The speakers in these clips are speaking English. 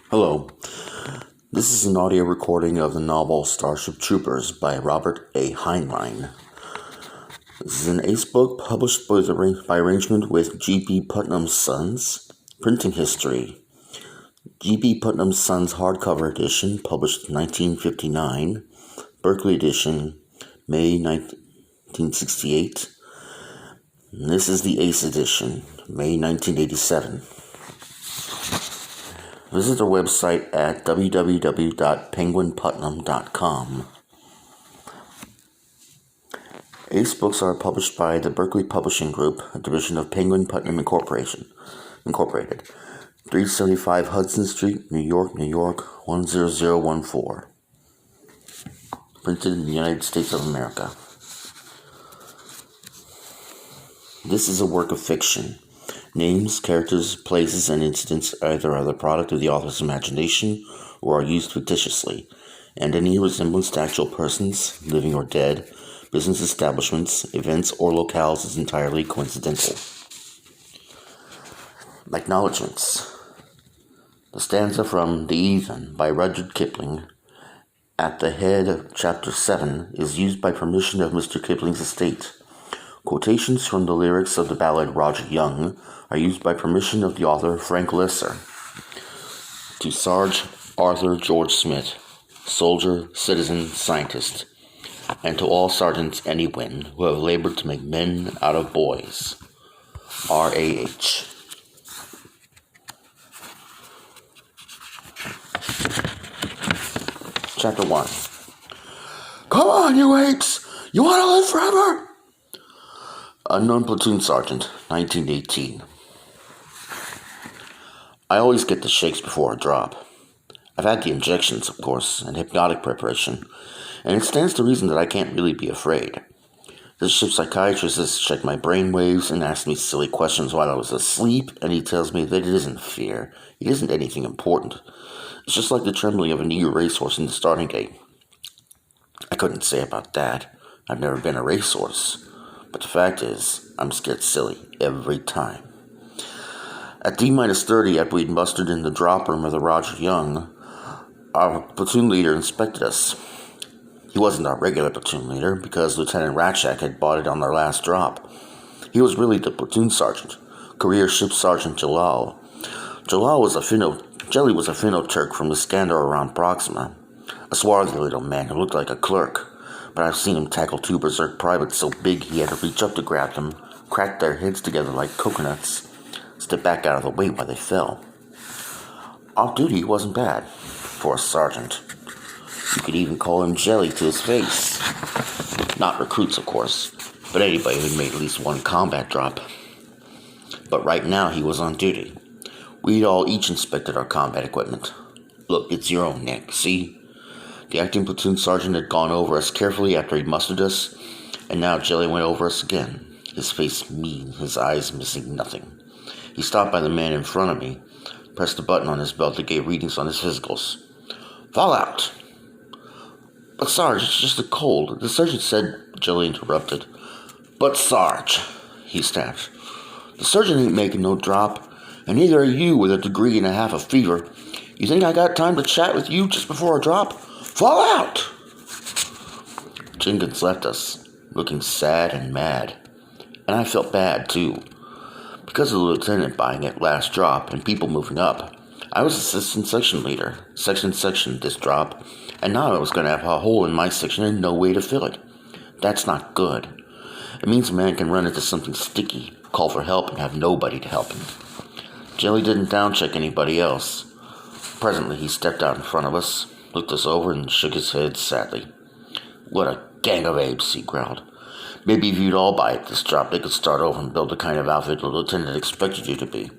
Hello. This is an audio recording of the novel Starship Troopers by Robert A. Heinlein. This is an ace book published by arrangement with G.B. Putnam's Sons. Printing history. G.B. Putnam's Sons hardcover edition, published in 1959. Berkeley edition, May 1968. And this is the Ace edition, May 1987. Visit our website at www.penguinputnam.com. Ace books are published by the Berkeley Publishing Group, a division of Penguin Putnam Incorporated. 375 Hudson Street, New York, 10014. Printed in the United States of America. This is a work of fiction. Names, characters, places, and incidents either are the product of the author's imagination or are used fictitiously, and any resemblance to actual persons, living or dead, business establishments, events, or locales is entirely coincidental. Acknowledgements. The stanza from The Heathen by Rudyard Kipling at the head of Chapter 7 is used by permission of Mr. Kipling's estate. Quotations from the lyrics of the ballad Roger Young are used by permission of the author Frank Lesser. To Sarge Arthur George Smith, soldier, citizen, scientist, and to all sergeants anywhen who have labored to make men out of boys. R.A.H. Chapter 1. Come on, you apes! You want to live forever? Unknown Platoon Sergeant, 1918. I always get the shakes before a drop. I've had the injections, of course, and hypnotic preparation, and it stands to reason that I can't really be afraid. The ship psychiatrist has checked my brain waves and asked me silly questions while I was asleep, and he tells me that it isn't fear. It isn't anything important. It's just like the trembling of an eager racehorse in the starting gate. I couldn't say about that. I've never been a racehorse. But the fact is, I'm scared silly every time. At D-30, after we'd mustered in the drop room of the Roger Young, our platoon leader inspected us. He wasn't our regular platoon leader, because Lieutenant Ratchak had bought it on their last drop. He was really the platoon sergeant, career ship sergeant Jalal. Jelly was a Finno-Turk from Iskander around Proxima, a swarthy little man who looked like a clerk. But I've seen him tackle two berserk privates so big he had to reach up to grab them, crack their heads together like coconuts, step back out of the way while they fell. Off duty wasn't bad for a sergeant. You could even call him Jelly to his face. Not recruits, of course, but anybody who'd made at least one combat drop. But right now he was on duty. We'd all each inspected our combat equipment. Look, it's your own neck, see? The acting platoon sergeant had gone over us carefully after he'd mustered us, and now Jelly went over us again, his face mean, his eyes missing nothing. He stopped by the man in front of me, pressed a button on his belt that gave readings on his physicals. Fallout! But Sarge, it's just a cold. The surgeon said, Jelly interrupted. But Sarge, he snapped. The surgeon ain't making no drop, and neither are you with a degree and a half of fever. You think I got time to chat with you just before a drop? Fall out! Jenkins left us, looking sad and mad. And I felt bad, too. Because of the lieutenant buying it last drop and people moving up, I was assistant section leader, section this drop, and now I was going to have a hole in my section and no way to fill it. That's not good. It means a man can run into something sticky, call for help, and have nobody to help him. Jelly didn't downcheck anybody else. Presently, he stepped out in front of us, looked us over, and shook his head sadly. What a gang of apes, he growled. Maybe if you'd all buy it this drop, they could start over and build the kind of outfit the lieutenant expected you to be.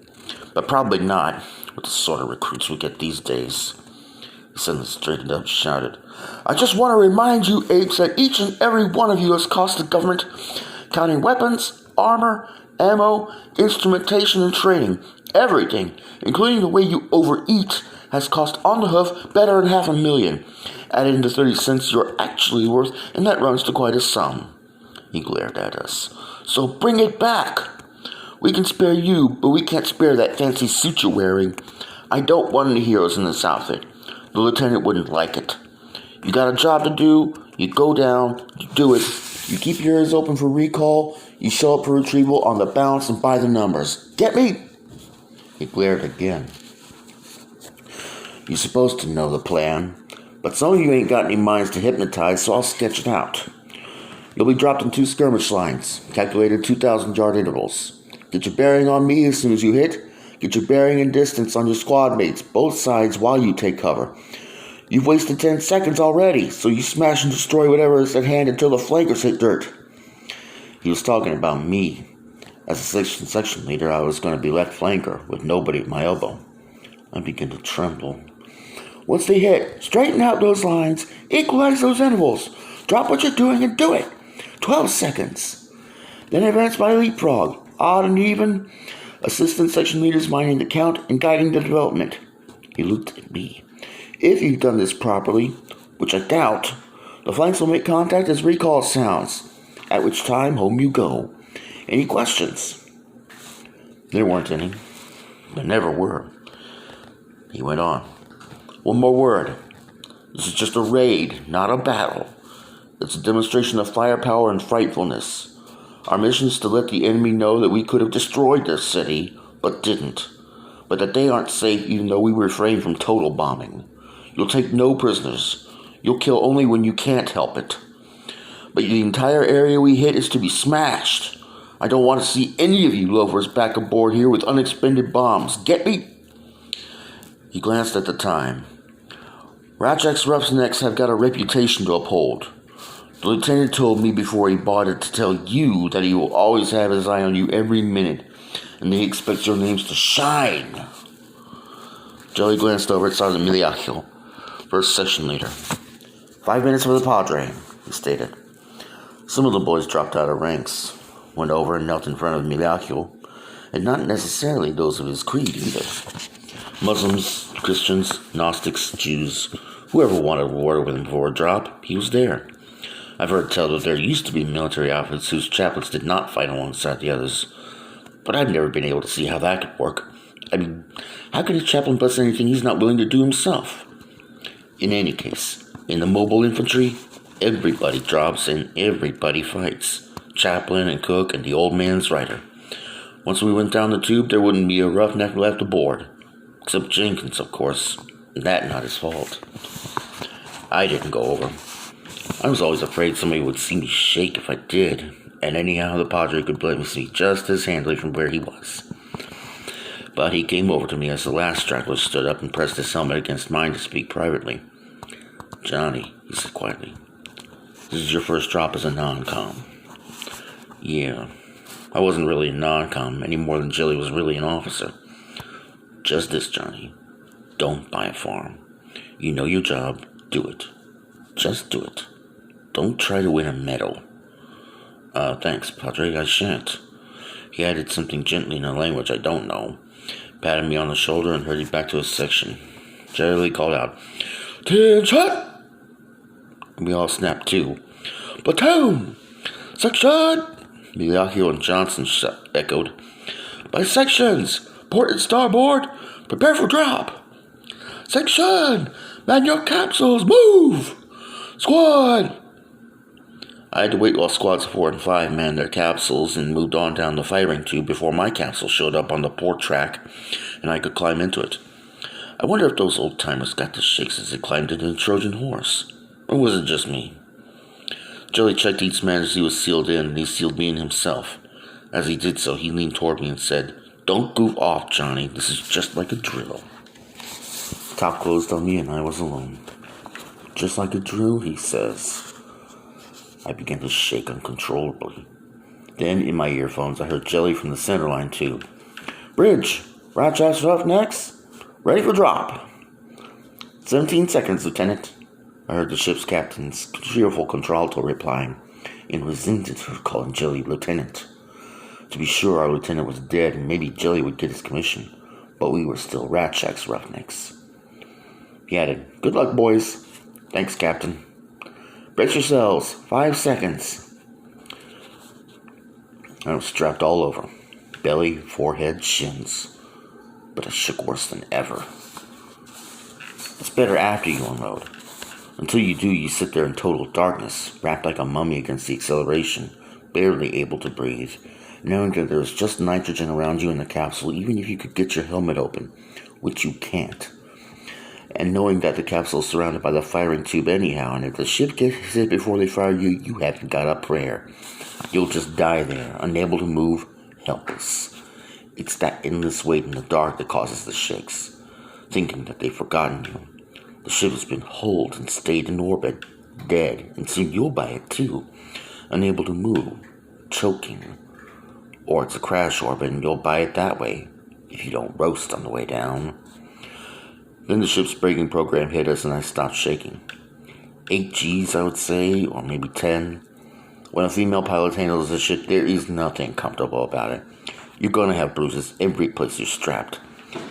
But probably not, with the sort of recruits we get these days. He suddenly straightened up and shouted, I just want to remind you apes that each and every one of you has cost the government, counting weapons, armor, ammo, instrumentation, and training. Everything, including the way you overeat, has cost on the hoof better than $500,000. Added into 30 cents you're actually worth, and that runs to quite a sum. He glared at us. So bring it back. We can spare you, but we can't spare that fancy suit you're wearing. I don't want any heroes in this outfit. The lieutenant wouldn't like it. You got a job to do, you go down, you do it. You keep your ears open for recall, you show up for retrieval on the bounce and by the numbers. Get me? He glared again. You're supposed to know the plan, but some of you ain't got any minds to hypnotize, so I'll sketch it out. You'll be dropped in 2 skirmish lines, calculated 2,000-yard intervals. Get your bearing on me as soon as you hit. Get your bearing and distance on your squad mates, both sides, while you take cover. You've wasted 10 seconds already, so you smash and destroy whatever is at hand until the flankers hit dirt. He was talking about me. As a section leader, I was going to be left flanker, with nobody at my elbow. I began to tremble. Once they hit, straighten out those lines, equalize those intervals. Drop what you're doing and do it. 12 seconds. Then advance by leapfrog, odd and even. Assistant section leaders minding the count and guiding the development. He looked at me. If you've done this properly, which I doubt, the flanks will make contact as recall sounds, at which time home you go. Any questions? There weren't any. There never were. He went on. One more word. This is just a raid, not a battle. It's a demonstration of firepower and frightfulness. Our mission is to let the enemy know that we could have destroyed their city, but didn't. But that they aren't safe even though we refrain from total bombing. You'll take no prisoners. You'll kill only when you can't help it. But the entire area we hit is to be smashed. I don't want to see any of you loafers back aboard here with unexpended bombs. Get me? He glanced at the time. Racerback's roughnecks have got a reputation to uphold. The lieutenant told me before he bought it to tell you that he will always have his eye on you every minute, and he expects your names to shine. Jelly glanced over at Sergeant Miliaccio, first section leader. 5 minutes for the Padre, he stated. Some of the boys dropped out of ranks, went over and knelt in front of Miliaccio, and not necessarily those of his creed either. Muslims, Christians, Gnostics, Jews, whoever wanted a word with him before a drop, he was there. I've heard tell that there used to be military outfits whose chaplains did not fight alongside the others, but I've never been able to see how that could work. I mean, how can a chaplain bust anything he's not willing to do himself? In any case, in the mobile infantry, everybody drops and everybody fights. Chaplain and cook and the old man's rider. Once we went down the tube, there wouldn't be a roughneck left aboard. Except Jenkins, of course. That not his fault. I didn't go over. I was always afraid somebody would see me shake if I did, and anyhow the Padre could blame me just as handily from where he was. But he came over to me as the last straggler stood up and pressed his helmet against mine to speak privately. Johnny, he said quietly, this is your first drop as a non-com. Yeah, I wasn't really a non-com any more than Jilly was really an officer. Just this, Johnny. Don't buy a farm. You know your job. Do it. Just do it. Don't try to win a medal. Thanks, Padre. I shan't. He added something gently in a language I don't know, patted me on the shoulder and hurried back to his section. Jerry called out, "Attention!" And we all snapped to. "Platoon! Section!" Miliaccio and Johnson echoed. "By sections! Port and starboard! Prepare for drop! Section! Man your capsules! Move! Squad!" I had to wait while squads 4 and 5 manned their capsules and moved on down the firing tube before my capsule showed up on the port track and I could climb into it. I wonder if those old-timers got the shakes as they climbed into the Trojan horse. Or was it just me? Jelly checked each man as he was sealed in, and he sealed me in himself. As he did so, he leaned toward me and said, "Don't goof off, Johnny. This is just like a drill." Top closed on me and I was alone. "Just like a drill," he says. I began to shake uncontrollably. Then, in my earphones, I heard Jelly from the centerline tube. "Bridge! Racerback's roughnecks! Ready for drop!" 17 seconds, Lieutenant." I heard the ship's captain's cheerful contralto replying, and resented her calling Jelly Lieutenant. To be sure, our lieutenant was dead, and maybe Jelly would get his commission, but we were still Racerback's roughnecks. He added, "Good luck, boys." "Thanks, Captain." "Brace yourselves. 5 seconds." I was strapped all over. Belly, forehead, shins. but it shook worse than ever. It's better after you unload. Until you do, you sit there in total darkness, wrapped like a mummy against the acceleration, barely able to breathe, knowing that there's just nitrogen around you in the capsule even if you could get your helmet open, which you can't. And knowing that the capsule is surrounded by the firing tube anyhow, and if the ship gets hit before they fire you, you haven't got a prayer. You'll just die there, unable to move, helpless. It's that endless wait in the dark that causes the shakes, thinking that they've forgotten you. The ship has been holed and stayed in orbit, dead, and soon you'll by it too, unable to move, choking. Or it's a crash orbit and you'll by it that way, if you don't roast on the way down. Then the ship's braking program hit us and I stopped shaking. 8 Gs, I would say, or maybe 10. When a female pilot handles the ship, there is nothing comfortable about it. You're going to have bruises every place you're strapped.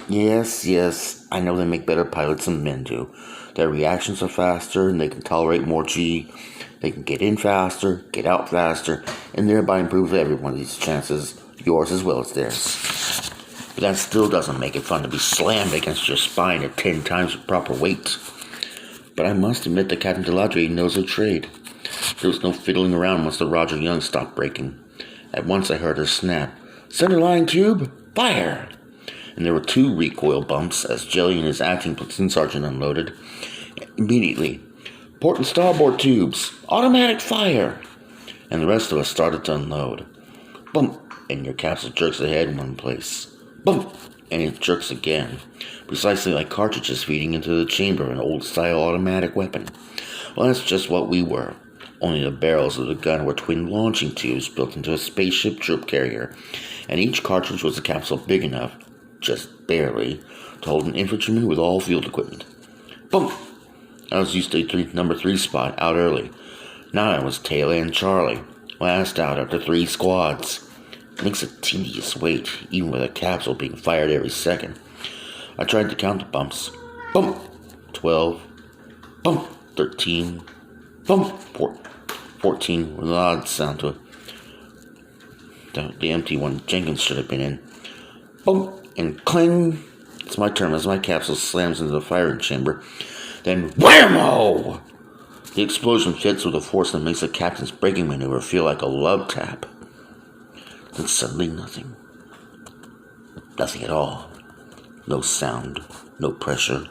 Yes, I know they make better pilots than men do. Their reactions are faster and they can tolerate more G. They can get in faster, get out faster, and thereby improve every one of these chances, yours as well as theirs. But that still doesn't make it fun to be slammed against your spine at 10 times the proper weight. But I must admit that Captain Deladre knows her trade. There was no fiddling around once the Roger Young stopped braking. At once I heard her snap, "Centerline tube, fire!" And there were 2 recoil bumps as Jelly and his acting platoon sergeant unloaded. Immediately, "Port and starboard tubes, automatic fire!" And the rest of us started to unload. Bump, and your capsule jerks ahead in one place. Bump, and it jerks again, precisely like cartridges feeding into the chamber of an old-style automatic weapon. Well, that's just what we were. Only the barrels of the gun were twin launching tubes built into a spaceship troop carrier, and each cartridge was a capsule big enough, just barely, to hold an infantryman with all field equipment. Bump! I was used to number 3 spot, out early. Now I was tail end Charlie, last out after 3 squads. It makes a tedious wait, even with a capsule being fired every second. I tried to count the bumps. Bump! 12. Bump! 13. Bump! 14 with an odd sound to it. The empty one Jenkins should have been in. Bump! And cling! It's my turn as my capsule slams into the firing chamber. Then whammo! The explosion fits with a force that makes the captain's braking maneuver feel like a love tap. Then suddenly nothing. Nothing at all. No sound, no pressure,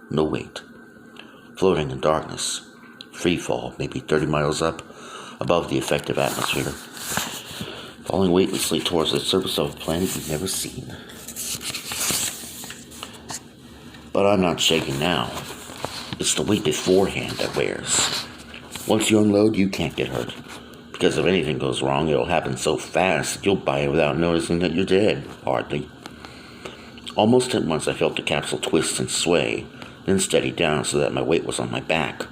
no weight. Floating in darkness. Free fall, maybe 30 miles up, above the effective atmosphere. Falling weightlessly towards the surface of a planet you've never seen. But I'm not shaking now. It's the weight beforehand that wears. Once you unload, you can't get hurt. Because if anything goes wrong, it'll happen so fast that you'll buy it without noticing that you're dead, hardly. Almost at once I felt the capsule twist and sway, then steady down so that my weight was on my back.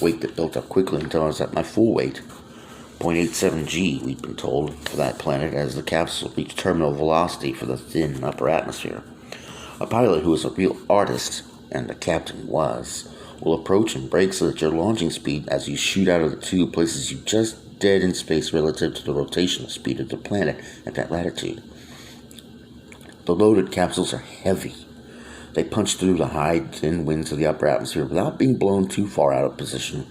Weight that built up quickly until I was at my full weight. 0.87 G, we'd been told, for that planet as the capsule reached terminal velocity for the thin upper atmosphere. A pilot who is a real artist, and the captain was, will approach and brake so that your launching speed as you shoot out of the tube places you just dead in space relative to the rotational speed of the planet at that latitude. The loaded capsules are heavy. They punch through the high, thin winds of the upper atmosphere without being blown too far out of position.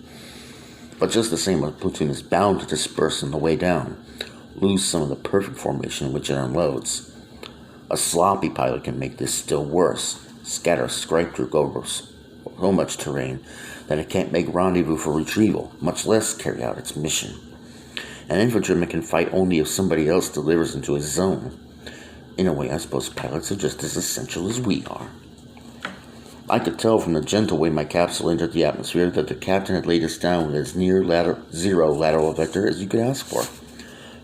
But just the same, a platoon is bound to disperse on the way down, lose some of the perfect formation in which it unloads. A sloppy pilot can make this still worse, scatter strike troop over so much terrain that it can't make rendezvous for retrieval, much less carry out its mission. An infantryman can fight only if somebody else delivers into his zone. In a way, I suppose pilots are just as essential as we are. I could tell from the gentle way my capsule entered the atmosphere that the captain had laid us down with as near zero lateral vector as you could ask for.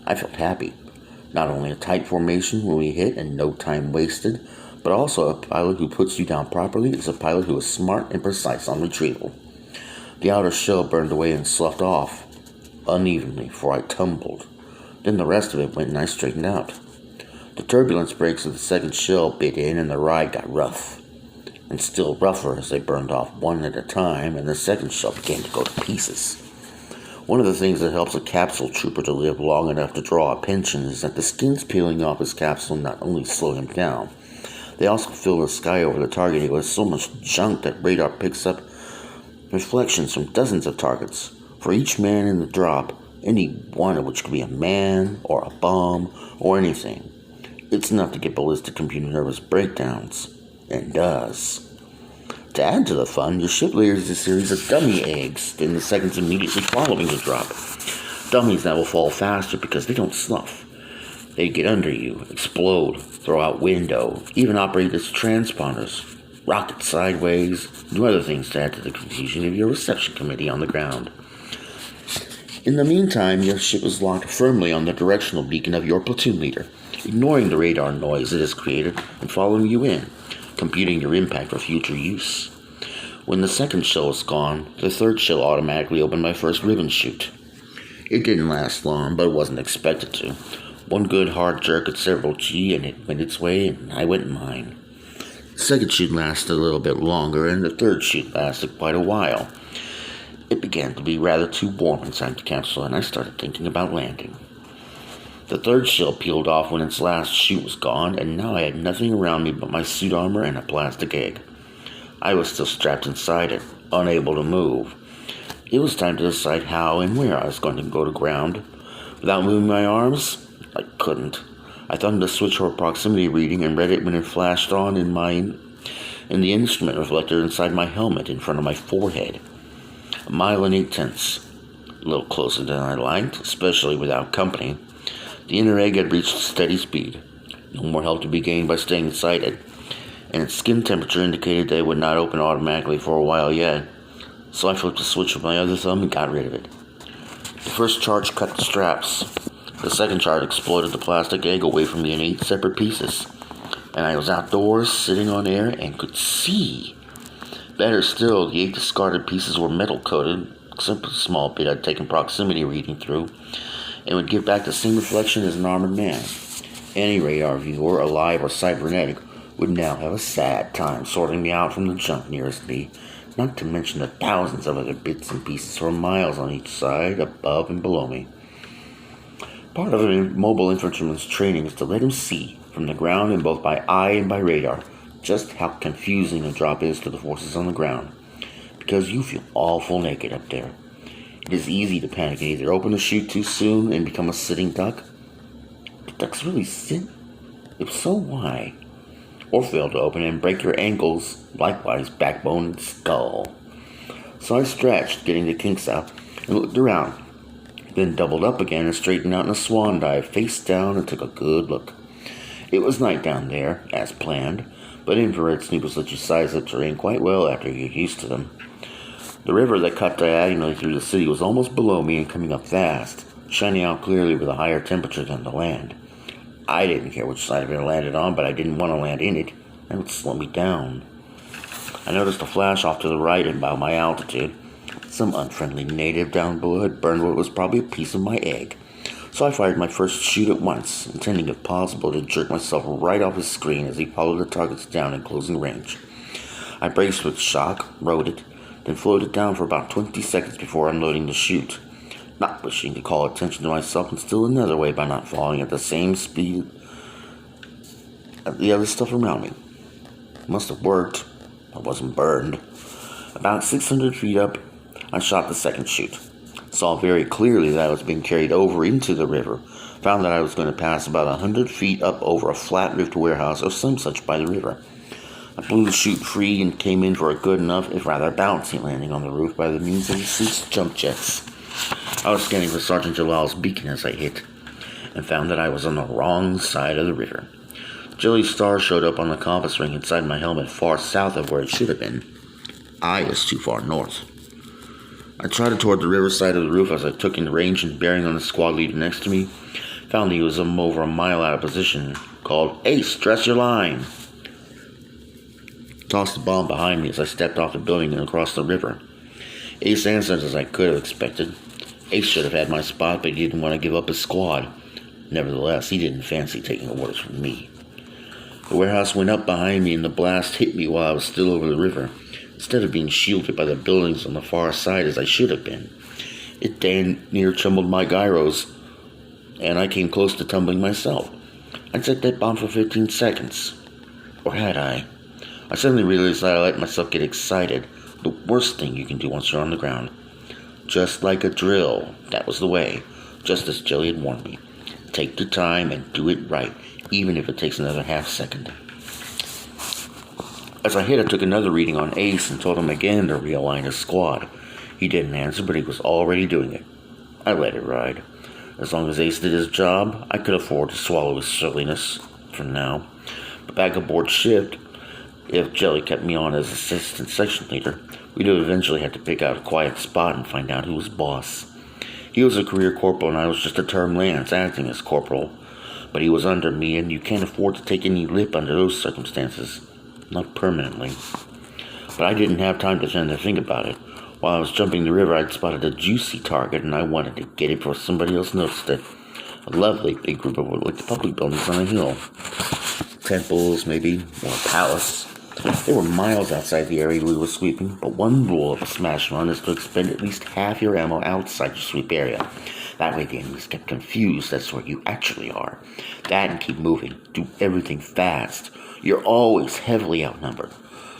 I felt happy. Not only a tight formation when we hit and no time wasted, but also a pilot who puts you down properly is a pilot who is smart and precise on retrieval. The outer shell burned away and sloughed off, unevenly, for I tumbled. Then the rest of it went and I straightened out. The turbulence brakes of the second shell bit in and the ride got rough, and still rougher as they burned off one at a time and the second shell began to go to pieces. One of the things that helps a capsule trooper to live long enough to draw a pension is that the skins peeling off his capsule not only slow him down, They also fill the sky over the target with so much junk that radar picks up reflections from dozens of targets. For each man in the drop, any one of which could be a man or a bomb or anything. It's enough to get ballistic computer nervous breakdowns. And does. To add to the fun, your ship layers a series of dummy eggs in the seconds immediately following the drop. Dummies that will fall faster because they don't slough. They get under you, explode, throw out window, even operate as transponders, rocket sideways, do other things to add to the confusion of your reception committee on the ground. In the meantime, your ship is locked firmly on the directional beacon of your platoon leader, ignoring the radar noise it has created and following you in, computing your impact for future use. When the second shell is gone, the third shell automatically opened my first ribbon chute. It didn't last long, but it wasn't expected to. One good hard jerk at several G and it went its way and I went mine. The second chute lasted a little bit longer and the third chute lasted quite a while. It began to be rather too warm inside the capsule and I started thinking about landing. The third shell peeled off when its last chute was gone and now I had nothing around me but my suit armor and a plastic egg. I was still strapped inside it, unable to move. It was time to decide how and where I was going to go to ground. Without moving my arms, I couldn't. I thought to switch for a proximity reading and read it when it flashed on in the instrument reflector inside my helmet in front of my forehead. A mile and 8/10. A little closer than I liked, especially without company. The inner egg had reached steady speed. No more help to be gained by staying inside it, and its skin temperature indicated that it would not open automatically for a while yet. So I flipped the switch with my other thumb and got rid of it. The first charge cut the straps. The second charge exploded the plastic egg away from me in 8 separate pieces. And I was outdoors, sitting on air, and could see. Better still, the 8 discarded pieces were metal-coated, except for the small bit I'd taken proximity reading through, and would give back the same reflection as an armored man. Any radar viewer, alive or cybernetic, would now have a sad time sorting me out from the junk nearest me, not to mention the thousands of other bits and pieces for miles on each side, above and below me. Part of a mobile infantryman's training is to let him see, from the ground and both by eye and by radar, just how confusing a drop is to the forces on the ground, because you feel awful naked up there. It is easy to panic and either open the chute too soon and become a sitting duck. Do ducks really sit? If so, why? Or fail to open and break your ankles, likewise backbone and skull. So I stretched, getting the kinks out, and looked around, then doubled up again and straightened out in a swan dive, face down, and took a good look. It was night down there, as planned, but infrared snoopers let you size the terrain quite well after you get used to them. The river that cut diagonally through the city was almost below me and coming up fast, shining out clearly with a higher temperature than the land. I didn't care which side of it I landed on, but I didn't want to land in it. That would slow me down. I noticed a flash off to the right at about my altitude. Some unfriendly native down below had burned what was probably a piece of my egg. So I fired my first shoot at once, intending if possible to jerk myself right off his screen as he followed the targets down in closing range. I braced with shock, rode it, then floated down for about 20 seconds before unloading the chute, not wishing to call attention to myself in still another way by not falling at the same speed as the other stuff around me. It must have worked. I wasn't burned. About 600 feet up, I shot the second chute. Saw very clearly that I was being carried over into the river. Found that I was going to pass about 100 feet up over a flat-roofed warehouse or some such by the river. I blew the chute free and came in for a good enough, if rather bouncy, landing on the roof by the means of the suit's jump jets. I was scanning for Sergeant Jalal's beacon as I hit, and found that I was on the wrong side of the river. Jilly's star showed up on the compass ring inside my helmet far south of where it should have been. I was too far north. I trotted toward the riverside of the roof as I took in range and bearing on the squad leader next to me. Found he was over a mile out of position. Called, "Ace, dress your line." Tossed the bomb behind me as I stepped off the building and across the river. Ace answered as I could have expected. Ace should have had my spot, but he didn't want to give up his squad. Nevertheless, he didn't fancy taking orders from me. The warehouse went up behind me and the blast hit me while I was still over the river, instead of being shielded by the buildings on the far side as I should have been. It damn near tumbled my gyros, and I came close to tumbling myself. I checked that bomb for 15 seconds. Or had I? I suddenly realized that I let myself get excited. The worst thing you can do once you're on the ground. Just like a drill. That was the way. Just as Jelly had warned me. Take your time and do it right, even if it takes another half second. As I hit, I took another reading on Ace and told him again to realign his squad. He didn't answer, but he was already doing it. I let it ride. As long as Ace did his job, I could afford to swallow his silliness for now. But back aboard ship, if Jelly kept me on as assistant section leader, we'd eventually have to pick out a quiet spot and find out who was boss. He was a career corporal and I was just a term lance acting as corporal. But he was under me, and you can't afford to take any lip under those circumstances. Not permanently. But I didn't have time to think about it. While I was jumping the river, I'd spotted a juicy target, and I wanted to get it before somebody else noticed it. A lovely big group of what looked like public buildings on a hill. Temples, maybe, or a palace. They were miles outside the area we were sweeping, but one rule of a smash run is to expend at least half your ammo outside your sweep area. That way the enemies get confused as to where you actually are. That and keep moving. Do everything fast. You're always heavily outnumbered.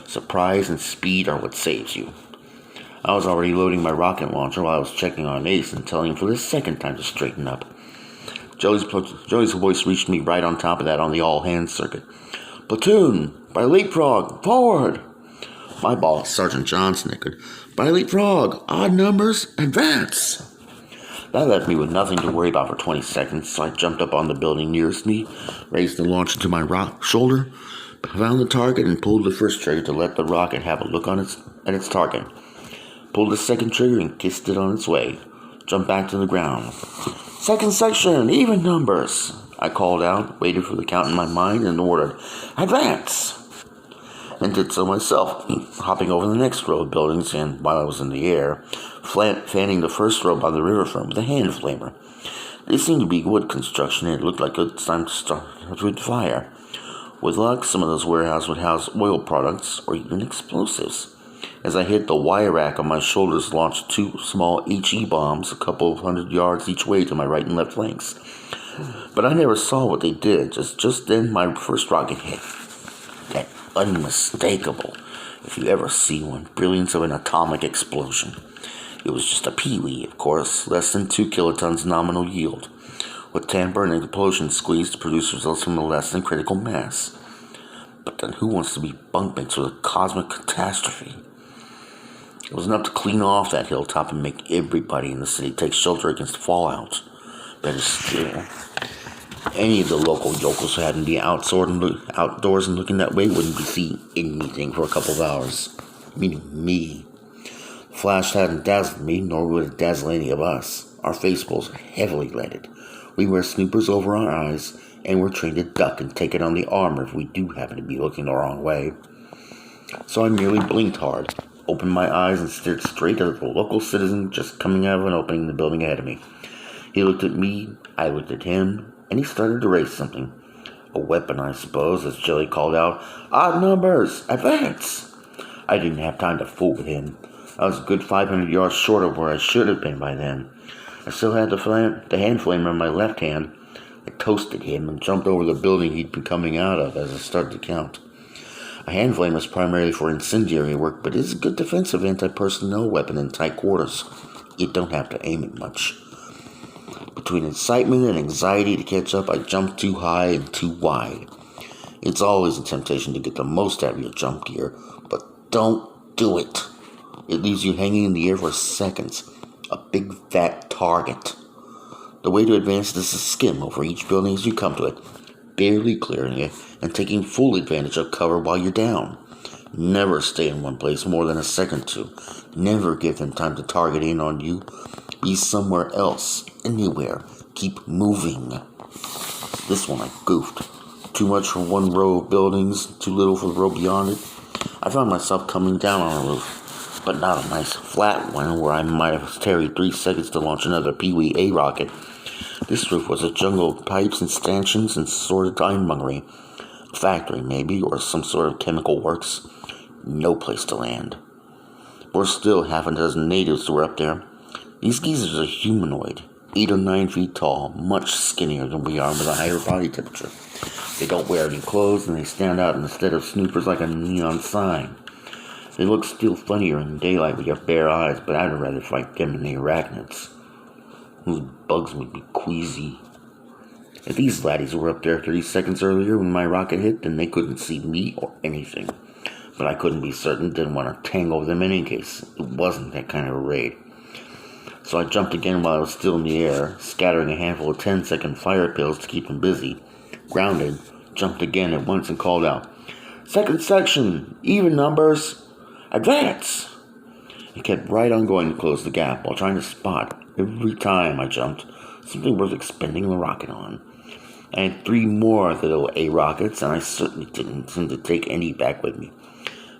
Surprise and speed are what saves you. I was already loading my rocket launcher while I was checking on Ace and telling him for the second time to straighten up. Joey's voice reached me right on top of that on the all-hands circuit. Platoon, by leapfrog, forward! My boss, Sergeant John, snickered. By leapfrog, odd numbers, advance! That left me with nothing to worry about for 20 seconds, so I jumped up on the building nearest me, raised the launcher to my shoulder, found the target, and pulled the first trigger to let the rocket have a look at its target. Pulled the second trigger and kissed it on its way. Jumped back to the ground. Second section, even numbers, I called out, waited for the count in my mind, and ordered, advance! And did so myself, hopping over the next row of buildings, and while I was in the air, fanning the first row by the riverfront with a hand flamer. They seemed to be wood construction, and it looked like it's time to start with fire. With luck, some of those warehouses would house oil products or even explosives. As I hit the wire rack on my shoulders, launched 2 small HE bombs a couple of 100 yards each way to my right and left flanks. But I never saw what they did. Just then, my first rocket hit. That unmistakable, if you ever see one, brilliance of an atomic explosion. It was just a peewee, of course, less than 2 kilotons nominal yield, with tamper and explosion squeeze to produce results from a less than critical mass. But then who wants to be bunkmates with a cosmic catastrophe? It was enough to clean off that hilltop and make everybody in the city take shelter against fallout. Better still, any of the local yokels who hadn't been outdoors and looking that way wouldn't be seeing anything for a couple of hours. Meaning me. Flash hadn't dazzled me, nor would it dazzle any of us. Our faceballs are heavily leaded. We wear snoopers over our eyes, and we're trained to duck and take it on the armor if we do happen to be looking the wrong way. So I merely blinked hard, opened my eyes, and stared straight at the local citizen just coming out of an opening in the building ahead of me. He looked at me, I looked at him, and he started to raise something. A weapon, I suppose, as Jelly called out, odd numbers, advance! I didn't have time to fool with him. I was a good 500 yards short of where I should have been by then. I still had the hand flamer in my left hand. I toasted him and jumped over the building he'd been coming out of as I started to count. A hand flame is primarily for incendiary work, but it's a good defensive anti-personnel weapon in tight quarters. You don't have to aim it much. Between excitement and anxiety to catch up, I jumped too high and too wide. It's always a temptation to get the most out of your jump gear, but don't do it. It leaves you hanging in the air for seconds. A big fat target. The way to advance is to skim over each building as you come to it, barely clearing it and taking full advantage of cover while you're down. Never stay in one place more than a second or two. Never give them time to target in on you. Be somewhere else, anywhere. Keep moving. This one I goofed. Too much for one row of buildings, too little for the row beyond it. I found myself coming down on a roof, but not a nice flat one where I might have tarried 3 seconds to launch another Pee-wee A rocket. This roof was a jungle of pipes and stanchions and sordid ironmongery. A factory, maybe, or some sort of chemical works. No place to land. Worse still, half a dozen natives were up there. These geezers are humanoid, 8 or 9 feet tall, much skinnier than we are with a higher body temperature. They don't wear any clothes, and they stand out instead of snoopers like a neon sign. They look still funnier in daylight with your bare eyes, but I'd rather fight them than the arachnids. Those bugs make me queasy. If these laddies were up there 30 seconds earlier when my rocket hit, then they couldn't see me or anything. But I couldn't be certain, didn't want to tangle with them in any case. It wasn't that kind of a raid. So I jumped again while I was still in the air, scattering a handful of 10-second fire pills to keep them busy. Grounded, jumped again at once and called out, "Second section, even numbers, advance!" It kept right on going to close the gap while trying to spot, every time I jumped, something worth expending the rocket on. I had 3 more of the little A rockets, and I certainly didn't intend to take any back with me.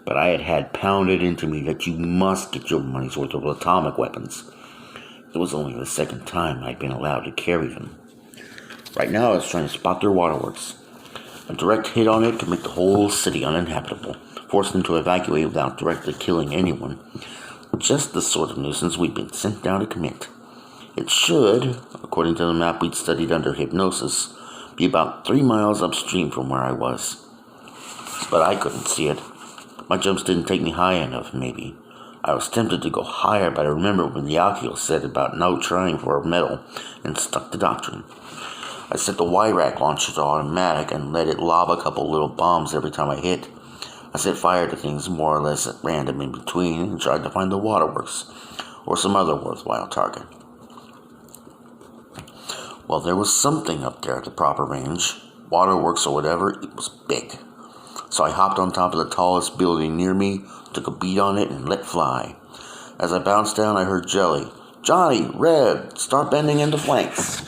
But I had pounded into me that you must get your money's worth of atomic weapons. It was only the second time I'd been allowed to carry them. Right now I was trying to spot their waterworks. A direct hit on it could make the whole city uninhabitable, force them to evacuate without directly killing anyone. Just the sort of nuisance we'd been sent down to commit. It should, according to the map we'd studied under hypnosis, be about 3 miles upstream from where I was. But I couldn't see it. My jumps didn't take me high enough, maybe. I was tempted to go higher, but I remembered when the Alkio said about no trying for a medal and stuck to doctrine. I set the Y-rack launcher to automatic and let it lob a couple little bombs every time I hit. I set fire to things more or less at random in between and tried to find the waterworks or some other worthwhile target. Well, there was something up there at the proper range, waterworks or whatever. It was big. So I hopped on top of the tallest building near me, took a beat on it, and let fly. As I bounced down, I heard Jelly, "Johnny, Red, start bending into flanks."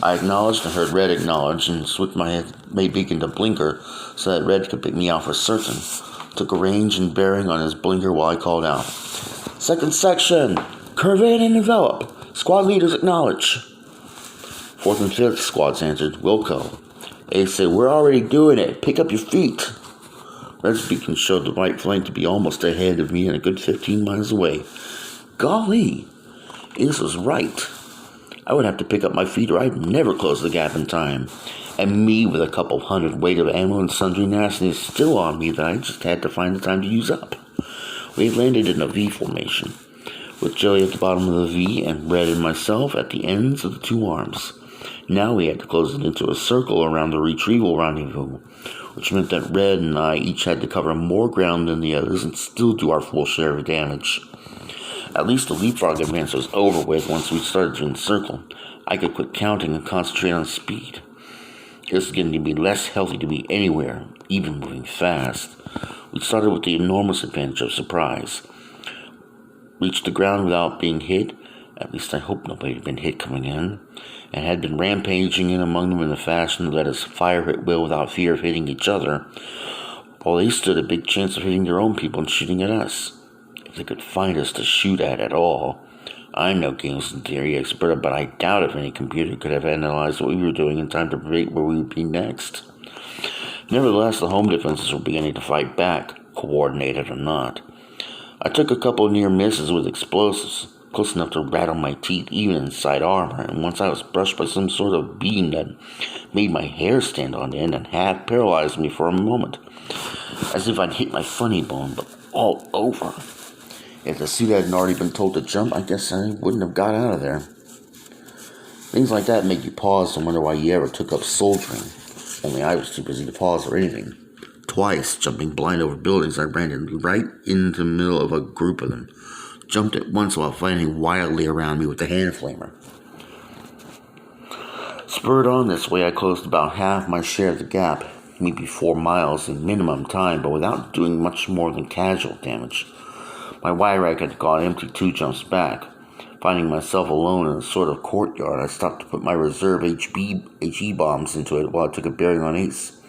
I acknowledged and heard Red acknowledge, and switched my head, made beacon to blinker so that Red could pick me out for certain. Took a range and bearing on his blinker while I called out, "Second section, curve in and envelop. Squad leaders acknowledge." 4th and 5th squads answered, "Wilco." A said, "We're already doing it. Pick up your feet." Red's beacon showed the right flank to be almost ahead of me and a good 15 miles away. Golly, this was right. I would have to pick up my feet or I'd never close the gap in time. And me with a couple hundred weight of ammo and sundry nastiness still on me that I just had to find the time to use up. We had landed in a V formation, with Jelly at the bottom of the V and Red and myself at the ends of the 2 arms. Now we had to close it into a circle around the retrieval rendezvous, which meant that Red and I each had to cover more ground than the others and still do our full share of damage. At least the leapfrog advance was over with once we started to encircle. I could quit counting and concentrate on speed. It was getting to be less healthy to be anywhere, even moving fast. We started with the enormous advantage of surprise. Reached the ground without being hit, at least I hope nobody had been hit coming in, and had been rampaging in among them in a fashion that let us fire at will without fear of hitting each other, while they stood a big chance of hitting their own people and shooting at us, if they could find us to shoot at all. I'm no games and theory expert, but I doubt if any computer could have analyzed what we were doing in time to predict where we would be next. Nevertheless, the home defenses were beginning to fight back, coordinated or not. I took a couple near misses with explosives, close enough to rattle my teeth even inside armor, and once I was brushed by some sort of beam that made my hair stand on end and half paralyzed me for a moment, as if I'd hit my funny bone, but all over. If the suit hadn't already been told to jump, I guess I wouldn't have got out of there. Things like that make you pause and wonder why you ever took up soldiering. Only I was too busy to pause or anything. Twice, jumping blind over buildings, I ran right into the middle of a group of them. Jumped at once while fighting wildly around me with the hand flamer. Spurred on this way, I closed about half my share of the gap, maybe 4 miles in minimum time, but without doing much more than casual damage. My Y-rack had gone empty 2 jumps back. Finding myself alone in a sort of courtyard, I stopped to put my reserve HE bombs into it while I took a bearing on Ace.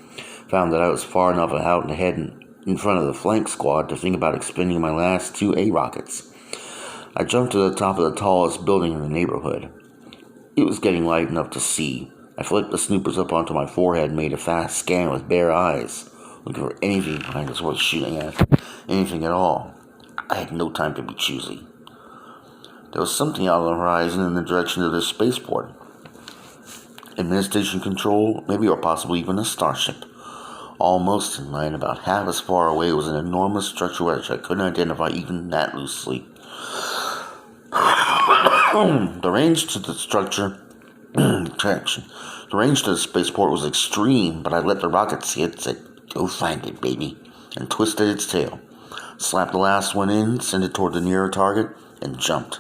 Found that I was far enough out ahead in front of the flank squad to think about expending my last 2 A rockets. I jumped to the top of the tallest building in the neighborhood. It was getting light enough to see. I flipped the snoopers up onto my forehead and made a fast scan with bare eyes, looking for anything behind us worth shooting at, anything at all. I had no time to be choosy. There was something out on the horizon in the direction of this spaceport. administration control, maybe, or possibly even a starship. Almost in line, about half as far away, was an enormous structure which I couldn't identify even that loosely. The range to the structure, the range to the spaceport was extreme, but I let the rocket see it, said, "Go find it, baby," and twisted its tail. Slapped the last one in, sent it toward the nearer target, and jumped.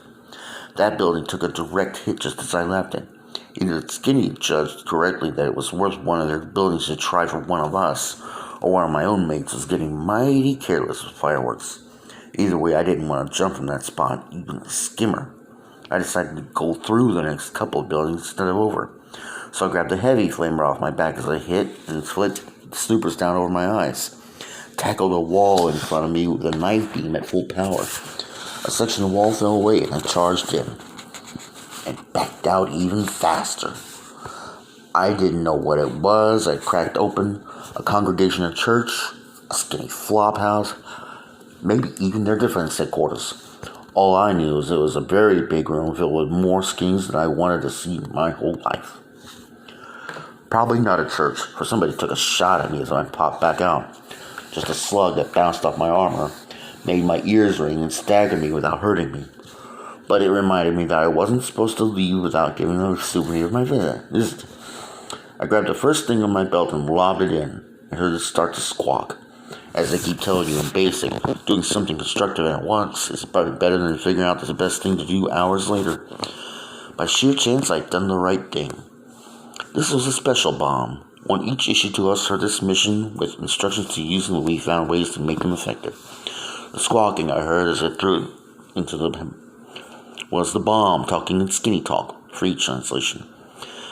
That building took a direct hit just as I left it. Either Skinny judged correctly that it was worth one of their buildings to try for one of us, or one of my own mates was getting mighty careless with fireworks. Either way, I didn't want to jump from that spot, even a skimmer. I decided to go through the next couple of buildings instead of over. So I grabbed a heavy flamer off my back as I hit and flipped the snoopers down over my eyes. Tackled a wall in front of me with a knife beam at full power. A section of wall fell away and I charged in and backed out even faster. I didn't know what it was. I cracked open a congregation of church, a skinny flop house, maybe even their defense headquarters. All I knew is it was a very big room filled with more skinnies than I wanted to see my whole life. Probably not a church, for somebody took a shot at me as I popped back out. Just a slug that bounced off my armor, made my ears ring and staggered me without hurting me. But it reminded me that I wasn't supposed to leave without giving a souvenir of my visit. I grabbed the first thing on my belt and lobbed it in. I heard it start to squawk. As I keep telling you in basic, doing something constructive at once is probably better than figuring out the best thing to do hours later. By sheer chance, I'd done the right thing. This was a special bomb, one each issued to us for this mission, with instructions to use them when we found ways to make them effective. The squawking I heard as I threw it into the was the bomb talking in skinny talk, free translation.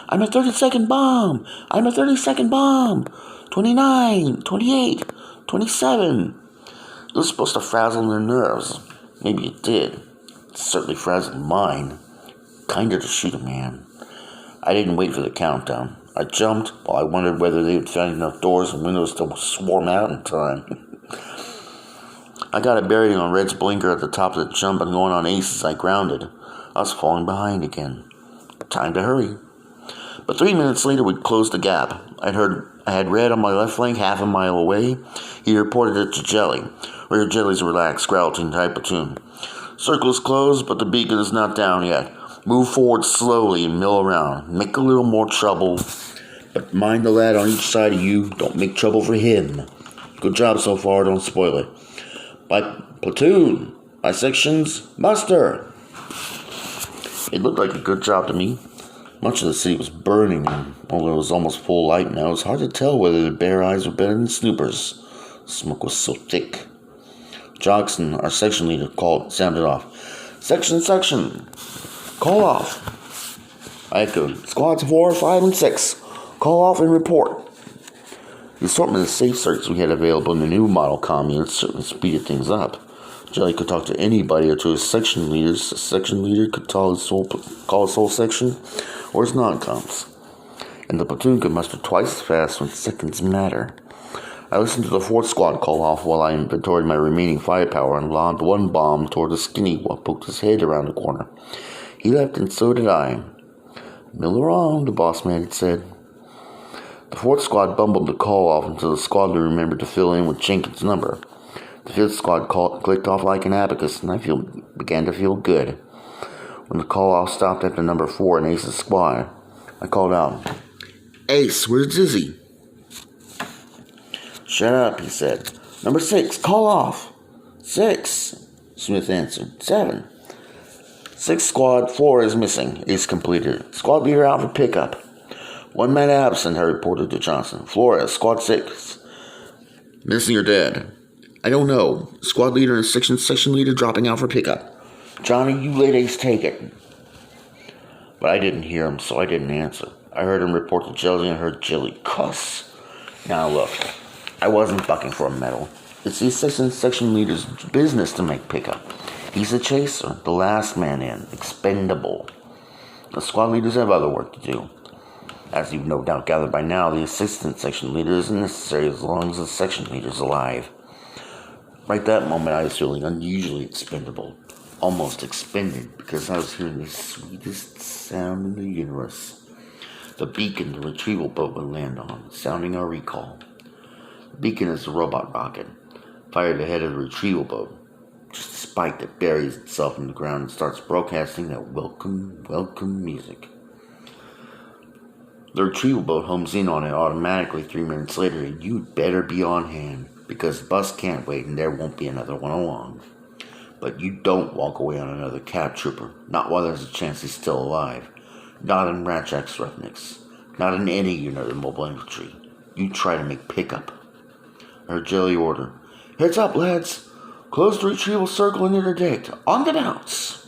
"I'm a 30-second bomb! I'm a 30-second bomb! 29, 28, 27. It was supposed to frazzle their nerves. Maybe it did. It certainly frazzled mine. Kinda to shoot a man. I didn't wait for the countdown. I jumped while I wondered whether they would find enough doors and windows to swarm out in time. I got a bearing on Red's blinker at the top of the jump and going on ace as I grounded. I was falling behind again. Time to hurry. But 3 minutes later, we'd closed the gap. I had Red on my left flank half a mile away. He reported it to Jelly. Where Jelly's relaxed, growled to entire platoon. "Circle is closed, but the beacon is not down yet. Move forward slowly and mill around. Make a little more trouble. But mind the lad on each side of you. Don't make trouble for him. Good job so far, don't spoil it. By platoon, by sections, muster." It looked like a good job to me. Much of the city was burning, and although it was almost full light now, it was hard to tell whether the bare eyes were better than snoopers. The smoke was so thick. Jackson, our section leader, sounded off. Section, call off." I echoed, "Squads 4, 5, and 6, call off and report." The assortment of safe circuits we had available in the new model comm units certainly speeded things up. Jelly could talk to anybody or to his section leaders. A section leader could call his whole section or his non-coms. And the platoon could muster twice as fast when seconds matter. I listened to the 4th squad call off while I inventoried my remaining firepower and lobbed one bomb toward the skinny while poked his head around the corner. He left and so did I. "Mill around," the boss man had said. The 4th squad bumbled the call off until the squad leader remembered to fill in with Jenkins' number. The 5th squad clicked off like an abacus, and I began to feel good. When the call-off stopped after number 4 in Ace's squad, I called out, "Ace, where's Dizzy?" "Shut up," he said. "Number 6, call off." "6," Smith answered. "7. 6th squad, 4 is missing," Ace completed. "Squad leader out for pickup." "1 man absent," I reported to Johnson. "Flores, squad 6. "Missing or dead?" "I don't know. Squad leader and section leader dropping out for pickup." "Johnny, you let Ace take it." But I didn't hear him, so I didn't answer. I heard him report to Jelly and heard Jelly cuss. Now look, I wasn't bucking for a medal. It's the assistant section leader's business to make pickup. He's a chaser, the last man in, expendable. The squad leaders have other work to do. As you've no doubt gathered by now, the assistant section leader isn't necessary as long as the section leader's alive. Right that moment, I was feeling unusually expendable, almost expended, because I was hearing the sweetest sound in the universe. The beacon the retrieval boat would land on, sounding our recall. The beacon is a robot rocket, fired ahead of the retrieval boat. Just a spike that buries itself in the ground and starts broadcasting that welcome, welcome music. The retrieval boat homes in on it automatically 3 minutes later, and you'd better be on hand, because the bus can't wait and there won't be another one along. But you don't walk away on another cab trooper, not while there's a chance he's still alive. Not in Racerback's roughnecks, not in any unit of mobile infantry. You try to make pickup. I heard Jelly order, "Heads up, lads! Close the retrieval circle and interdict. On the bounce!"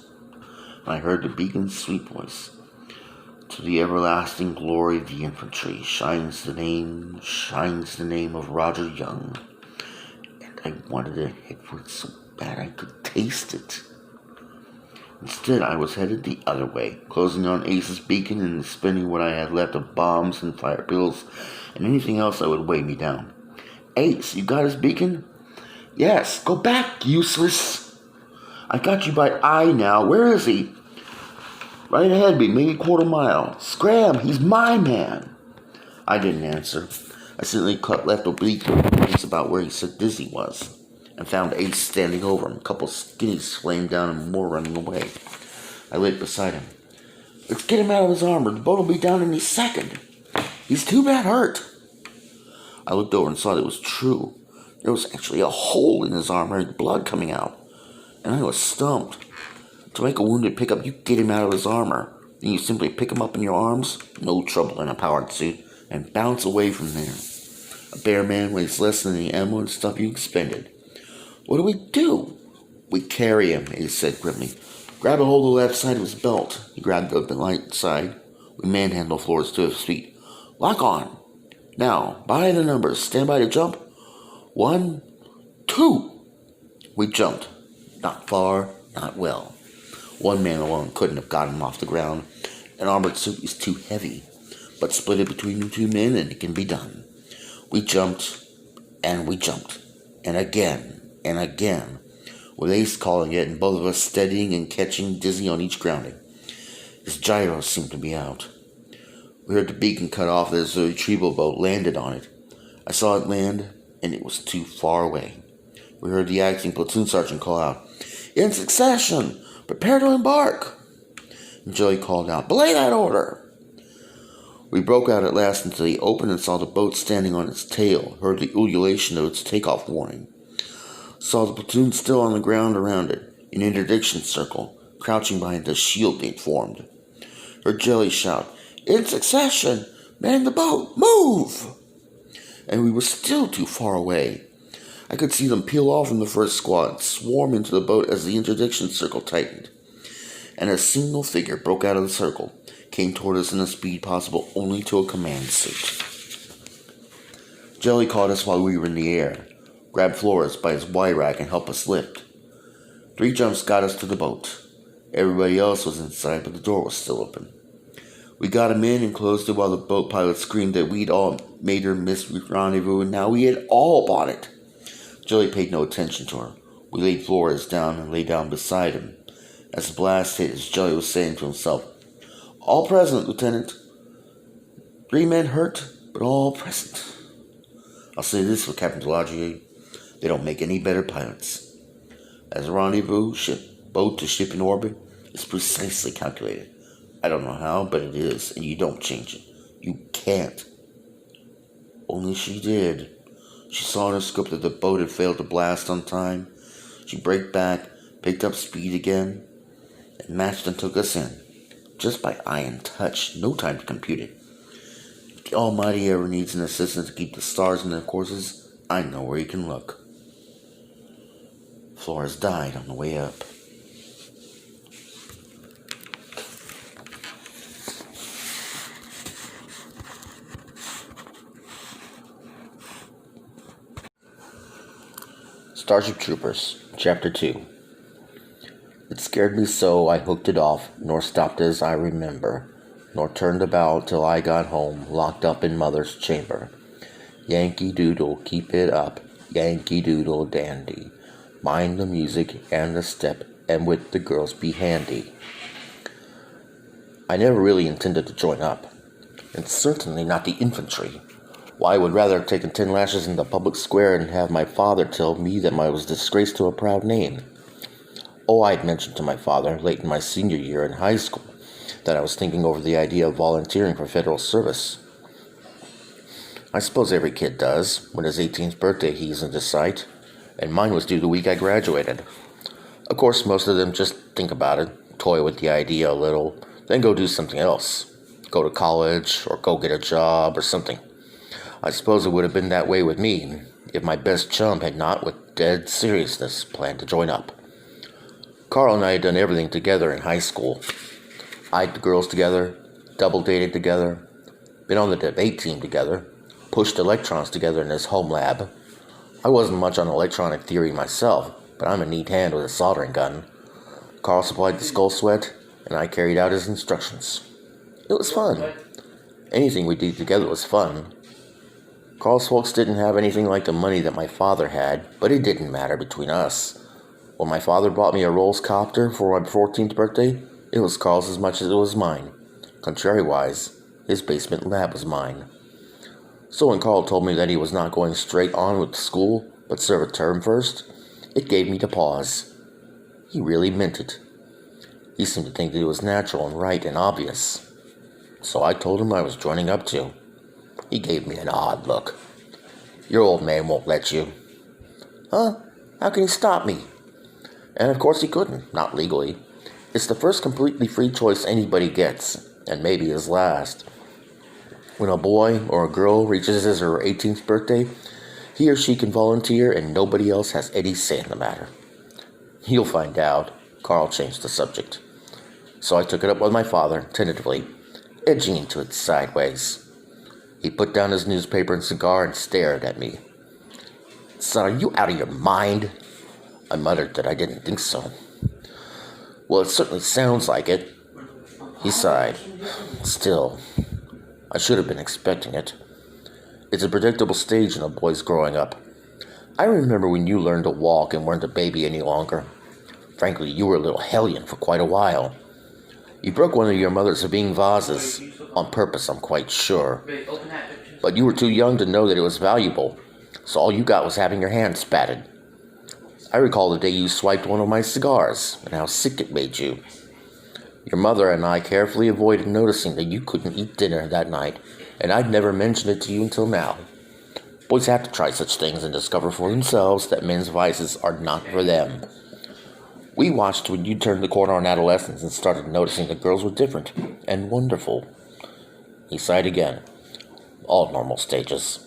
And I heard the beacon's sweet voice. "To the everlasting glory of the infantry shines the name of Roger Young." And I wanted to hit for it so bad I could taste it. Instead, I was headed the other way, closing on Ace's beacon and spending what I had left of bombs and fire pills and anything else that would weigh me down. "Ace, you got his beacon?" "Yes, go back, useless." "I got you by eye now. Where is he?" "Right ahead of me, maybe a quarter mile." "Scram, he's my man." I didn't answer. I simply left oblique points about where he said Dizzy was, and found Ace standing over him, a couple skinnies flamed down and more running away. I lit beside him. "Let's get him out of his armor. The boat will be down any second. He's too bad hurt." I looked over and saw that it was true. There was actually a hole in his armor and blood coming out, and I was stumped. To make a wounded pickup, you get him out of his armor. Then you simply pick him up in your arms, no trouble in a powered suit, and bounce away from there. A bare man weighs less than the ammo and stuff you expended. "What do? "We carry him," Ace said grimly. "Grab a hold of the left side of his belt." He grabbed the right side. We manhandle Flores to his feet. "Lock on. Now, by the numbers. Stand by to jump. 1, 2. We jumped. Not far, not well. One man alone couldn't have gotten him off the ground. An armored suit is too heavy, but split it between the 2 men and it can be done. We jumped, and again, with Ace calling it and both of us steadying and catching Dizzy on each grounding. His gyros seemed to be out. We heard the beacon cut off as the retrieval boat landed on it. I saw it land, and it was too far away. We heard the acting platoon sergeant call out, "In succession! Prepare to embark!" And Joey called out, "Belay that order!" We broke out at last into the open and saw the boat standing on its tail, heard the ululation of its takeoff warning. Saw the platoon still on the ground around it, in interdiction circle, crouching behind the shield they'd formed. Heard Jelly shout, "In succession! Man the boat! Move!" And we were still too far away. I could see them peel off from the first squad, swarm into the boat as the interdiction circle tightened. And a single figure broke out of the circle, came toward us in a speed possible only to a command suit. Jelly caught us while we were in the air, grabbed Flores by his Y rack and helped us lift. 3 jumps got us to the boat. Everybody else was inside, but the door was still open. We got him in and closed it while the boat pilot screamed that we'd all made her miss rendezvous and now we had all bought it. Jelly paid no attention to her. We laid Flores down and lay down beside him. As the blast hit, as Jelly was saying to himself, "All present, Lieutenant. 3 men hurt, but all present." I'll say this for Captain Delagier, they don't make any better pilots. As a rendezvous, boat to ship in orbit, is precisely calculated. I don't know how, but it is, and you don't change it. You can't. Only she did. She saw in her script that the boat had failed to blast on time. She braked back, picked up speed again, and matched and took us in. Just by eye and touch, no time to compute it. If the Almighty ever needs an assistant to keep the stars in their courses, I know where he can look. Flores died on the way up. Starship Troopers, Chapter 2. It scared me so I hooked it off, nor stopped as I remember, nor turned about till I got home, locked up in mother's chamber. Yankee Doodle, keep it up, Yankee Doodle dandy. Mind the music and the step, and with the girls be handy. I never really intended to join up. and certainly not the infantry. Why, I would rather have taken 10 lashes in the public square and have my father tell me that I was disgrace to a proud name. Oh, I had mentioned to my father, late in my senior year in high school, that I was thinking over the idea of volunteering for federal service. I suppose every kid does. When his 18th birthday he's into sight, and mine was due the week I graduated. Of course, most of them just think about it, toy with the idea a little, then go do something else. Go to college, or go get a job, or something. I suppose it would have been that way with me, if my best chum had not, with dead seriousness, planned to join up. Carl and I had done everything together in high school. Eyed the girls together, double-dated together, been on the debate team together, pushed electrons together in his home lab. I wasn't much on electronic theory myself, but I'm a neat hand with a soldering gun. Carl supplied the skull sweat, and I carried out his instructions. It was fun. Anything we did together was fun. Carl's folks didn't have anything like the money that my father had, but it didn't matter between us. When my father bought me a Rolls copter for my 14th birthday, it was Carl's as much as it was mine. Contrariwise, his basement lab was mine. So when Carl told me that he was not going straight on with school, but serve a term first, it gave me to pause. He really meant it. He seemed to think that it was natural and right and obvious. So I told him I was joining up too. He gave me an odd look. Your old man won't let you. Huh? How can he stop me? And of course he couldn't, not legally. It's the first completely free choice anybody gets, and maybe his last. When a boy or a girl reaches his or her 18th birthday, he or she can volunteer and nobody else has any say in the matter. You'll find out. Carl changed the subject. So I took it up with my father, tentatively, edging into it sideways. He put down his newspaper and cigar and stared at me. Son, are you out of your mind? I muttered that I didn't think so. Well, it certainly sounds like it. He sighed. Still, I should have been expecting it. It's a predictable stage in a boy's growing up. I remember when you learned to walk and weren't a baby any longer. Frankly, you were a little hellion for quite a while. You broke one of your mother's Sabine vases, on purpose, I'm quite sure. But you were too young to know that it was valuable, so all you got was having your hand spatted. I recall the day you swiped one of my cigars, and how sick it made you. Your mother and I carefully avoided noticing that you couldn't eat dinner that night, and I'd never mentioned it to you until now. Boys have to try such things and discover for themselves that men's vices are not for them. We watched when you turned the corner on adolescence and started noticing that girls were different and wonderful. He sighed again. All normal stages.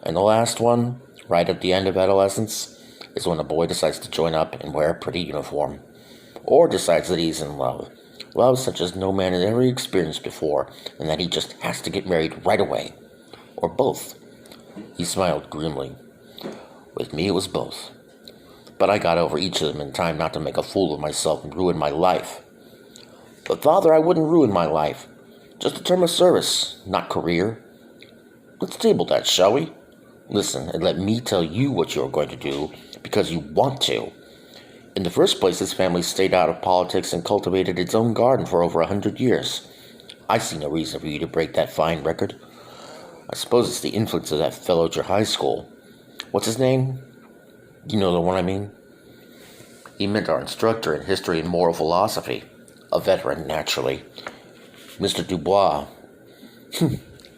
And the last one, right at the end of adolescence, is when a boy decides to join up and wear a pretty uniform. Or decides that he's in love. Love such as no man had ever experienced before, and that he just has to get married right away. Or both. He smiled grimly. With me it was both. But I got over each of them in time not to make a fool of myself and ruin my life. But Father, I wouldn't ruin my life. Just a term of service, not career. Let's table that, shall we? Listen, and let me tell you what you're going to do, because you want to. In the first place, this family stayed out of politics and cultivated its own garden for over 100 years. I see no reason for you to break that fine record. I suppose it's the influence of that fellow at your high school. What's his name? You know the one I mean? He meant our instructor in history and moral philosophy. A veteran, naturally. Mr. Dubois.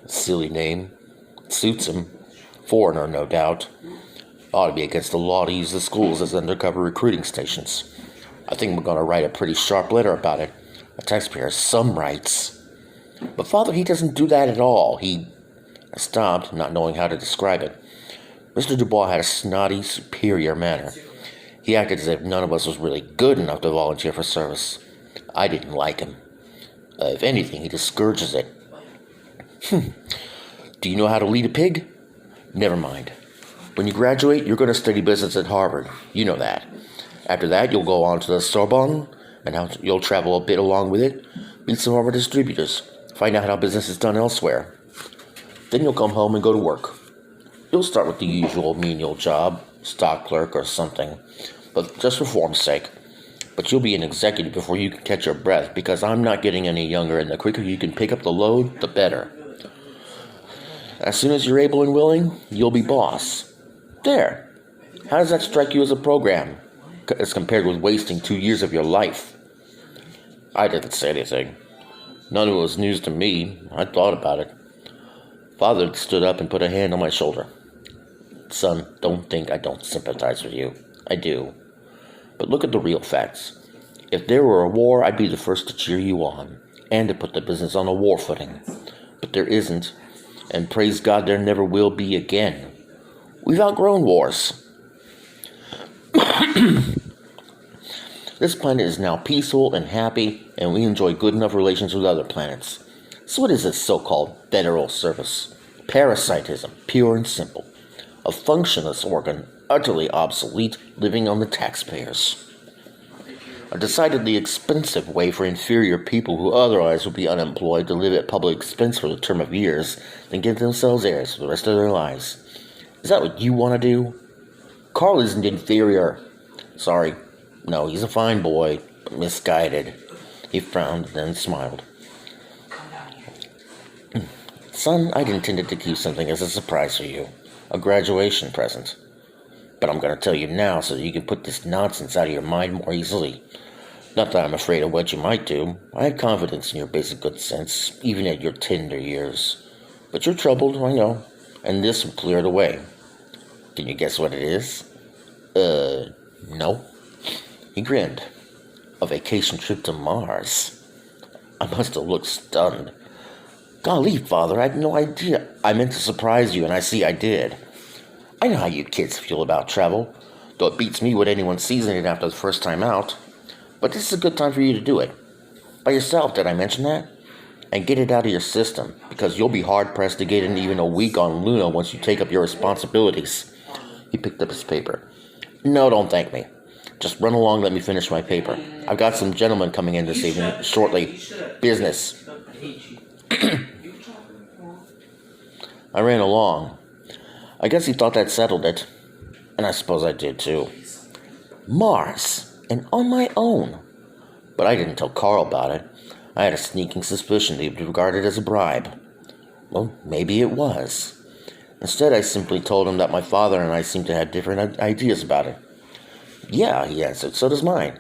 Silly name. Suits him. Foreigner, no doubt. Ought to be against the law to use the schools as undercover recruiting stations. I think we're going to write a pretty sharp letter about it. A taxpayer has some rights. But Father, he doesn't do that at all. I stopped, not knowing how to describe it. Mr. Dubois had a snotty, superior manner. He acted as if none of us was really good enough to volunteer for service. I didn't like him. If anything, he discourages it. Do you know how to lead a pig? Never mind. When you graduate, you're going to study business at Harvard. You know that. After that, you'll go on to the Sorbonne, and you'll travel a bit along with it, meet some of our distributors, find out how business is done elsewhere. Then you'll come home and go to work. You'll start with the usual menial job, stock clerk or something, but just for form's sake. But you'll be an executive before you can catch your breath, because I'm not getting any younger, and the quicker you can pick up the load, the better. As soon as you're able and willing, you'll be boss. There. How does that strike you as a program, as compared with wasting 2 years of your life? I didn't say anything. None of it was news to me. I thought about it. Father stood up and put a hand on my shoulder. Son, don't think I don't sympathize with you. I do. But look at the real facts. If there were a war, I'd be the first to cheer you on, and to put the business on a war footing. But there isn't, and praise God there never will be again. We've outgrown wars. This planet is now peaceful and happy, and we enjoy good enough relations with other planets. So what is this so-called federal service? Parasitism, pure and simple. A functionless organ, utterly obsolete, living on the taxpayers. A decidedly expensive way for inferior people who otherwise would be unemployed to live at public expense for the term of years, then give themselves heirs for the rest of their lives. Is that what you want to do? Carl isn't inferior. Sorry. No, he's a fine boy, but misguided. He frowned, then smiled. Son, I'd intended to keep something as a surprise for you. A graduation present. But I'm going to tell you now so that you can put this nonsense out of your mind more easily. Not that I'm afraid of what you might do. I have confidence in your basic good sense, even at your tender years. But you're troubled, I know, and this will clear it away. Can you guess what it is? No. He grinned. A vacation trip to Mars. I must have looked stunned. Golly, Father, I had no idea. I meant to surprise you, and I see I did. I know how you kids feel about travel, though it beats me what anyone sees in it after the first time out. But this is a good time for you to do it. By yourself, did I mention that? And get it out of your system, because you'll be hard-pressed to get in even a week on Luna once you take up your responsibilities. He picked up his paper. No, don't thank me. Just run along, let me finish my paper. I've got some gentlemen coming in this evening, shortly. Business. I ran along. I guess he thought that settled it. And I suppose I did too. Mars, and on my own. But I didn't tell Carl about it. I had a sneaking suspicion that he'd regard it as a bribe. Well, maybe it was. Instead, I simply told him that my father and I seemed to have different ideas about it. Yeah, he answered, so does mine.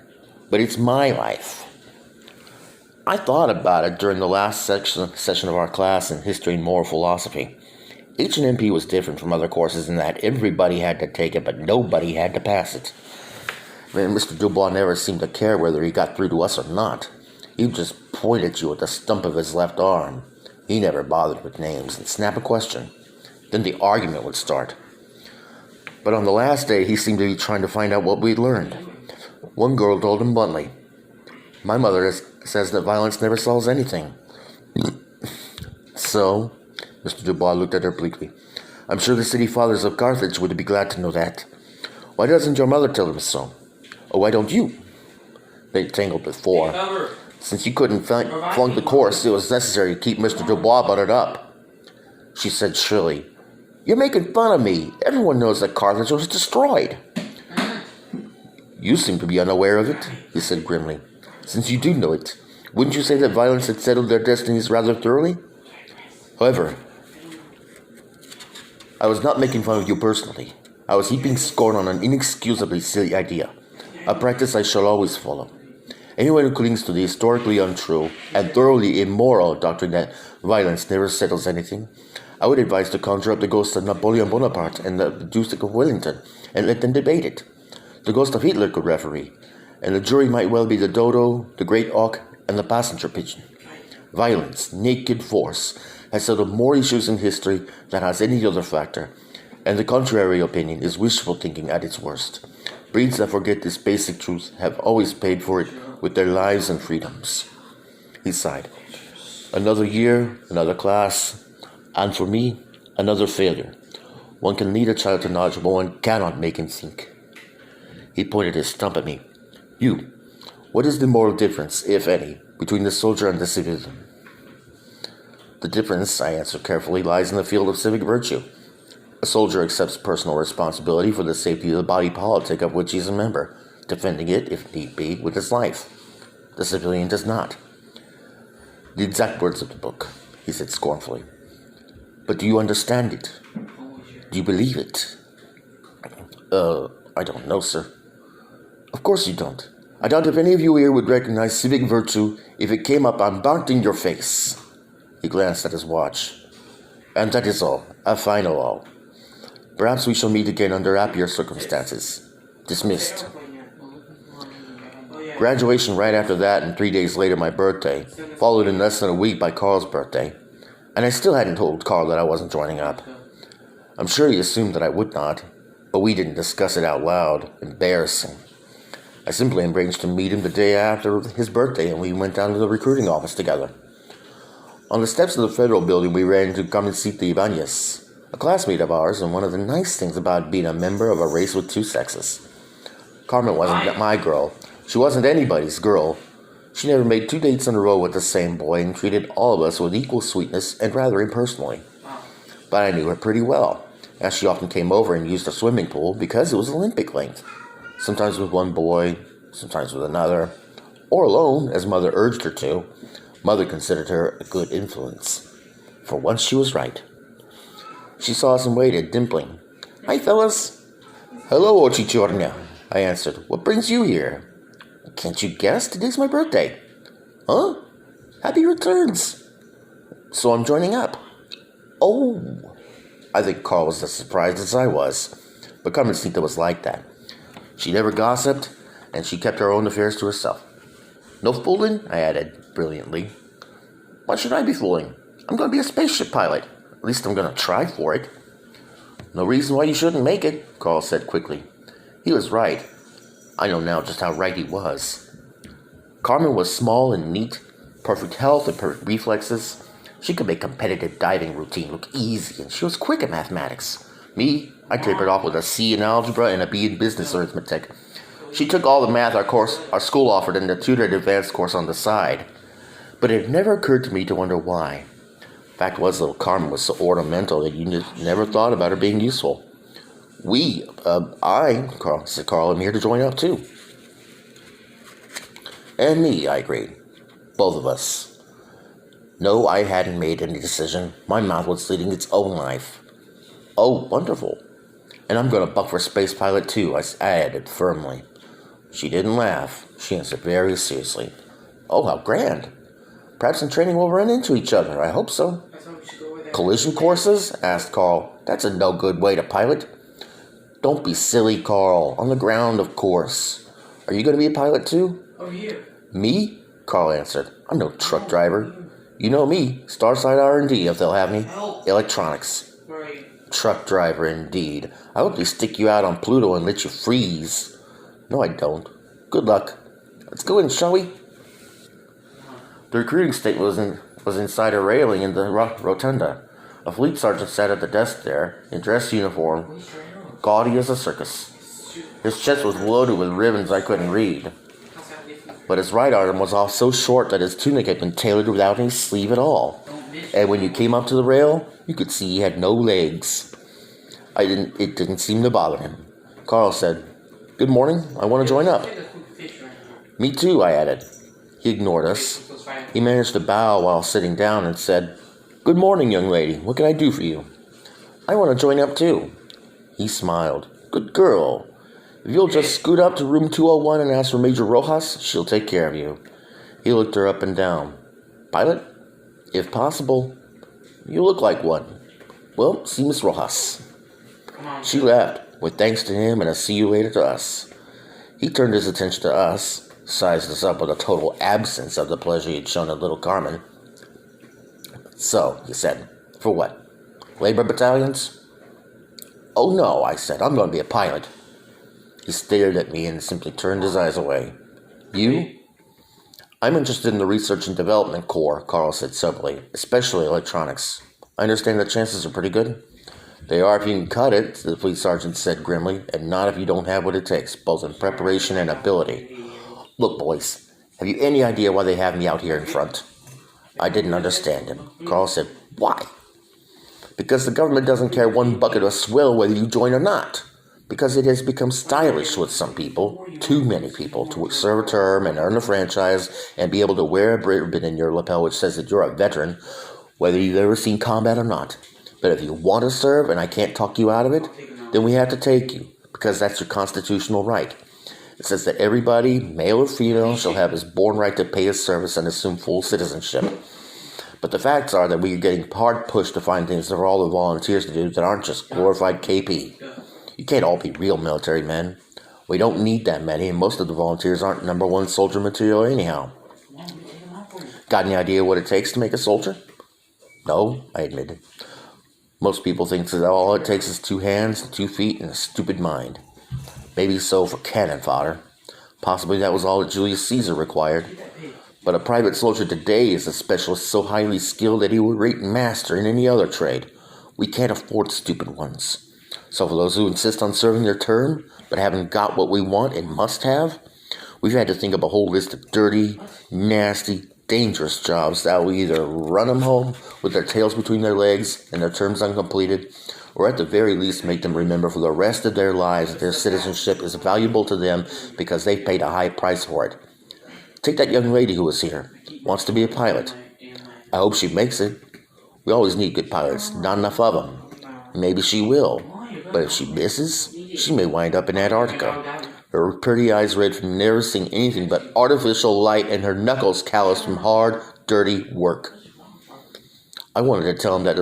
But it's my life. I thought about it during the last session of our class in History and Moral Philosophy. H&MP was different from other courses in that everybody had to take it, but nobody had to pass it. And Mr. Dubois never seemed to care whether he got through to us or not. He would just point at you with the stump of his left arm. He never bothered with names and snap a question. Then the argument would start. But on the last day, he seemed to be trying to find out what we'd learned. One girl told him bluntly, "My mother says that violence never solves anything." So, Mr. Dubois looked at her bleakly. "I'm sure the city fathers of Carthage would be glad to know that. Why doesn't your mother tell them so? Or why don't you?" They tangled before. Since you couldn't flunk the course, it was necessary to keep Mr. Dubois buttered up. She said shrilly, "You're making fun of me. Everyone knows that Carthage was destroyed." "You seem to be unaware of it," he said grimly. "Since you do know it, wouldn't you say that violence had settled their destinies rather thoroughly? However, I was not making fun of you personally. I was heaping scorn on an inexcusably silly idea, a practice I shall always follow. Anyone who clings to the historically untrue and thoroughly immoral doctrine that violence never settles anything, I would advise to conjure up the ghosts of Napoleon Bonaparte and the Duke of Wellington and let them debate it. The ghost of Hitler could referee, and the jury might well be the dodo, the great auk, and the passenger pigeon. Violence, naked force, has settled more issues in history than has any other factor, and the contrary opinion is wishful thinking at its worst. Breeds that forget this basic truth have always paid for it with their lives and freedoms." He sighed. "Another year, another class, and for me, another failure. One can lead a child to knowledge, but one cannot make him think." He pointed his stump at me. "You, what is the moral difference, if any, between the soldier and the civilian?" "The difference," I answered carefully, "lies in the field of civic virtue. A soldier accepts personal responsibility for the safety of the body politic of which he is a member, defending it, if need be, with his life. The civilian does not." "The exact words of the book," he said scornfully. But do you understand it? Do you believe it? I don't know, sir. Of course you don't. I doubt if any of you here would recognize civic virtue if it came up unbound in your face. He glanced at his watch. And that is all. A final all. Perhaps we shall meet again under happier circumstances. Dismissed. Graduation right after that, and 3 days later my birthday, followed in less than a week by Carl's birthday, and I still hadn't told Carl that I wasn't joining up. I'm sure he assumed that I would not, but we didn't discuss it out loud. Embarrassing. I simply arranged to meet him the day after his birthday, and we went down to the recruiting office together. On the steps of the federal building, we ran into Carmencita Ibanez, a classmate of ours, and one of the nice things about being a member of a race with two sexes. Carmen wasn't my girl. She wasn't anybody's girl. She never made 2 dates in a row with the same boy and treated all of us with equal sweetness and rather impersonally. But I knew her pretty well, as she often came over and used the swimming pool because it was Olympic length. Sometimes with one boy, sometimes with another, or alone, as Mother urged her to. Mother considered her a good influence. For once she was right. She saw us and waited, dimpling. "Hi, fellas." "Hello, Ochichornia," I answered. "What brings you here?" "Can't you guess? Today's my birthday." "Huh? Happy returns." "So I'm joining up." "Oh." I think Carl was as surprised as I was, but Carmencita was like that. She never gossiped, and she kept her own affairs to herself. "No fooling?" I added, brilliantly. "Why should I be fooling? I'm going to be a spaceship pilot. At least I'm going to try for it." "No reason why you shouldn't make it," Carl said quickly. He was right. I know now just how right he was. Carmen was small and neat, perfect health and perfect reflexes. She could make competitive diving routine look easy, and she was quick at mathematics. Me, I tapered off with a C in algebra and a B in business arithmetic. She took all the math our school offered and the tutored advanced course on the side. But it never occurred to me to wonder why. Fact was, little Carmen was so ornamental that you just never thought about her being useful. Carl said, "I'm here to join up too." "And me," I agreed. Both of us. No, I hadn't made any decision. My mouth was leading its own life. "Oh, wonderful. And I'm going to buck for space pilot too," I added firmly. She didn't laugh. She answered very seriously. "Oh, how grand. Perhaps in training we'll run into each other. I hope so." "Collision courses?" asked Carl. "That's a no good way to pilot." "Don't be silly, Carl. On the ground, of course. Are you going to be a pilot too?" Over here. "Me?" Carl answered. "I'm no truck driver. You know me. Starside R&D, if they'll have me. Electronics." Right. "Truck driver, indeed. I hope they stick you out on Pluto and let you freeze." "No, I don't. Good luck. Let's go in, shall we?" The recruiting state was inside a railing in the rotunda. A fleet sergeant sat at the desk there, in dress uniform, gaudy as a circus. His chest was loaded with ribbons I couldn't read. But his right arm was off so short that his tunic had been tailored without any sleeve at all. And when you came up to the rail, you could see he had no legs. It didn't seem to bother him. Carl said, "Good morning, I want to join up." "Me too," I added. He ignored us. He managed to bow while sitting down and said, "Good morning, young lady. What can I do for you?" "I want to join up too." He smiled. "Good girl. If you'll just scoot up to room 201 and ask for Major Rojas, she'll take care of you." He looked her up and down. "Pilot? If possible." "You look like one." "Well, see Miss Rojas." She left, with thanks to him and a see you later to us. He turned his attention to us, sized us up with a total absence of the pleasure he had shown at little Carmen. "So," he said, "for what? Labor battalions?" "Oh no," I said, "I'm going to be a pilot." He stared at me and simply turned his eyes away. "You?" "I'm interested in the Research and Development Corps," Carl said soberly, "especially electronics. I understand the chances are pretty good." "They are if you can cut it," the fleet sergeant said grimly, "and not if you don't have what it takes, both in preparation and ability. Look, boys, have you any idea why they have me out here in front?" I didn't understand him. Carl said, "Why?" "Because the government doesn't care one bucket of swill whether you join or not. Because it has become stylish with some people, too many people, to serve a term and earn a franchise and be able to wear a ribbon in your lapel which says that you're a veteran, whether you've ever seen combat or not. But if you want to serve and I can't talk you out of it, then we have to take you, because that's your constitutional right. It says that everybody, male or female, shall have his born right to pay his service and assume full citizenship. But the facts are that we are getting hard pushed to find things for all the volunteers to do that aren't just glorified KP. You can't all be real military men. We don't need that many, and most of the volunteers aren't number one soldier material anyhow. Got any idea what it takes to make a soldier? No, I admitted. Most people think that all it takes is 2 hands, 2 feet, and a stupid mind. Maybe so for cannon fodder. Possibly that was all that Julius Caesar required. But a private soldier today is a specialist so highly skilled that he would rate master in any other trade. We can't afford stupid ones. So for those who insist on serving their term, but haven't got what we want and must have, we've had to think of a whole list of dirty, nasty, dangerous jobs that will either run them home with their tails between their legs and their terms uncompleted, or at the very least make them remember for the rest of their lives that their citizenship is valuable to them because they've paid a high price for it. Take that young lady who was here. Wants to be a pilot. I hope she makes it. We always need good pilots, not enough of them. Maybe she will, but if she misses, she may wind up in Antarctica. Her pretty eyes red from never seeing anything but artificial light and her knuckles calloused from hard, dirty work. I wanted to tell him that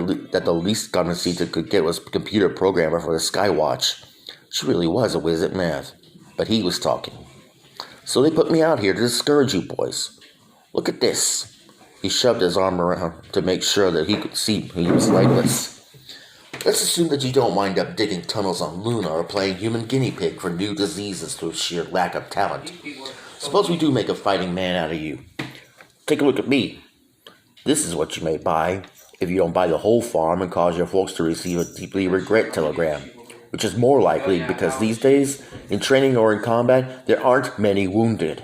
the least Gunnersita could get was computer programmer for the Skywatch. She really was a whiz at math, but he was talking. So they put me out here to discourage you boys. Look at this. He shoved his arm around to make sure that he could see he was lightless. Let's assume that you don't wind up digging tunnels on Luna or playing human guinea pig for new diseases through sheer lack of talent. Suppose we do make a fighting man out of you. Take a look at me. This is what you may buy if you don't buy the whole farm and cause your folks to receive a deeply regret telegram, which is more likely because these days, in training or in combat, there aren't many wounded.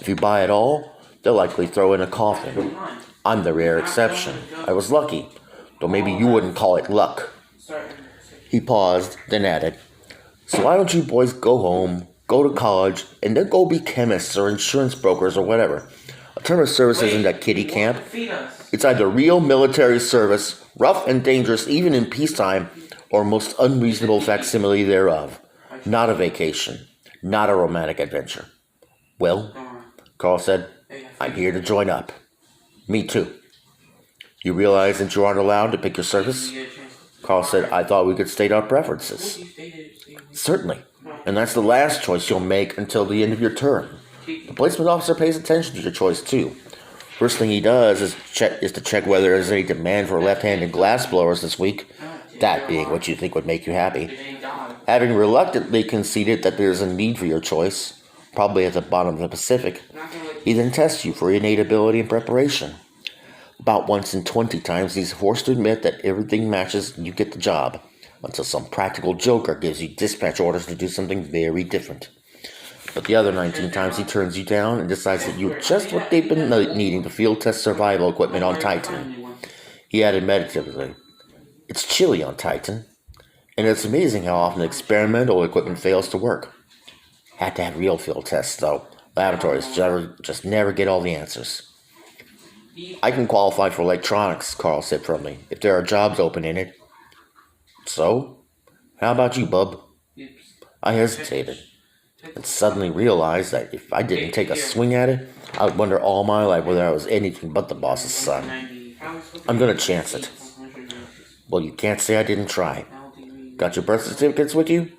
If you buy it all, they'll likely throw in a coffin. I'm the rare exception. I was lucky, though maybe you wouldn't call it luck. He paused, then added, so why don't you boys go home, go to college, and then go be chemists or insurance brokers or whatever. A term of service isn't a kiddie camp. It's either real military service, rough and dangerous even in peacetime, or most unreasonable facsimile thereof. Not a vacation, not a romantic adventure. Well, Carl said, I'm here to join up. Me too. You realize that you aren't allowed to pick your service? Carl said, I thought we could state our preferences. Certainly, and that's the last choice you'll make until the end of your term. The placement officer pays attention to your choice too. First thing he does is to check whether there's any demand for left-handed glass blowers this week, that being what you think would make you happy. Having reluctantly conceded that there's a need for your choice, probably at the bottom of the Pacific, he then tests you for innate ability and preparation. About once in 20 times, he's forced to admit that everything matches and you get the job, until some practical joker gives you dispatch orders to do something very different. But the other 19 times, he turns you down and decides that you're just what they've been needing to field test survival equipment on Titan. He added meditatively, it's chilly on Titan, and it's amazing how often experimental equipment fails to work. Had to have real field tests, though. Laboratories just never get all the answers. I can qualify for electronics, Carl said firmly, if there are jobs open in it. So? How about you, bub? I hesitated, and suddenly realized that if I didn't take a swing at it, I would wonder all my life whether I was anything but the boss's son. I'm gonna chance it. Well, you can't say I didn't try. Got your birth certificates with you?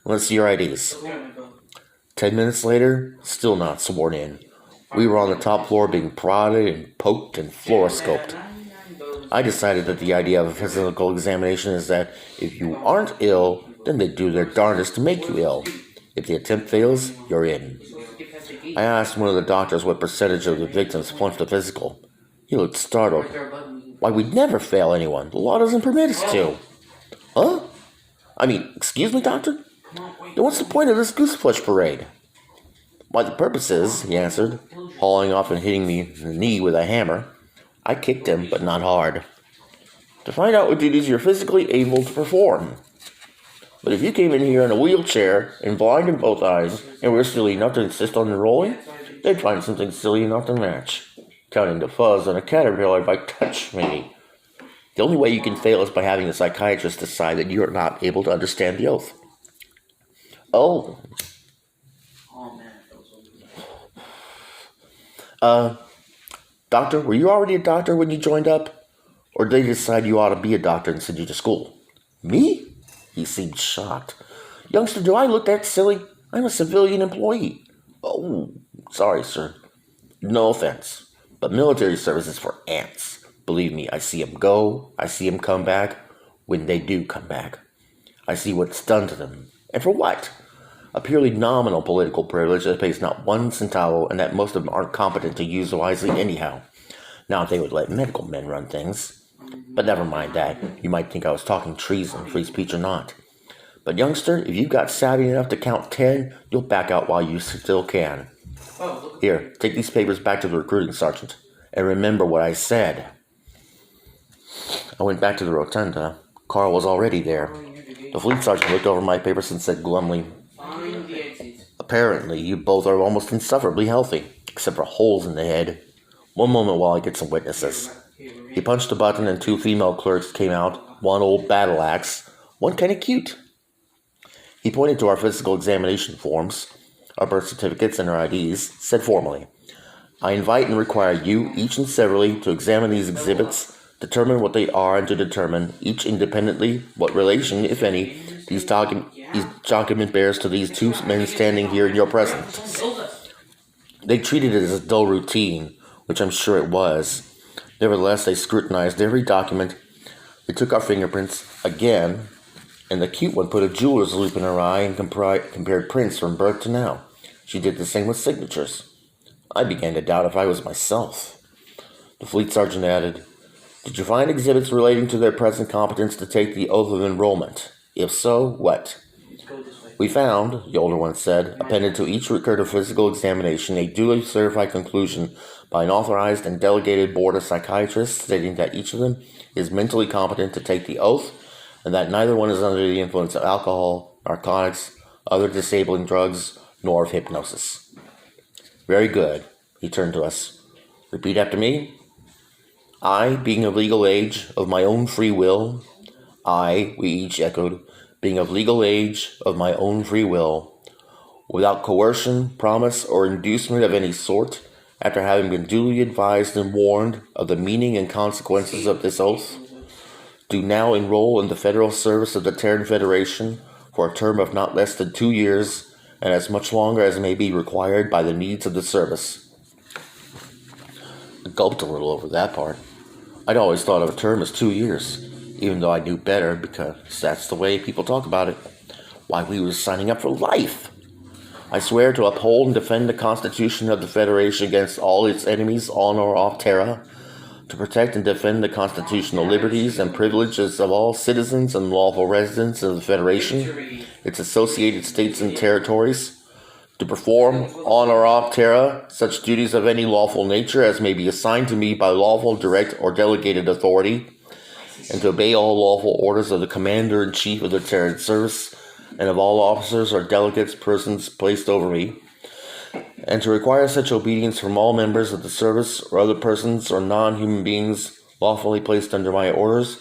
Let's see your IDs. 10 minutes later, still not sworn in. We were on the top floor being prodded and poked and fluoroscoped. I decided that the idea of a physical examination is that if you aren't ill, then they do their darndest to make you ill. If the attempt fails, you're in. I asked one of the doctors what percentage of the victims flunked the physical. He looked startled. Why, we'd never fail anyone. The law doesn't permit us to. Huh? Excuse me, doctor? Then what's the point of this gooseflesh parade? Why, the purpose is, he answered, hauling off and hitting me in the knee with a hammer. I kicked him, but not hard. To find out what duties you're physically able to perform. But if you came in here in a wheelchair and blind in both eyes and were silly enough to insist on enrolling, they'd find something silly enough to match. Counting the fuzz on a caterpillar by touch, maybe. The only way you can fail is by having the psychiatrist decide that you are not able to understand the oath. Oh. Doctor, were you already a doctor when you joined up? Or did they decide you ought to be a doctor and send you to school? Me? He seemed shocked. Youngster, do I look that silly? I'm a civilian employee. Oh, sorry, sir. No offense, but military service is for ants. Believe me, I see 'em go, I see 'em come back when they do come back. I see what's done to them. And for what? A purely nominal political privilege that pays not one centavo and that most of them aren't competent to use wisely anyhow. Now, if they would let medical men run things. But never mind that. You might think I was talking treason, free speech or not. But youngster, if you've got savvy enough to count 10, you'll back out while you still can. Here, take these papers back to the recruiting sergeant. And remember what I said. I went back to the rotunda. Carl was already there. The fleet sergeant looked over my papers and said glumly, "Apparently, you both are almost insufferably healthy, except for holes in the head. One moment while I get some witnesses." He punched a button and 2 female clerks came out, one old battle axe, one kind of cute. He pointed to our physical examination forms, our birth certificates and our IDs, said formally, "I invite and require you, each and severally, to examine these exhibits, determine what they are, and to determine, each independently, what relation, if any, these document bears to these 2 men standing here in your presence." They treated it as a dull routine, which I'm sure it was. Nevertheless, they scrutinized every document. They took our fingerprints again, and the cute one put a jeweler's loop in her eye and compared prints from birth to now. She did the same with signatures. I began to doubt if I was myself. The fleet sergeant added, "Did you find exhibits relating to their present competence to take the oath of enrollment? If so, what?" "We found," the older one said, "appended to each record of physical examination a duly certified conclusion by an authorized and delegated board of psychiatrists stating that each of them is mentally competent to take the oath and that neither one is under the influence of alcohol, narcotics, other disabling drugs, nor of hypnosis." "Very good." He turned to us. "Repeat after me. I, being of legal age, of my own free will." "I," we each echoed, "being of legal age, of my own free will, without coercion, promise, or inducement of any sort, after having been duly advised and warned of the meaning and consequences of this oath, do now enroll in the federal service of the Terran Federation for a term of not less than 2 years, and as much longer as may be required by the needs of the service." I gulped a little over that part. I'd always thought of a term as 2 years, even though I knew better because that's the way people talk about it. Why, we were signing up for life. "I swear to uphold and defend the Constitution of the Federation against all its enemies on or off Terra, to protect and defend the constitutional liberties and privileges of all citizens and lawful residents of the Federation, its associated states and territories, to perform on or off Terra such duties of any lawful nature as may be assigned to me by lawful, direct, or delegated authority, and to obey all lawful orders of the Commander-in-Chief of the Terran Service and of all officers or delegates persons placed over me, and to require such obedience from all members of the service or other persons or non-human beings lawfully placed under my orders,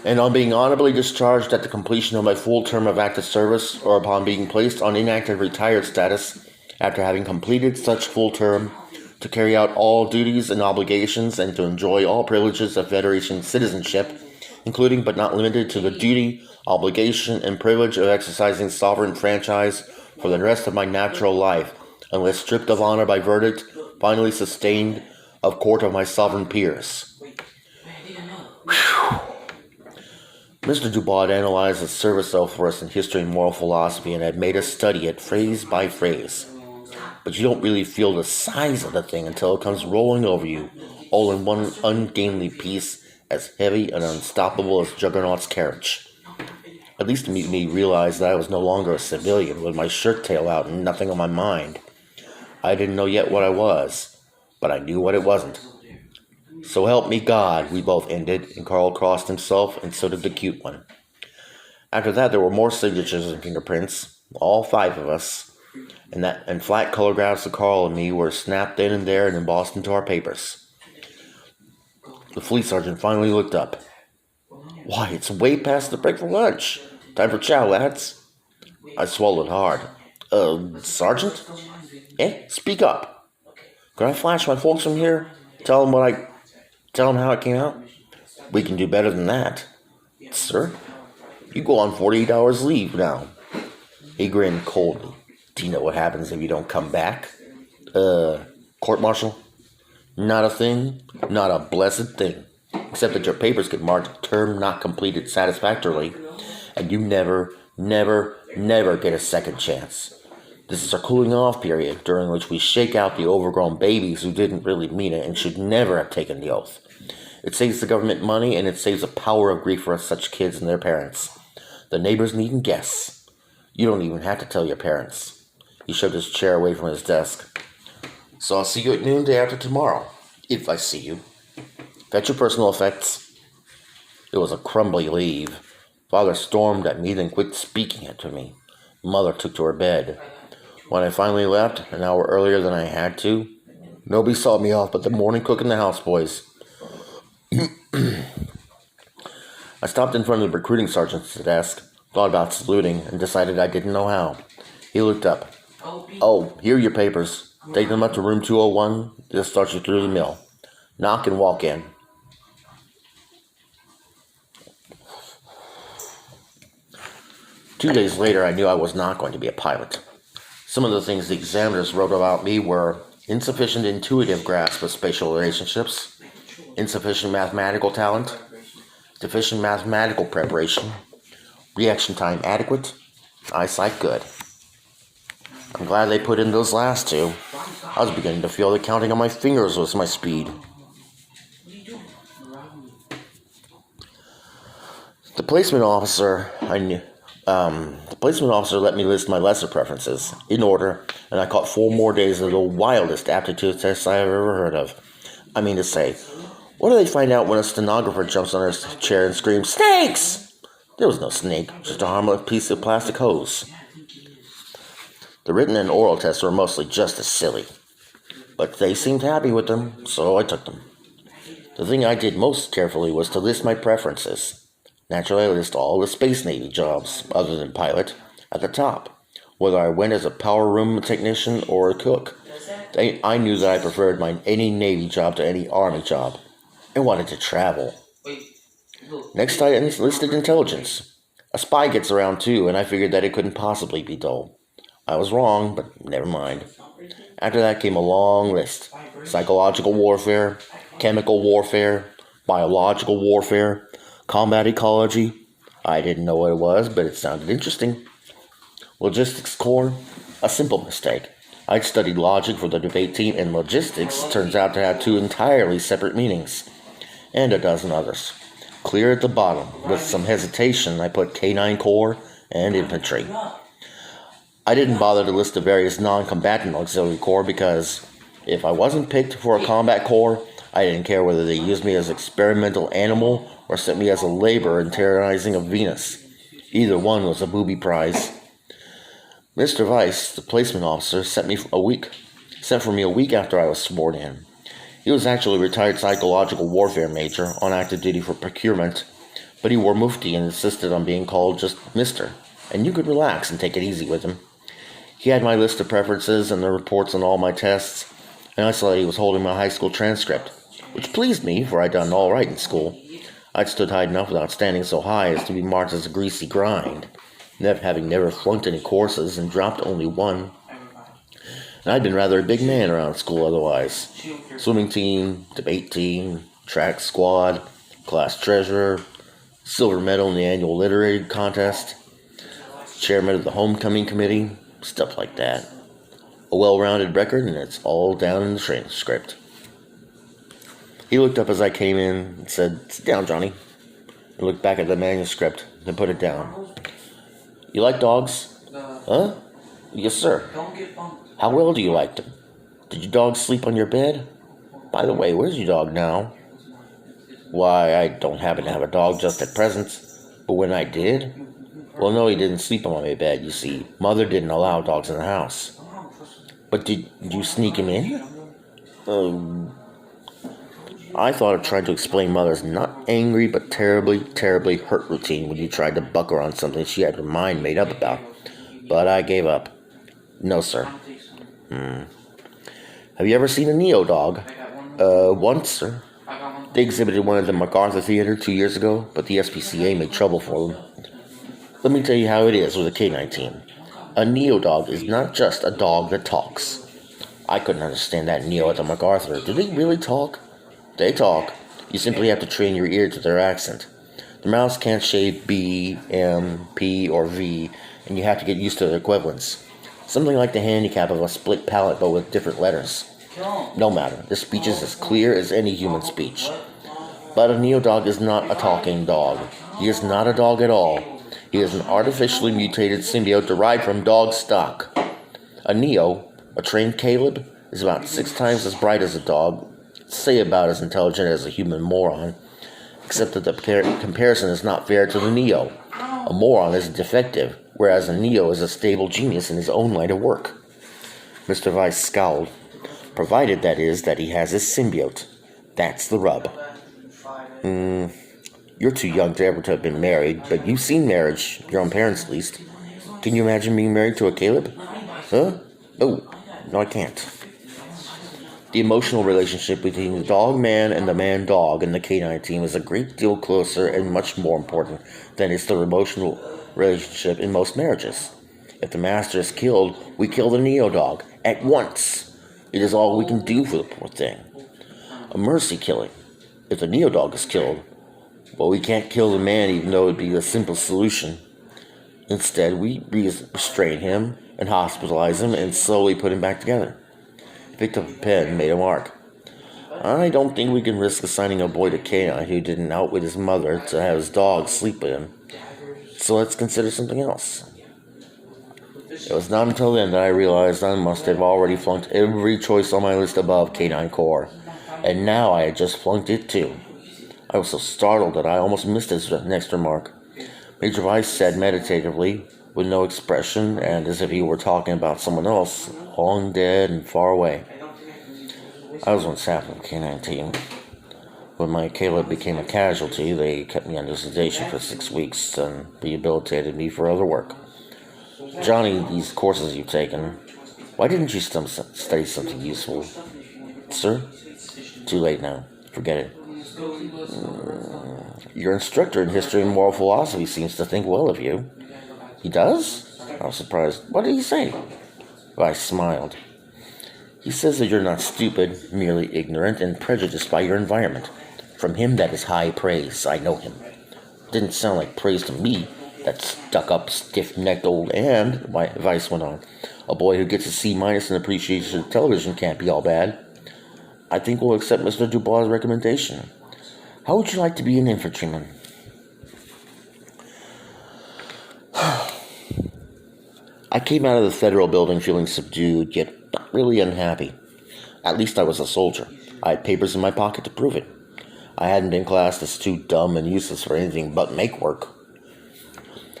and on being honorably discharged at the completion of my full term of active service or upon being placed on inactive retired status after having completed such full term, to carry out all duties and obligations and to enjoy all privileges of Federation citizenship, including but not limited to the duty, obligation, and privilege of exercising sovereign franchise for the rest of my natural life, unless stripped of honor by verdict, finally sustained of court of my sovereign peers. Whew. Mr. Dubois had analyzed the service oath for us in history and moral philosophy and had made us study it phrase by phrase. But you don't really feel the size of the thing until it comes rolling over you, all in one ungainly piece, as heavy and unstoppable as Juggernaut's carriage. At least to make me realize that I was no longer a civilian with my shirt tail out and nothing on my mind. I didn't know yet what I was, but I knew what it wasn't. "So help me God," we both ended, and Carl crossed himself, and so did the cute one. After that, there were more signatures and fingerprints, all 5 of us, and flat colorgraphs of Carl and me were snapped then and there and embossed into our papers. The fleet sergeant finally looked up. Why, it's way past the break for lunch. Time for chow, lads. I swallowed hard. Sergeant? Speak up. Could I flash my folks from here? Tell them how it came out? We can do better than that. Sir? You go on 48 hours leave now. He grinned coldly. Do you know what happens if you don't come back? Court-martial? Not a thing. Not a blessed thing. Except that your papers get marked term not completed satisfactorily, and you never get a second chance. This is our cooling off period, during which we shake out the overgrown babies who didn't really mean it and should never have taken the oath. It saves the government money, and it saves a power of grief for such kids and their parents. The neighbors needn't guess. You don't even have to tell your parents. He shoved his chair away from his desk. So I'll see you at noon day after tomorrow, if I see you. Fetch your personal effects. It was a crumbly leave. Father stormed at me, then quit speaking it to me. Mother took to her bed. When I finally left, an hour earlier than I had to, nobody saw me off but the morning cook and the houseboys. I stopped in front of the recruiting sergeant's desk, thought about saluting, and decided I didn't know how. He looked up. Oh, here are your papers. Take them up to room 201. This starts you through the mill. Knock and walk in. Two days later, I knew I was not going to be a pilot. Some of the things the examiners wrote about me were insufficient intuitive grasp of spatial relationships, insufficient mathematical talent, deficient mathematical preparation, reaction time adequate, eyesight good. I'm glad they put in those last two. I was beginning to feel that counting on my fingers was my speed. The placement officer let me list my lesser preferences in order, and I caught 4 more days of the wildest aptitude tests I have ever heard of. I mean to say, what do they find out when a stenographer jumps on her chair and screams, "Snakes!" There was no snake, just a harmless piece of plastic hose. The written and oral tests were mostly just as silly, but they seemed happy with them, so I took them. The thing I did most carefully was to list my preferences. Naturally, I list all the Space Navy jobs, other than pilot, at the top, whether I went as a power room technician or a cook. I knew that I preferred any Navy job to any Army job, and wanted to travel. Next, I enlisted intelligence. A spy gets around too, and I figured that it couldn't possibly be dull. I was wrong, but never mind. After that came a long list. Psychological warfare, chemical warfare, biological warfare, combat ecology. I didn't know what it was, but it sounded interesting. Logistics Corps. A simple mistake. I'd studied logic for the debate team, and logistics turns out to have 2 entirely separate meanings. And a dozen others. Clear at the bottom. With some hesitation, I put K-9 Corps and Infantry. I didn't bother to list the various non-combatant auxiliary corps because if I wasn't picked for a combat corps, I didn't care whether they used me as an experimental animal or sent me as a laborer in terrorizing of Venus. Either one was a booby prize. Mr. Weiss, the placement officer, sent for me a week after I was sworn in. He was actually a retired psychological warfare major on active duty for procurement, but he wore mufti and insisted on being called just Mr., and you could relax and take it easy with him. He had my list of preferences and the reports on all my tests, and I saw that he was holding my high school transcript, which pleased me, for I'd done all right in school. I'd stood high enough without standing so high as to be marked as a greasy grind, having never flunked any courses and dropped only one. And I'd been rather a big man around school otherwise. Swimming team, debate team, track squad, class treasurer, silver medal in the annual literary contest, chairman of the homecoming committee, stuff like that. A well-rounded record, and it's all down in the transcript. He looked up as I came in and said, "Sit down, Johnny." I looked back at the manuscript, then put it down. "You like dogs?" "Huh?" "Yes, sir." "How well do you like them? Did your dog sleep on your bed? By the way, where's your dog now?" "Why, I don't happen to have a dog just at present, but when I did..." "Well, no, he didn't sleep on my bed, you see. Mother didn't allow dogs in the house." But did you sneak him in? I thought of trying to explain Mother's not angry but terribly, terribly hurt routine when you tried to buck her on something she had her mind made up about. But I gave up. No, sir. Have you ever seen a Neo dog? Once, sir. They exhibited one at the MacArthur Theater 2 years ago, but the SPCA made trouble for them. Let me tell you how it is with a K9 team. A Neo dog is not just a dog that talks. I couldn't understand that Neo at the MacArthur. Do they really talk? They talk. You simply have to train your ear to their accent. Their mouths can't shade B, M, P, or V, and you have to get used to their equivalents. Something like the handicap of a split palate but with different letters. No matter, their speech is as clear as any human speech. But a Neo-dog is not a talking dog. He is not a dog at all. He is an artificially mutated symbiote derived from dog stock. A Neo, a trained Caleb, is about 6 times as bright as a dog, say about as intelligent as a human moron, except that the comparison is not fair to the Neo. A moron is defective, whereas a Neo is a stable genius in his own line of work. Mr. Weiss scowled. Provided, that is, that he has his symbiote. That's the rub. You're too young to ever to have been married, but you've seen marriage, your own parents at least. Can you imagine being married to a Caleb? Huh? Oh, no, I can't. The emotional relationship between the dog man and the man dog in the K9 team is a great deal closer and much more important than is the emotional relationship in most marriages. If the master is killed, we kill the Neo dog at once. It is all we can do for the poor thing. A mercy killing. If the Neo dog is killed, well, we can't kill the man even though it would be a simple solution. Instead, we restrain him and hospitalize him and slowly put him back together. He picked up a pen and made a mark. I don't think we can risk assigning a boy to K9 who didn't outwit his mother to have his dog sleep with him. So let's consider something else. It was not until then that I realized I must have already flunked every choice on my list above K9 Core, and now I had just flunked it too. I was so startled that I almost missed his next remark. Major Weiss said meditatively, with no expression, and as if he were talking about someone else, long dead and far away. I was once half of the K9 team. When my Caleb became a casualty, they kept me under sedation for 6 weeks and rehabilitated me for other work. Johnny, these courses you've taken, why didn't you study something useful? Sir? Too late now. Forget it. Your instructor in history and moral philosophy seems to think well of you. He does? I was surprised. What did he say? I smiled. He says that you're not stupid, merely ignorant and prejudiced by your environment. From him that is high praise. I know him. Didn't sound like praise to me. That stuck-up, stiff-necked old and, Weiss went on, a boy who gets a C- in appreciation of television can't be all bad. I think we'll accept Mr. Dubois' recommendation. How would you like to be an infantryman? I came out of the federal building feeling subdued, yet not really unhappy. At least I was a soldier. I had papers in my pocket to prove it. I hadn't been classed as too dumb and useless for anything but make work.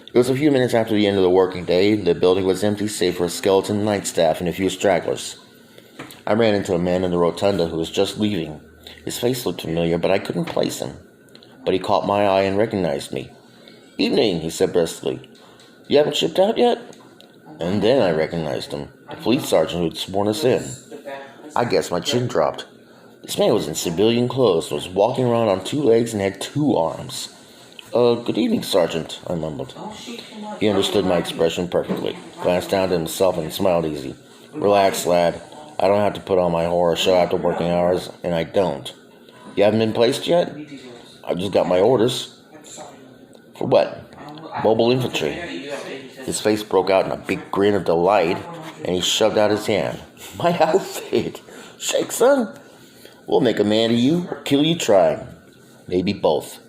It was a few minutes after the end of the working day. The building was empty save for a skeleton night staff and a few stragglers. I ran into a man in the rotunda who was just leaving. His face looked familiar, but I couldn't place him. But he caught my eye and recognized me. "Evening," he said briskly. "You haven't shipped out yet?" And then I recognized him, the fleet sergeant who had sworn us in. I guess my chin dropped. This man was in civilian clothes, was walking around on 2 legs and had 2 arms. Good evening, Sergeant," I mumbled. He understood my expression perfectly, glanced down to himself and smiled easy. "Relax, lad. I don't have to put on my horror show after working hours, and I don't. You haven't been placed yet?" "I've just got my orders." "For what?" "Mobile Infantry." His face broke out in a big grin of delight, and he shoved out his hand. "My outfit! Shake, son! We'll make a man of you or kill you trying. Maybe both."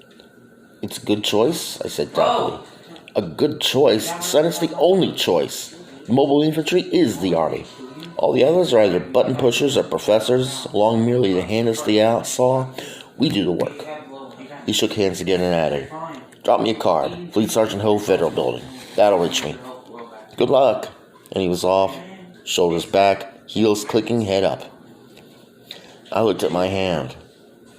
"It's a good choice," I said doubtfully. "A good choice? Son, it's the only choice. Mobile Infantry is the Army. All the others are either button pushers or professors, along merely to hand us the saw. We do the work." He shook hands again and added, "Drop me a card. Fleet Sergeant Ho, Federal Building. That'll reach me. Good luck." And he was off, shoulders back, heels clicking, head up. I looked at my hand.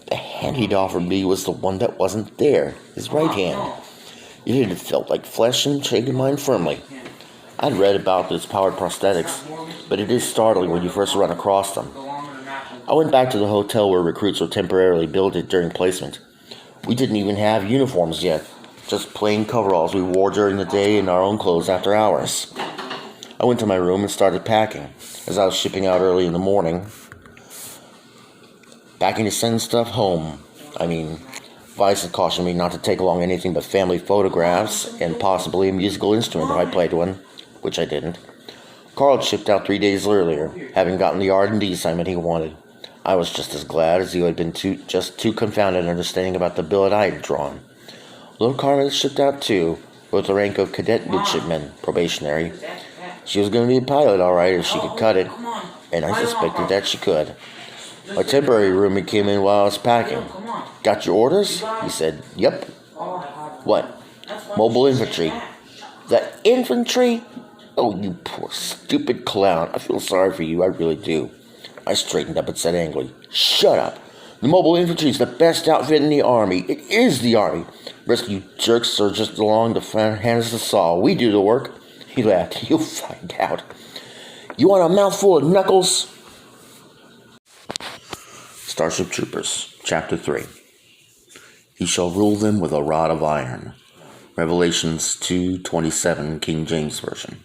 The hand he'd offered me was the one that wasn't there, his right hand. It had felt like flesh and shaken mine firmly. I'd read about its powered prosthetics, but it is startling when you first run across them. I went back to the hotel where recruits were temporarily billeted during placement. We didn't even have uniforms yet, just plain coveralls we wore during the day and our own clothes after hours. I went to my room and started packing, as I was shipping out early in the morning. Packing to send stuff home. Vice had cautioned me not to take along anything but family photographs and possibly a musical instrument if I played one, which I didn't. Carl had shipped out 3 days earlier, having gotten the R&D assignment he wanted. I was just as glad as he had been too confounded understanding about the billet I had drawn. Little Carmen had shipped out too, with the rank of cadet midshipman, probationary. She was going to be a pilot all right if she could cut it, and I suspected that she could. My temporary roommate came in while I was packing. "Got your orders?" he said. "Yep." "What?" "Mobile infantry." "The infantry? Oh, you poor stupid clown. I feel sorry for you, I really do." I straightened up and said angrily, "Shut up. The mobile infantry is the best outfit in the army. It is the army. The rest of you jerks are just along to hand us the saw. We do the work." He laughed. "You'll find out. You want a mouthful of knuckles?" Starship Troopers, Chapter 3. He shall rule them with a rod of iron. Revelations 2:27, King James Version.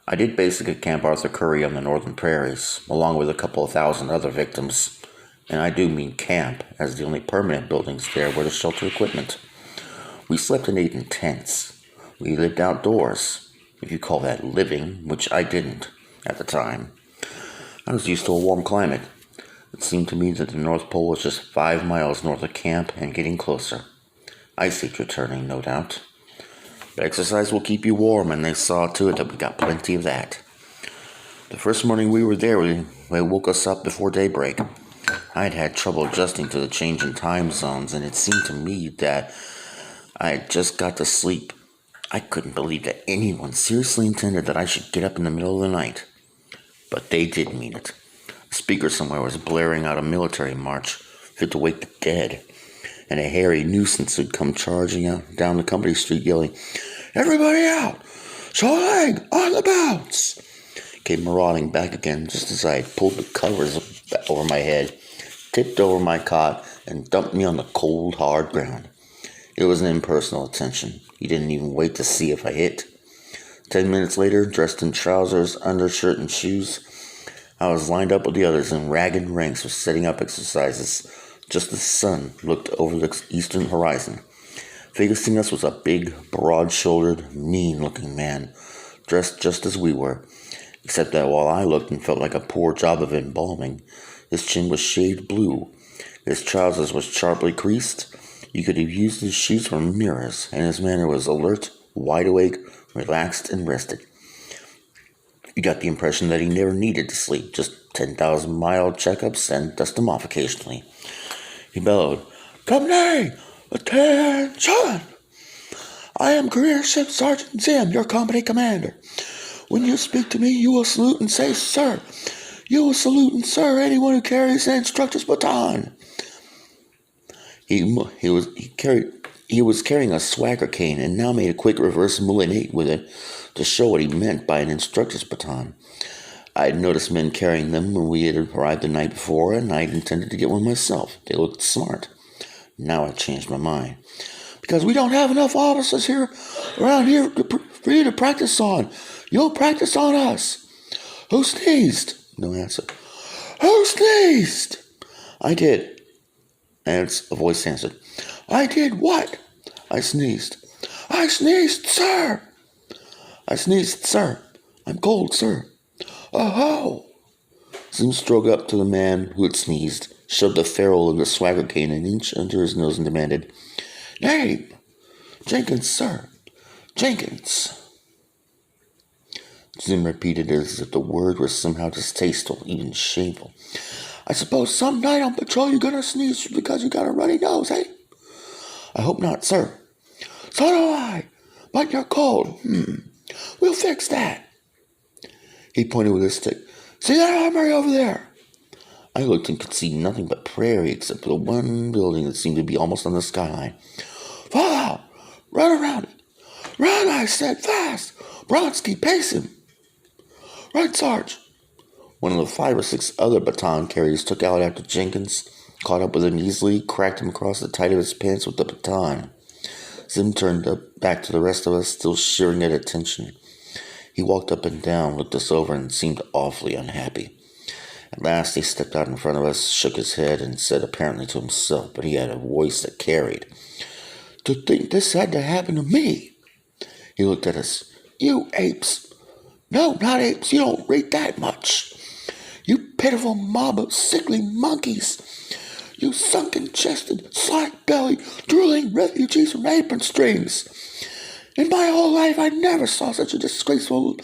I did basic at Camp Arthur Curry on the northern prairies, along with a couple of thousand other victims. And I do mean camp, as the only permanent buildings there were the shelter equipment. We slept and ate in tents. We lived outdoors, if you call that living, which I didn't at the time. I was used to a warm climate. It seemed to me that the North Pole was just 5 miles north of camp and getting closer. Ice age returning, no doubt. But exercise will keep you warm, and they saw to it that we got plenty of that. The first morning we were there, they woke us up before daybreak. I had had trouble adjusting to the change in time zones, and it seemed to me that I had just got to sleep. I couldn't believe that anyone seriously intended that I should get up in the middle of the night. But they did mean it. A speaker somewhere was blaring out a military march, fit to wake the dead, and a hairy nuisance would come charging out down the company street yelling, "Everybody out! Show a leg! On the bounce!" Came marauding back again just as I had pulled the covers over my head, tipped over my cot, and dumped me on the cold, hard ground. It was an impersonal attention. He didn't even wait to see if I hit. 10 minutes later, dressed in trousers, undershirt, and shoes, I was lined up with the others in ragged ranks for setting up exercises, just as the sun looked over the eastern horizon. Facing us was a big, broad-shouldered, mean-looking man, dressed just as we were, except that while I looked and felt like a poor job of embalming, his chin was shaved blue, his trousers were sharply creased. You could have used his shoes for mirrors, and his manner was alert, wide awake, relaxed, and rested. You got the impression that he never needed to sleep, just 10,000-mile checkups and dust him off occasionally. He bellowed, "Company, attention! I am Career Ship Sergeant Zim, your company commander. When you speak to me, you will salute and say, 'Sir.' You will salute and sir anyone who carries an instructor's baton." He was carrying a swagger cane and now made a quick reverse moulinate with it to show what he meant by an instructor's baton. I had noticed men carrying them when we had arrived the night before, and I had intended to get one myself. They looked smart. Now I changed my mind. "Because we don't have enough officers around here for you to practice on. You'll practice on us." "Who sneezed?" No answer. "Who sneezed?" "I did." And a voice answered. "I did what?" "I sneezed." "I sneezed, sir." "I sneezed, sir. I'm cold, sir." "Oh-ho." Zim strode up to the man who had sneezed, shoved the ferrule of the swagger cane an inch under his nose and demanded, "Name?" "Jenkins, sir. Jenkins." Zim repeated it as if the word were somehow distasteful, even shameful. "I suppose some night on patrol you're gonna sneeze because you got a runny nose, eh?" "I hope not, sir." "So do I. But you're cold. We'll fix that." He pointed with his stick. See that armory over there? I looked and could see nothing but prairie except for the one building that seemed to be almost on the skyline. Fall out! Run around it! Run, I said, fast! Bronski, pace him! Right, Sarge! One of the 5 or 6 other baton carriers took out after Jenkins, caught up with him easily, cracked him across the tight of his pants with the baton. Zim turned back to the rest of us, still shivering at attention. He walked up and down, looked us over, and seemed awfully unhappy. At last he stepped out in front of us, shook his head, and said apparently to himself, but he had a voice that carried, "To think this had to happen to me!" He looked at us. "You apes! No, not apes, you don't rate that much! You pitiful mob of sickly monkeys! You sunken-chested, slack-bellied, drooling refugees from apron strings! In my whole life I never saw such a disgraceful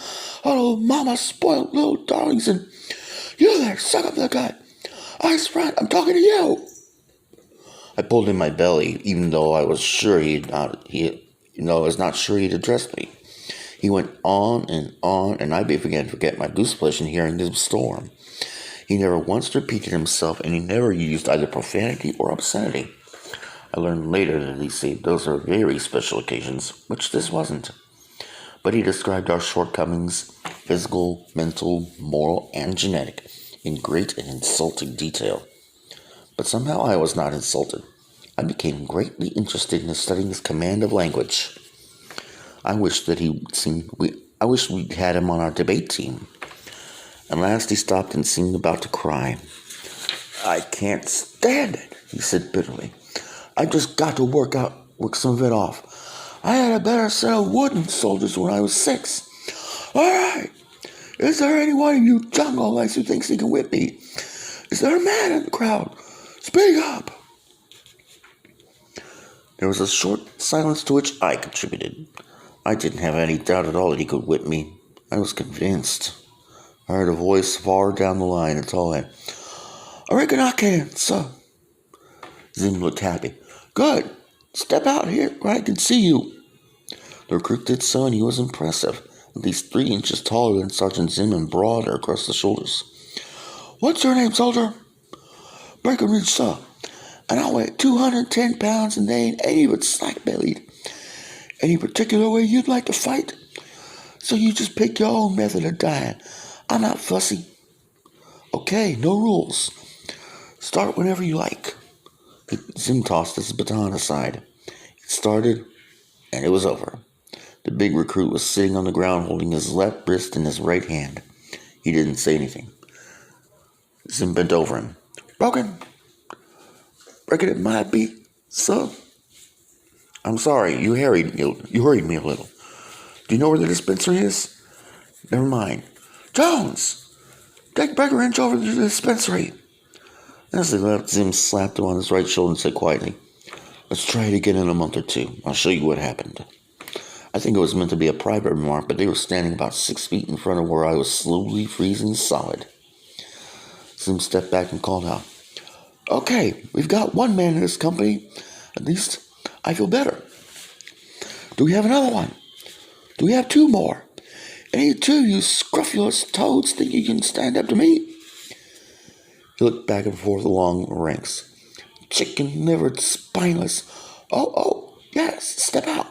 little mama-spoiled little darlings, and you there, suck up the gut! Ice front, I'm talking to you!" I pulled in my belly, even though I was not sure he'd addressed me. He went on, and I began to forget my gooseflesh in hearing the storm. He never once repeated himself, and he never used either profanity or obscenity. I learned later that he said those are very special occasions, which this wasn't. But he described our shortcomings, physical, mental, moral, and genetic, in great and insulting detail. But somehow I was not insulted. I became greatly interested in studying his command of language. I wish we'd had him on our debate team. At last he stopped and seemed about to cry. "I can't stand it," he said bitterly. "I just got to work some of it off. I had a better set of wooden soldiers when I was 6. All right, is there anyone of you jungle lice who thinks he can whip me? Is there a man in the crowd? Speak up!" There was a short silence to which I contributed. I didn't have any doubt at all that he could whip me. I was convinced. I heard a voice far down the line, a tall head. "I reckon I can, sir." Zim looked happy. "Good. Step out here where I can see you." The recruit did so, and he was impressive, at least 3 inches taller than Sergeant Zim and broader across the shoulders. "What's your name, soldier?" "Breckenridge, sir. And I weigh 210 pounds, and they ain't any but slack-bellied. Any particular way you'd like to fight? So you just pick your own method of dying. I'm not fussy." "Okay, no rules. Start whenever you like." Zim tossed his baton aside. It started, and it was over. The big recruit was sitting on the ground holding his left wrist in his right hand. He didn't say anything. Zim bent over him. "Broken? Reckon it might be, sir." "I'm sorry, you hurried me a little. Do you know where the dispensary is?" "Never mind." "Jones! Take Breckenridge over to the dispensary." As they left, Zim slapped him on his right shoulder and said quietly, "Let's try it again in a month or 2. I'll show you what happened." I think it was meant to be a private remark, but they were standing about 6 feet in front of where I was slowly freezing solid. Zim stepped back and called out, "Okay, we've got 1 man in this company. At least I feel better. Do we have another one? Do we have 2 more? Any 2 you scrofulous toads think you can stand up to me?" He looked back and forth along the ranks. "Chicken-livered, spineless. Oh, yes, step out."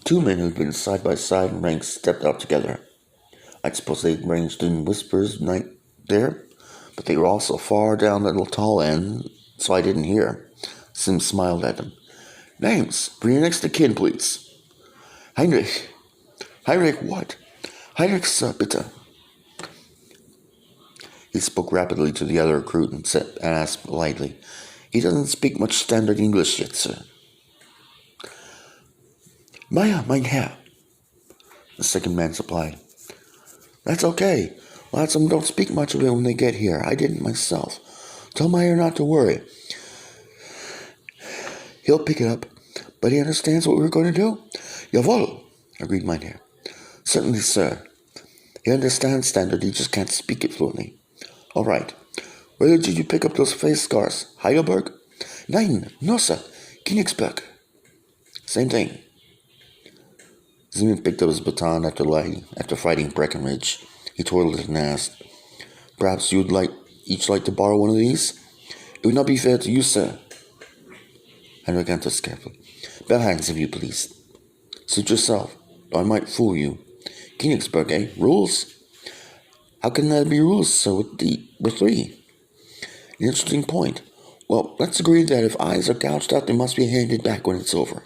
2 men who had been side by side in ranks stepped out together. I suppose they arranged in whispers night there, but they were also far down the tall end, so I didn't hear. Sim smiled at them. "Names, for your next of kin, please." "Heinrich." "Heinrich what?" "Heinrich, sir, bitte." He spoke rapidly to the other recruit and asked politely, "He doesn't speak much standard English yet, sir." "Meyer, mein Herr," the second man supplied. "That's okay. Lots of them don't speak much of it when they get here. I didn't myself. Tell Meyer not to worry. He'll pick it up, but he understands what we're going to do?" "Jawohl," agreed mein Herr. "Certainly, sir. He understands standard, he just can't speak it fluently." "All right. Where did you pick up those face scars? Heidelberg?" "Nein, no, sir. Königsberg." "Same thing." Zim picked up his baton after fighting Breckenridge. He twirled it and asked, "Perhaps you would each like to borrow one of these? It would not be fair to you, sir." Heinrich answered carefully. "Bare hands, if you please. Suit yourself, though I might fool you. Königsberg, eh? Rules? How can there be rules, sir, with three? An interesting point. Well, let's agree that if eyes are gouged out, they must be handed back when it's over.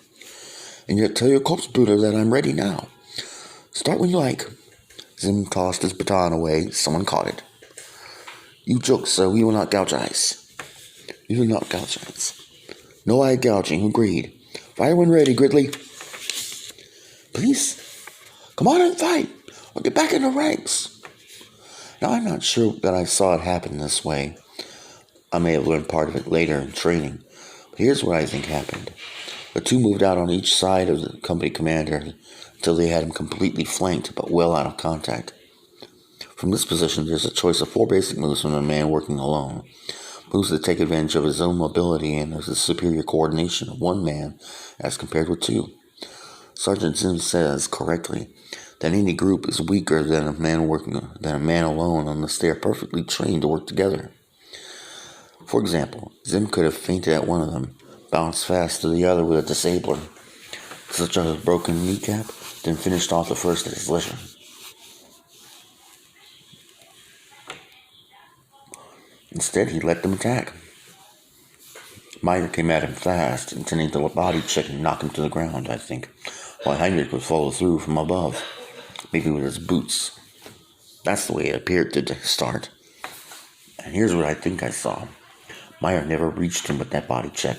And yet tell your corpse brooder that I'm ready now. Start when you like." Zim tossed his baton away. Someone caught it. "You joke, sir. We will not gouge eyes." "We will not gouge eyes." "No eye gouging. Agreed. Fire when ready, Gridley." "Please, come on and fight, or get back in the ranks." Now, I'm not sure that I saw it happen this way. I may have learned part of it later in training, but here's what I think happened. The two moved out on each side of the company commander until they had him completely flanked but well out of contact. From this position, there's a choice of 4 basic moves from a man working alone. Moves that take advantage of his own mobility and of the superior coordination of one man as compared with 2. Sergeant Zim says, correctly, that any group is weaker than a man alone unless they are perfectly trained to work together. For example, Zim could have fainted at one of them, bounced fast to the other with a disabler, such as a broken kneecap, then finished off the first at his leisure. Instead, he let them attack. Meyer came at him fast, intending to body check and knock him to the ground, I think, while Heinrich would follow through from above, maybe with his boots. That's the way it appeared to start. And here's what I think I saw. Meyer never reached him with that body check.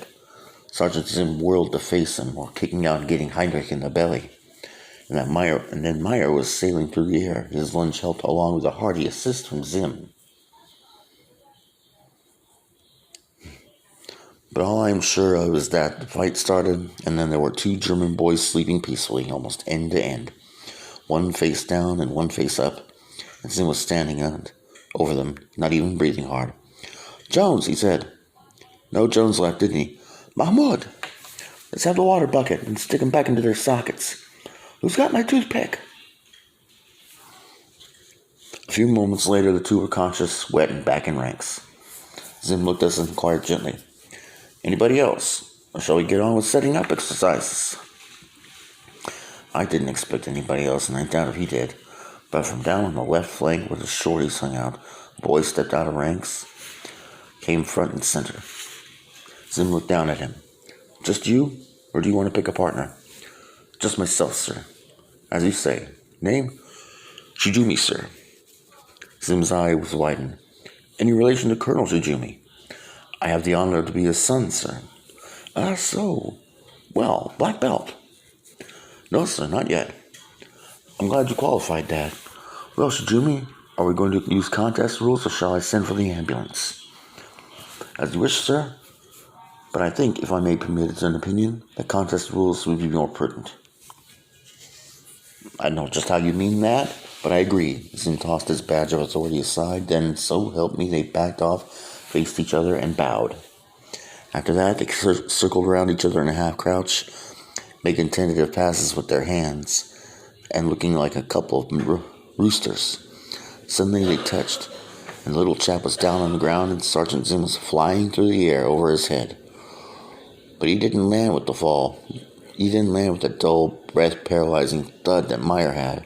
Sergeant Zim whirled to face him while kicking out and getting Heinrich in the belly. And then Meyer was sailing through the air, his lunge helped along with a hearty assist from Zim. But all I'm sure of is that the fight started, and then there were 2 German boys sleeping peacefully, almost end to end. One face down and one face up, and Zim was standing over them, not even breathing hard. "Jones," he said. No Jones left, didn't he? "Mahmoud, let's have the water bucket and stick them back into their sockets. Who's got my toothpick?" A few moments later, the 2 were conscious, wet, and back in ranks. Zim looked at us and inquired gently, "Anybody else? Or shall we get on with setting up exercises?" I didn't expect anybody else, and I doubt if he did. But from down on the left flank where the shorties hung out, a boy stepped out of ranks, came front and center. Zim looked down at him. "Just you, or do you want to pick a partner?" "Just myself, sir." "As you say. Name?" "Shijumi, sir." Zim's eye was widened. "Any relation to Colonel Shijumi?" "I have the honor to be his son, sir." "Ah, so. Well, black belt." "No, sir, not yet." "I'm glad you qualified, Dad. Well, Shijumi, are we going to use contest rules, or shall I send for the ambulance?" "As you wish, sir. But I think, if I may permit an opinion, that contest rules would be more prudent." "I don't know just how you mean that, but I agree." Zim tossed his badge of authority aside, then, so help me, they backed off, faced each other, and bowed. After that, they circled around each other in a half-crouch, making tentative passes with their hands, and looking like a couple of roosters. Suddenly they touched, and the little chap was down on the ground, and Sergeant Zim was flying through the air over his head. But he didn't land with the fall. He didn't land with the dull, breath-paralyzing thud that Meyer had.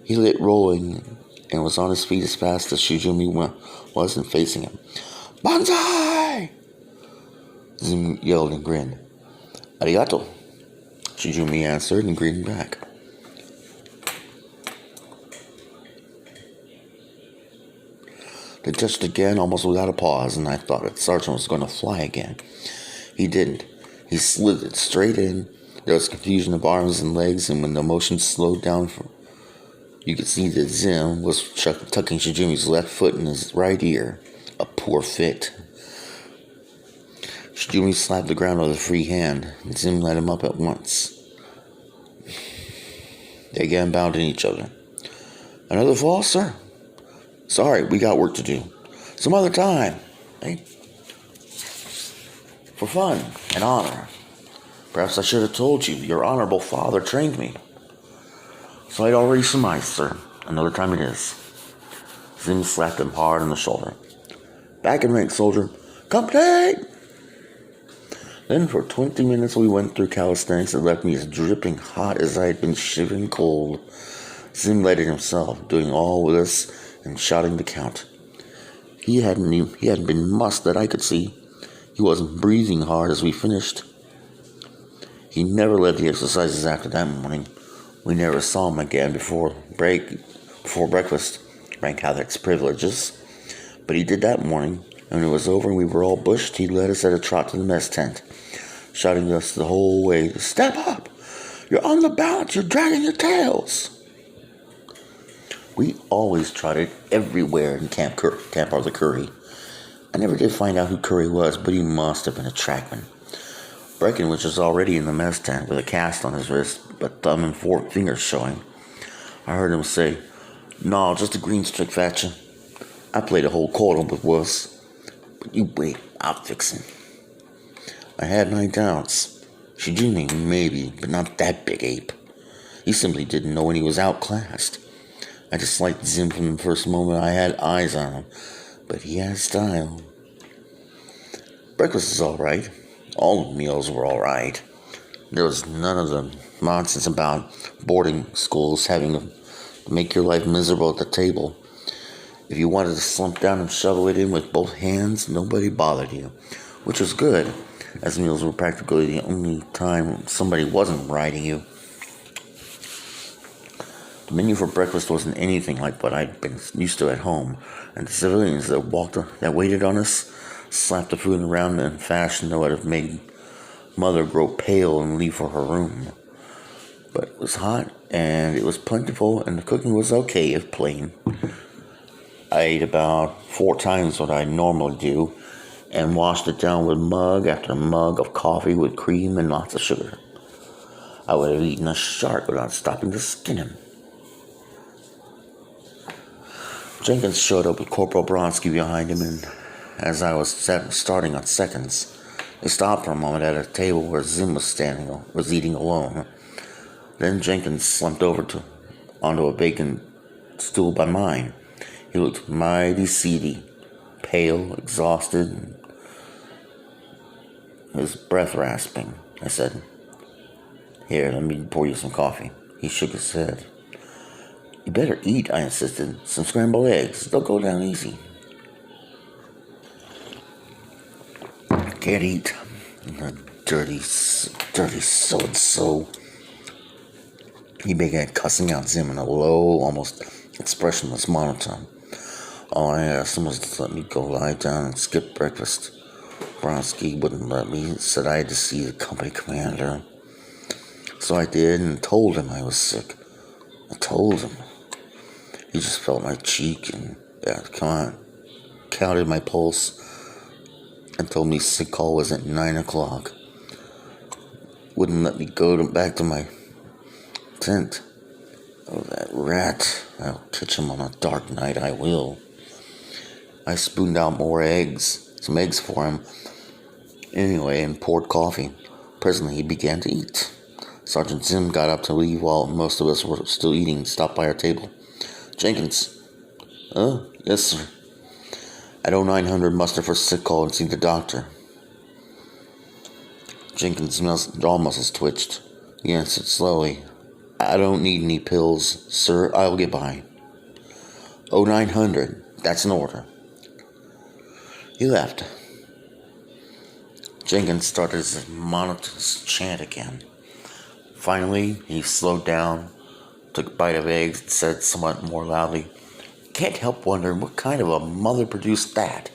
He lit rolling and was on his feet as fast as Shijumi wasn't facing him. "Banzai!" Zim yelled and grinned. "Arigato," Shijumi answered and grinned back. They touched again almost without a pause, and I thought that Sergeant was going to fly again. He didn't. He slid it straight in. There was confusion of arms and legs, and when the motion slowed down, you could see that Zim was tucking Shijumi's left foot in his right ear. A poor fit. Shijumi slapped the ground with a free hand, and Zim let him up at once. They again bounded each other. "Another fall, sir?" "Sorry, we got work to do. Some other time, eh? For fun and honor. Perhaps I should have told you. Your honorable father trained me." So I'd already surmised, sir. Another time it is. Zim slapped him hard on the shoulder. Back in rank, soldier. Complete! Then for 20 minutes we went through calisthenics that left me as dripping hot as I had been shivering cold. Zim led it himself, doing all with us and shouting to count. He hadn't been mussed that I could see. He wasn't breathing hard as we finished. He never led the exercises after that morning. We never saw him again before breakfast. Rank had its privileges. But he did that morning, and when it was over and we were all bushed, he led us at a trot to the mess tent, shouting to us the whole way, "Step up! You're on the balance, you're dragging your tails!" We always trotted everywhere in Camp Arthur Curry. I never did find out who Curry was, but he must have been a trackman. Breckenridge was already in the mess tent with a cast on his wrist, but thumb and fingers showing. I heard him say, "No, just a green streak, Fatcha. I played a whole quarter with worse. But you wait, I'll fix him." I had my doubts. Shijuni, maybe, but not that big ape. He simply didn't know when he was outclassed. I disliked Zim from the first moment I had eyes on him, but he had style. Breakfast was all right. All the meals were all right. There was none of the nonsense about boarding schools having to make your life miserable at the table. If you wanted to slump down and shovel it in with both hands, nobody bothered you, which was good, as meals were practically the only time somebody wasn't riding you. The menu for breakfast wasn't anything like what I'd been used to at home, and the civilians that waited on us slapped the food around in a fashion that would have made Mother grow pale and leave for her room. But it was hot, and it was plentiful, and the cooking was okay if plain. I ate about 4 times what I normally do, and washed it down with mug after mug of coffee with cream and lots of sugar. I would have eaten a shark without stopping to skin him. Jenkins showed up with Corporal Bronski behind him, and as I was starting on seconds, they stopped for a moment at a table where Zim was eating alone. Then Jenkins slumped over onto a vacant stool by mine. He looked mighty seedy, pale, exhausted, and his breath rasping. I said, "Here, let me pour you some coffee." He shook his head. "You better eat," I insisted. "Some scrambled eggs. They'll go down easy." "Can't eat. Dirty so-and-so." He began cussing out Zim in a low, almost expressionless monotone. All I asked him was to let me go lie down and skip breakfast. Bronski wouldn't let me. He said I had to see the company commander. So I did and told him I was sick. I told him. He just felt my cheek and, counted my pulse and told me sick call was at 9 o'clock. Wouldn't let me go back to my tent. Oh, that rat. I'll catch him on a dark night, I will. I spooned out some eggs for him anyway, and poured coffee. Presently he began to eat. Sergeant Zim got up to leave while most of us were still eating and stopped by our table. "Jenkins." Yes, sir." "At 0900 muster for sick call and see the doctor." Jenkins' jaw muscles twitched. He answered slowly, "I don't need any pills, sir. I'll get by." 0900. That's an order." He left. Jenkins started his monotonous chant again. Finally, he slowed down, took a bite of eggs, and said somewhat more loudly, "Can't help wondering what kind of a mother produced that.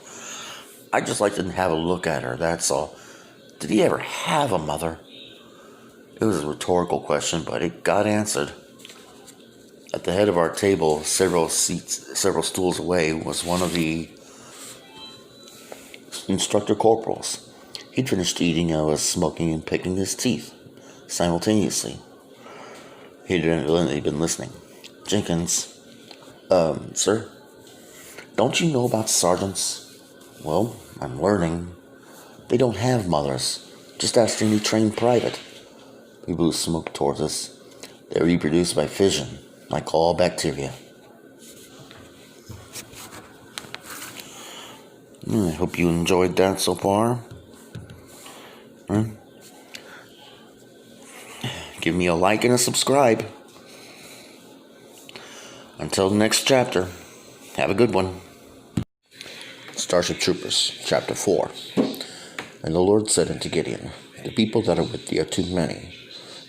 I'd just like to have a look at her, that's all. Did he ever have a mother?" It was a rhetorical question, but it got answered. At the head of our table, several stools away, was one of the instructor corporals. He'd finished eating and was smoking and picking his teeth simultaneously. He'd evidently been listening. "Jenkins, sir, don't you know about sergeants?" "Well, I'm learning. They don't have mothers. Just ask any trained private." He blew smoke towards us. "They're reproduced by fission. like all bacteria. I hope you enjoyed that so far. Give me a like and a subscribe. Until the next chapter, have a good one. Starship Troopers, Chapter 4. And the Lord said unto Gideon, The people that are with thee are too many.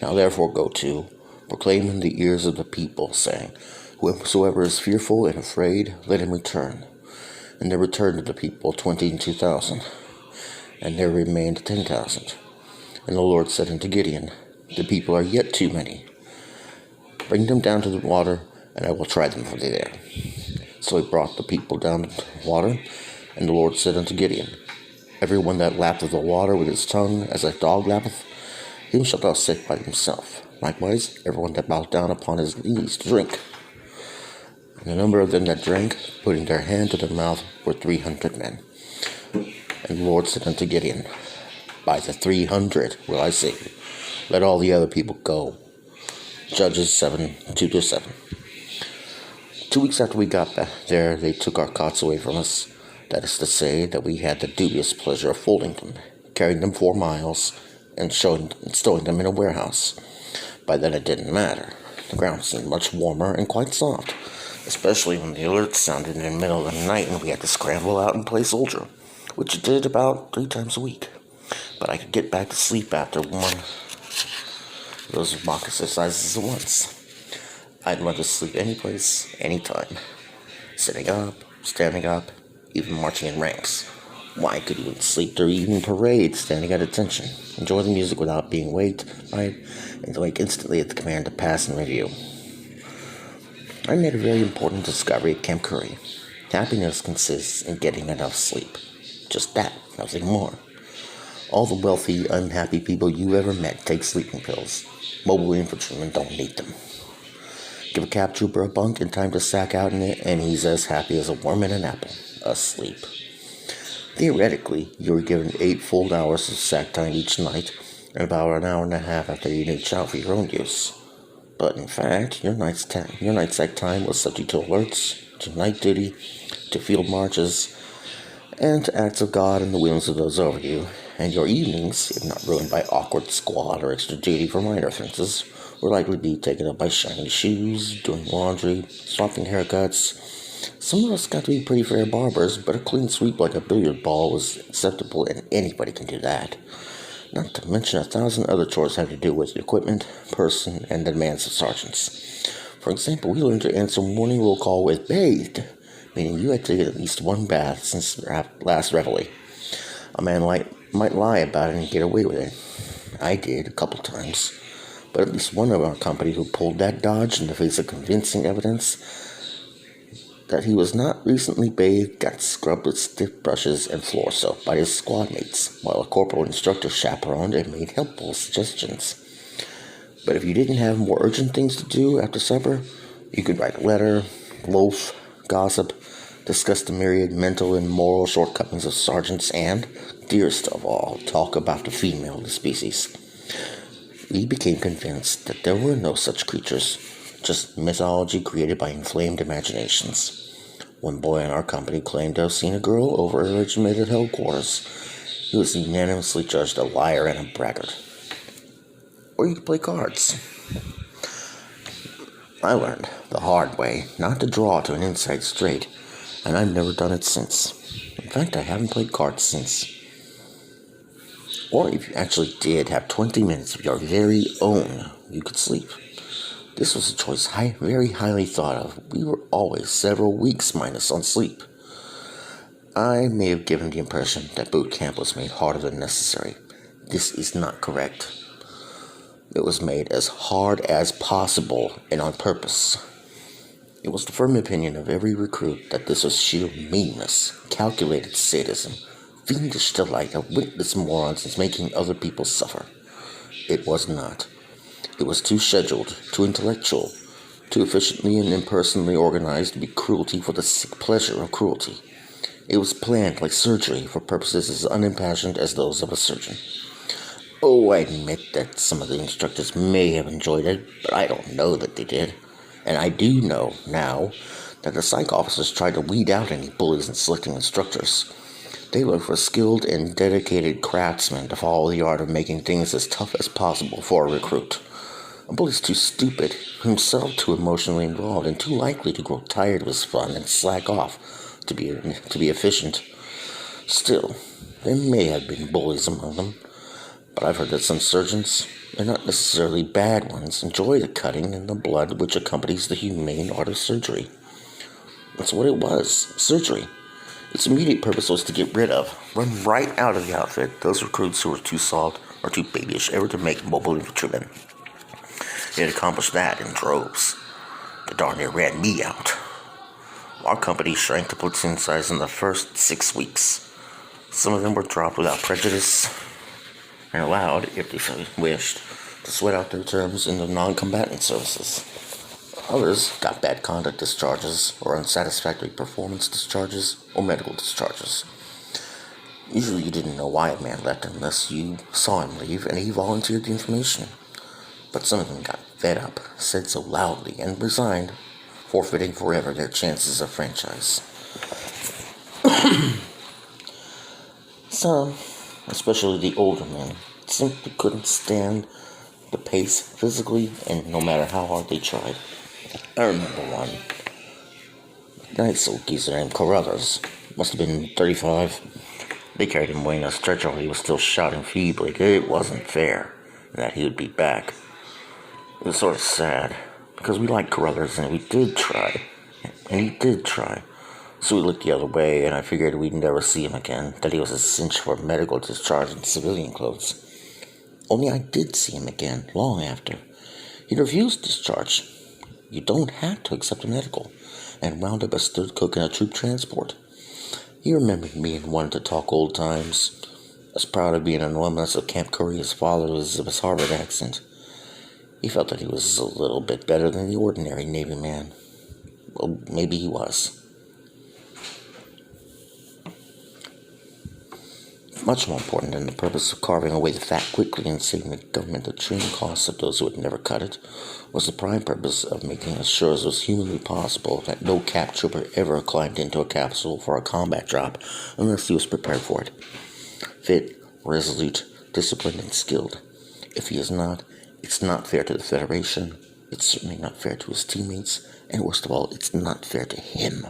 Now therefore go to, proclaim in the ears of the people, saying, Whosoever is fearful and afraid, let him return. And there returned to the people 22,000, and there remained 10,000. And the Lord said unto Gideon, The people are yet too many. Bring them down to the water, and I will try them for thee there. So he brought the people down to the water, and the Lord said unto Gideon, Every one that lappeth the water with his tongue, as a dog lappeth, him shalt thou set by himself. Likewise, every one that bowed down upon his knees to drink. And the number of them that drank, putting their hand to their mouth, were 300 men. And the Lord said unto Gideon, By the 300 will I save you. Let all the other people go. Judges 7, 2-7. 2 weeks after we got back there, they took our cots away from us. That is to say, that we had the dubious pleasure of folding them, carrying them 4 miles, and stowing them in a warehouse. By then it didn't matter. The ground seemed much warmer and quite soft, especially when the alerts sounded in the middle of the night and we had to scramble out and play soldier, which it did about 3 times a week. But I could get back to sleep after one of those mock exercises at once. I'd rather sleep any place, anytime. Sitting up, standing up, even marching in ranks. Why, I could even sleep during evening parade, standing at attention, enjoy the music without being waked, and wake instantly at the command to pass and review. I made a very important discovery at Camp Curry. Happiness consists in getting enough sleep. Just that, nothing more. All the wealthy, unhappy people you ever met take sleeping pills. Mobile infantrymen don't need them. Give a cap trooper a bunk and time to sack out in it, and he's as happy as a worm in an apple, asleep. Theoretically, you are given 8 full hours of sack time each night, and about an hour and a half after you reach out for your own use. But in fact, your night sack time was subject to alerts, to night duty, to field marches, and to acts of God and the whims of those over you, and your evenings, if not ruined by awkward squad or extra duty for minor offenses, will likely be taken up by shiny shoes, doing laundry, swapping haircuts. Some of us got to be pretty fair barbers, but a clean sweep like a billiard ball was acceptable, and anybody can do that. Not to mention 1,000 other chores have to do with equipment, person, and the demands of sergeants. For example, we learned to answer morning roll call with bathed, meaning you had to get at least 1 bath since last reveille. A man might lie about it and get away with it. I did a couple times. But at least one of our company who pulled that dodge in the face of convincing evidence that he was not recently bathed got scrubbed with stiff brushes and floor soap by his squad mates, while a corporal instructor chaperoned and made helpful suggestions. But if you didn't have more urgent things to do after supper, you could write a letter, loaf, gossip, discuss the myriad mental and moral shortcomings of sergeants, and, dearest of all, talk about the female of the species. We became convinced that there were no such creatures, just mythology created by inflamed imaginations. One boy in our company claimed to have seen a girl over at regimental headquarters. He was unanimously judged a liar and a braggart. Or you could play cards. I learned the hard way not to draw to an inside straight, and I've never done it since. In fact, I haven't played cards since. Or if you actually did have 20 minutes of your very own, you could sleep. This was a choice very highly thought of. We were always several weeks minus on sleep. I may have given the impression that boot camp was made harder than necessary. This is not correct. It was made as hard as possible and on purpose. It was the firm opinion of every recruit that this was sheer meanness, calculated sadism, fiendish delight of witless morons in making other people suffer. It was not. It was too scheduled, too intellectual, too efficiently and impersonally organized to be cruelty for the sick pleasure of cruelty. It was planned like surgery for purposes as unimpassioned as those of a surgeon. Oh, I admit that some of the instructors may have enjoyed it, but I don't know that they did. And I do know now that the psych officers tried to weed out any bullies in selecting instructors. They look for skilled and dedicated craftsmen to follow the art of making things as tough as possible for a recruit. A bully's too stupid, himself too emotionally involved, and too likely to grow tired of his fun and slack off to be efficient. Still, there may have been bullies among them, but I've heard that some surgeons, and not necessarily bad ones, enjoy the cutting and the blood which accompanies the humane art of surgery. That's what it was, surgery. Its immediate purpose was to get rid of, run right out of the outfit, those recruits who were too soft or too babyish ever to make mobile infantrymen. It accomplished that in droves. They darn near ran me out. Our company shrank to platoon size in the first 6 weeks. Some of them were dropped without prejudice and allowed, if they so wished, to sweat out their terms in the non-combatant services. Others got bad conduct discharges, or unsatisfactory performance discharges, or medical discharges. Usually you didn't know why a man left unless you saw him leave and he volunteered the information. But some of them got fed up, said so loudly, and resigned, forfeiting forever their chances of franchise. Some, especially the older men, simply couldn't stand the pace physically, and no matter how hard they tried. I remember one. Nice old geezer named Carruthers. Must have been 35. They carried him away in a stretcher while he was still shouting feebly. It wasn't fair that he would be back. It was sort of sad, because we liked Carruthers and we did try. And he did try. So we looked the other way, and I figured we'd never see him again, that he was a cinch for medical discharge in civilian clothes. Only I did see him again, long after. He refused discharge. You don't have to accept a medical, and wound up a stud cook in a troop transport. He remembered me and wanted to talk old times. As proud of being an alumnus of Camp Curry as father was of his Harvard accent. He felt that he was a little bit better than the ordinary Navy man. Well, maybe he was. Much more important than the purpose of carving away the fat quickly and saving the government the trim costs of those who would never cut it, was the prime purpose of making as sure as was humanly possible that no cap trooper ever climbed into a capsule for a combat drop unless he was prepared for it. Fit, resolute, disciplined, and skilled. If he is not, it's not fair to the Federation, it's certainly not fair to his teammates, and worst of all, it's not fair to him.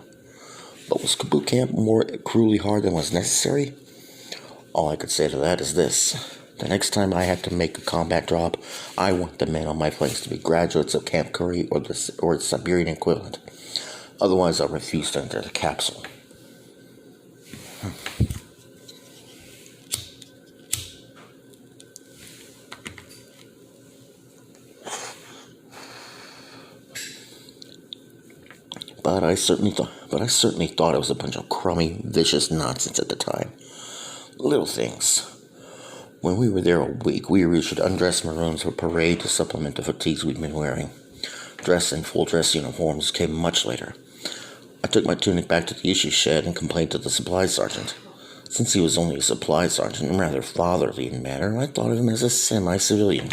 But was boot camp more cruelly hard than was necessary? All I could say to that is this. The next time I have to make a combat drop, I want the men on my flanks to be graduates of Camp Curry or its Siberian equivalent. Otherwise, I'll refuse to enter the capsule. But I certainly thought it was a bunch of crummy, vicious nonsense at the time. Little things. When we were there a week, we issued undressed maroons for parade to supplement the fatigues we'd been wearing. Dress and full-dress uniforms came much later. I took my tunic back to the issue shed and complained to the supply sergeant. Since he was only a supply sergeant and rather fatherly in manner, I thought of him as a semi-civilian.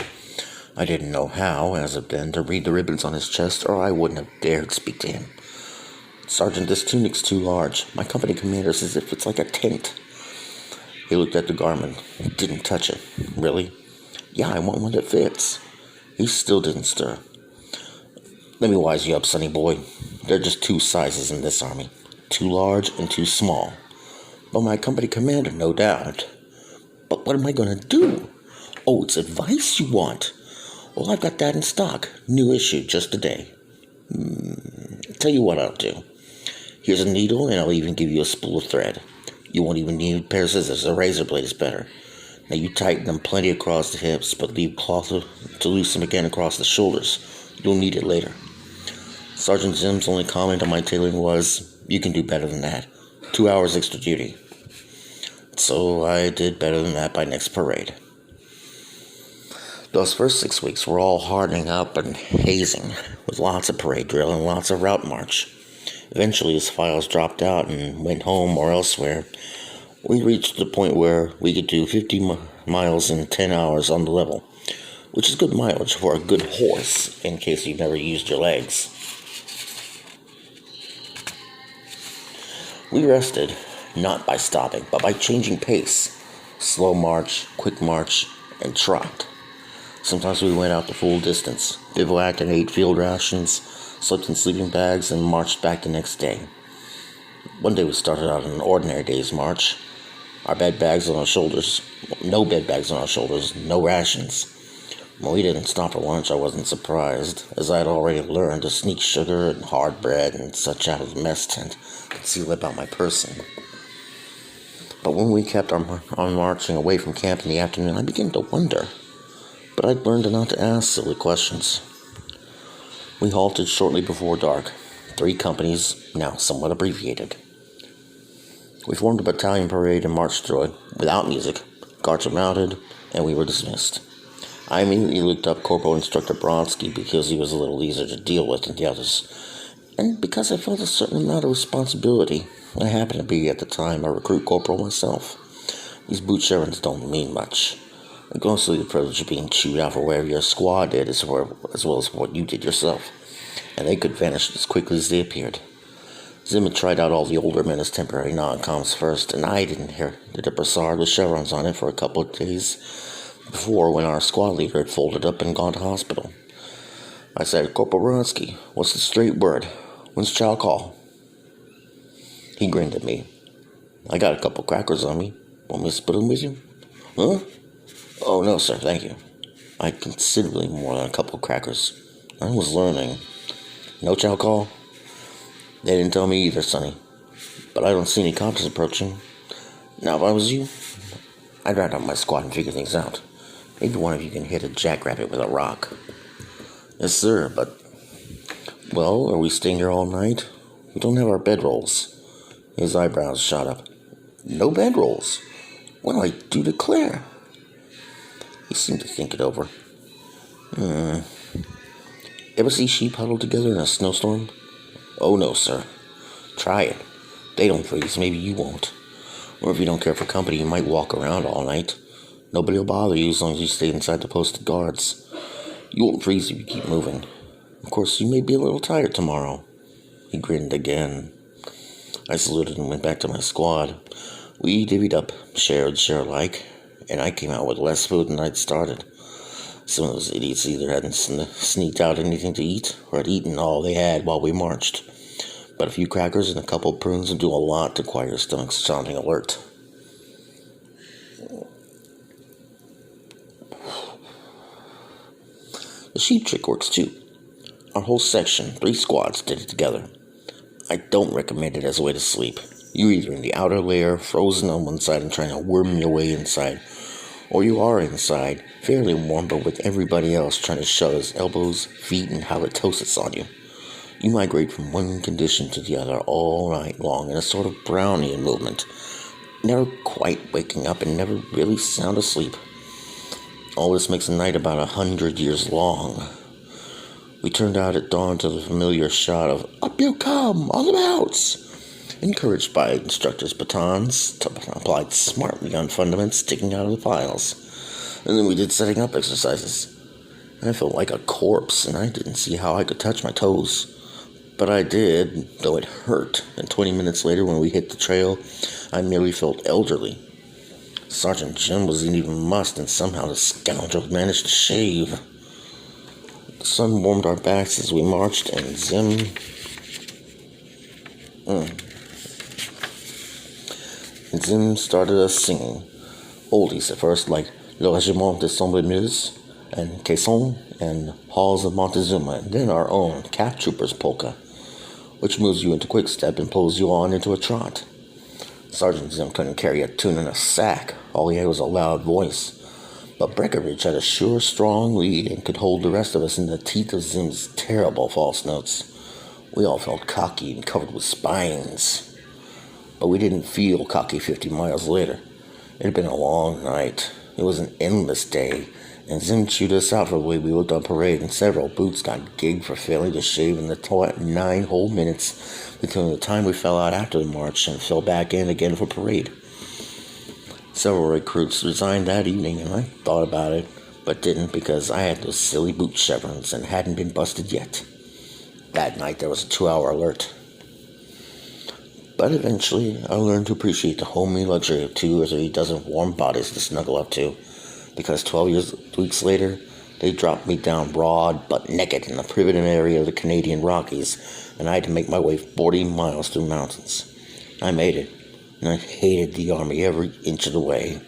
I didn't know how, as of then, to read the ribbons on his chest, or I wouldn't have dared speak to him. Sergeant, this tunic's too large. My company commander says it fits like a tent. He looked at the garment. Didn't touch it. Really? Yeah, I want one that fits. He still didn't stir. Let me wise you up, sonny boy. There are just two sizes in this army. Too large and too small. But my company commander, no doubt. But what am I going to do? Oh, it's advice you want. Well, I've got that in stock. New issue, just today. Tell you what I'll do. Here's a needle, and I'll even give you a spool of thread. You won't even need a pair of scissors. A razor blade is better. Now you tighten them plenty across the hips, but leave cloth to loosen again across the shoulders. You'll need it later. Sergeant Zim's only comment on my tailoring was, you can do better than that. 2 hours extra duty. So I did better than that by next parade. Those first 6 weeks were all hardening up and hazing, with lots of parade drill and lots of route march. Eventually, as files dropped out and went home or elsewhere, we reached the point where we could do 50 miles in 10 hours on the level. which is good mileage for a good horse in case you've never used your legs. We rested, not by stopping, but by changing pace. Slow march, quick march, and trot. Sometimes we went out the full distance, bivouacked and ate field rations, slept in sleeping bags, and marched back the next day. One day we started out on an ordinary day's march. Our bed bags on our shoulders, no bed bags on our shoulders, no rations. When we didn't stop for lunch, I wasn't surprised, as I had already learned to sneak sugar and hard bread and such out of the mess tent, conceal about my person. But when we kept on marching away from camp in the afternoon, I began to wonder. But I'd learned not to ask silly questions. We halted shortly before dark, 3 companies, now somewhat abbreviated. We formed a battalion parade and marched through it, without music. Guards were mounted, and we were dismissed. I immediately looked up Corporal Instructor Brodsky because he was a little easier to deal with than the others, and because I felt a certain amount of responsibility. I happened to be, at the time, a recruit corporal myself. These boots errands don't mean much. Mostly the privilege of being chewed out for whatever your squad did as well as what you did yourself, and they could vanish as quickly as they appeared. Zim had tried out all the older men as temporary non-coms first, and I didn't hear the brassard with chevrons on it for a couple of days before, when our squad leader had folded up and gone to hospital. I said, "Corporal Brodsky, what's the straight word? When's chow call?" He grinned at me. "I got a couple crackers on me. Want me to split them with you?" "Huh? Oh, no, sir, thank you. I had considerably more than a couple crackers. I was learning." "No chow call?" "They didn't tell me either, Sonny. But I don't see any cops approaching. Now, if I was you, I'd round up my squad and figure things out. Maybe one of you can hit a jackrabbit with a rock." "Yes, sir, but..." "Well, are we staying here all night? We don't have our bedrolls." His eyebrows shot up. "No bedrolls? What do I do to Claire?" He seemed to think it over. "Ever see sheep huddled together in a snowstorm?" "Oh, no, sir." "Try it. They don't freeze, maybe you won't. Or if you don't care for company, you might walk around all night. Nobody will bother you as long as you stay inside the posted guards. You won't freeze if you keep moving. Of course, you may be a little tired tomorrow." He grinned again. I saluted and went back to my squad. We divvied up, shared share alike, and I came out with less food than I'd started. Some of those idiots either hadn't sneaked out anything to eat, or had eaten all they had while we marched. But a few crackers and a couple of prunes would do a lot to quiet your stomachs sounding alert. The sheep trick works too. Our whole section, 3 squads, did it together. I don't recommend it as a way to sleep. You're either in the outer layer, frozen on one side and trying to worm your way inside, or you are inside, fairly warm, but with everybody else trying to shove his elbows, feet, and halitosis on you. You migrate from one condition to the other all night long in a sort of Brownian movement, never quite waking up and never really sound asleep. All this makes a night about 100 years long. We turned out at dawn to the familiar shot of "Up you come, all abouts!" encouraged by instructors' batons, applied smartly on fundaments sticking out of the files. And then we did setting up exercises. I felt like a corpse, and I didn't see how I could touch my toes. But I did, though it hurt, and 20 minutes later when we hit the trail, I merely felt elderly. Sergeant Jim wasn't even mussed, and somehow the scoundrel managed to shave. The sun warmed our backs as we marched, and Zim started us singing. Oldies at first, like Le Régiment de Sombremeuse and Caisson and Halls of Montezuma, and then our own Cap Troopers polka, which moves you into quick step and pulls you on into a trot. Sergeant Zim couldn't carry a tune in a sack. All he had was a loud voice. But Breckenridge had a sure, strong lead and could hold the rest of us in the teeth of Zim's terrible false notes. We all felt cocky and covered with spines. But we didn't feel cocky 50 miles later. It had been a long night. It was an endless day, and Zim chewed us out for the way we looked on parade, and several boots got gigged for failing to shave in the 9 whole minutes between the time we fell out after the march and fell back in again for parade. Several recruits resigned that evening, and I thought about it. but didn't because I had those silly boot chevrons and hadn't been busted yet. That night there was a 2-hour alert. But eventually I learned to appreciate the homely luxury of 2 or 3 dozen warm bodies to snuggle up to, because 12 weeks later they dropped me down broad but naked in the primitive area of the Canadian Rockies, and I had to make my way 40 miles through mountains. I made it, and I hated the Army every inch of the way.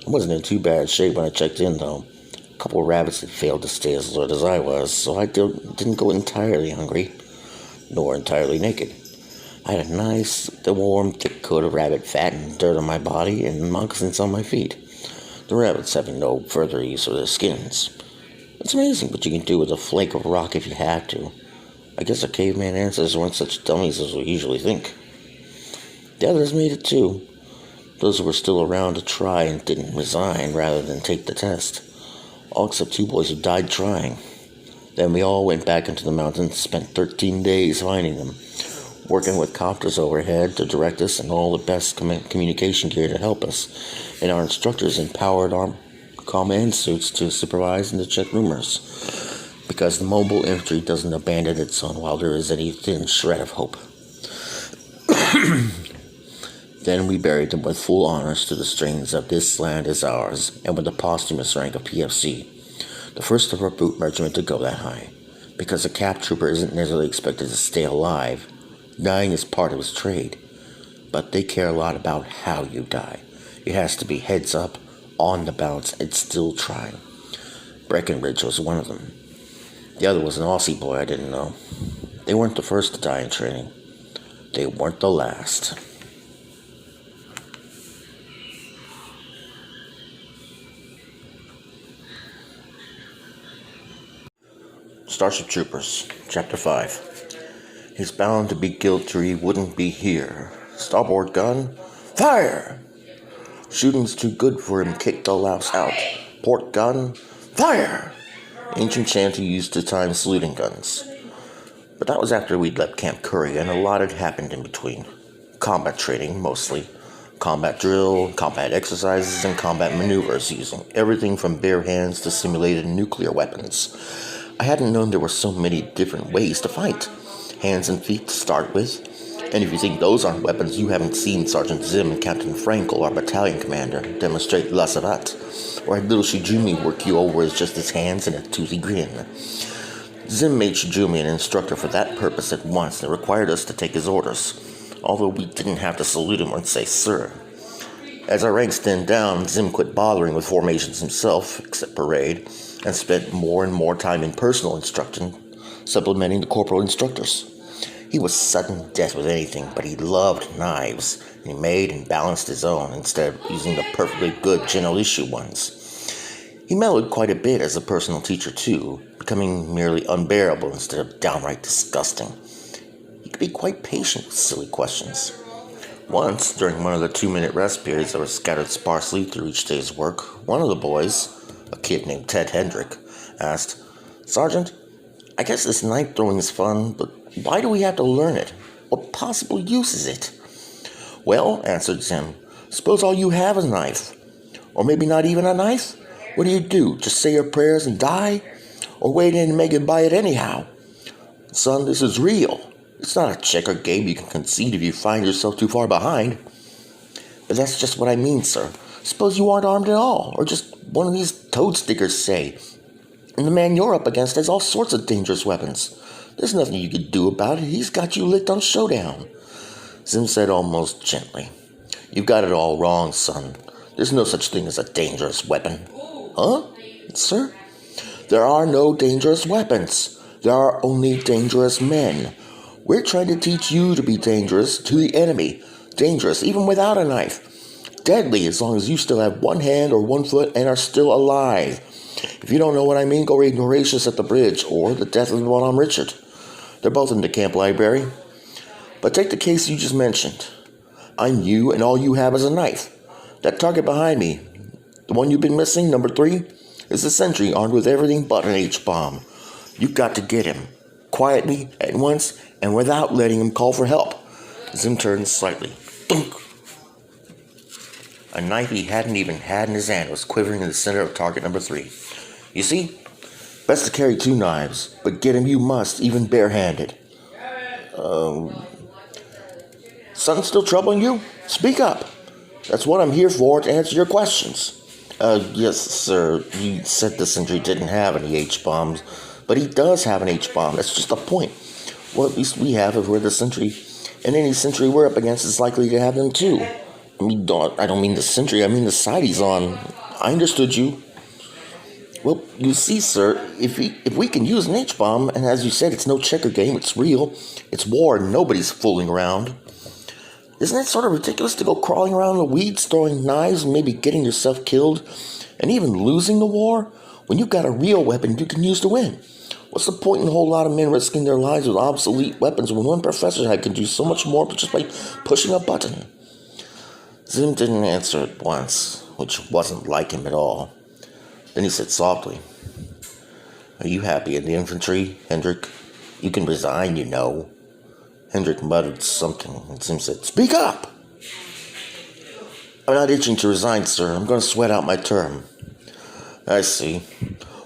I wasn't in too bad shape when I checked in, though. A couple of rabbits had failed to stay as alert as I was, so I didn't go entirely hungry, nor entirely naked. I had a nice, warm, thick coat of rabbit fat and dirt on my body and moccasins on my feet, the rabbits having no further use for their skins. It's amazing what you can do with a flake of rock if you have to. I guess our caveman ancestors weren't such dummies as we usually think. The others made it too. Those who were still around to try and didn't resign rather than take the test. All except 2 boys who died trying. Then we all went back into the mountains and spent 13 days finding them, working with copters overhead to direct us and all the best communication gear to help us, and our instructors in powered command suits to supervise and to check rumors, because the mobile infantry doesn't abandon its own while there is any thin shred of hope. Then we buried them with full honors to the strains of "This Land Is Ours," and with the posthumous rank of PFC, the first of our boot regiment to go that high, because a cap trooper isn't necessarily expected to stay alive. Dying is part of his trade, but they care a lot about how you die. It has to be heads up, on the bounce, and still trying. Breckenridge was one of them. The other was an Aussie boy I didn't know. They weren't the first to die in training. They weren't the last. Starship Troopers, Chapter 5. He's bound to be guilty or he wouldn't be here. Starboard gun, fire! Shooting's too good for him, kick the louse out. Port gun, fire! Ancient chant he used to time saluting guns. But that was after we'd left Camp Curry, and a lot had happened in between. Combat training, mostly. Combat drill, combat exercises, and combat maneuvers using everything from bare hands to simulated nuclear weapons. I hadn't known there were so many different ways to fight. Hands and feet to start with. And if you think those aren't weapons, you haven't seen Sergeant Zim and Captain Frankel, our battalion commander, demonstrate La Savate, or had little Shijumi work you over with just his hands and a toothy grin. Zim made Shijumi an instructor for that purpose at once, and it required us to take his orders, although we didn't have to salute him or say sir. As our ranks thinned down, Zim quit bothering with formations himself, except parade, and spent more and more time in personal instruction, supplementing the corporal instructors. He was sudden death with anything, but he loved knives, and he made and balanced his own instead of using the perfectly good general issue ones. He mellowed quite a bit as a personal teacher too, becoming merely unbearable instead of downright disgusting. He could be quite patient with silly questions. Once, during one of the 2-minute rest periods that were scattered sparsely through each day's work, one of the boys, a kid named Ted Hendrick, asked, "Sergeant, I guess this knife throwing is fun, but why do we have to learn it? What possible use is it?" "Well," answered Zim, "suppose all you have is a knife. Or maybe not even a knife? What do? Just say your prayers and die? Or wait in and make it by it anyhow? Son, this is real. It's not a checker game you can concede if you find yourself too far behind." "But that's just what I mean, sir. Suppose you aren't armed at all, or just one of these toad stickers, say, and the man you're up against has all sorts of dangerous weapons. There's nothing you can do about it. He's got you licked on showdown." Zim said almost gently, "You've got it all wrong, son. There's no such thing as a dangerous weapon." "Huh? Sir?" "There are no dangerous weapons. There are only dangerous men. We're trying to teach you to be dangerous to the enemy. Dangerous even without a knife. Deadly as long as you still have one hand or one foot and are still alive. If you don't know what I mean, go read Narration at the Bridge or The Death of the One-Armed Richard. They're both in the camp library. But take the case you just mentioned. I'm you, and all you have is a knife. That target behind me, the one you've been missing, number 3, is a sentry armed with everything but an H-bomb. You've got to get him, quietly, at once, and without letting him call for help." Zim turned slightly. Thunk. A knife he hadn't even had in his hand was quivering in the center of target number 3. You see? Best to carry 2 knives, but get him you must, even barehanded. Something still troubling you? Speak up. That's what I'm here for, to answer your questions. Yes, sir. You said the sentry didn't have any H-bombs, but he does have an H-bomb. That's just the point. Well, at least we have if we're the sentry, and any sentry we're up against is likely to have them too. I don't mean the sentry, I mean the side he's on. I understood you. Well, you see, sir, if we can use an H-bomb, and as you said, it's no checker game, it's real, it's war, and nobody's fooling around. Isn't it sort of ridiculous to go crawling around the weeds, throwing knives, and maybe getting yourself killed, and even losing the war, when you've got a real weapon you can use to win? What's the point in a whole lot of men risking their lives with obsolete weapons when one professor can do so much more just by pushing a button? Zim didn't answer at once, which wasn't like him at all. Then he said softly, "Are you happy in the infantry, Hendrik? You can resign, you know." Hendrik muttered something, and Zim said, "Speak up!" "I'm not itching to resign, sir. I'm going to sweat out my term." "I see.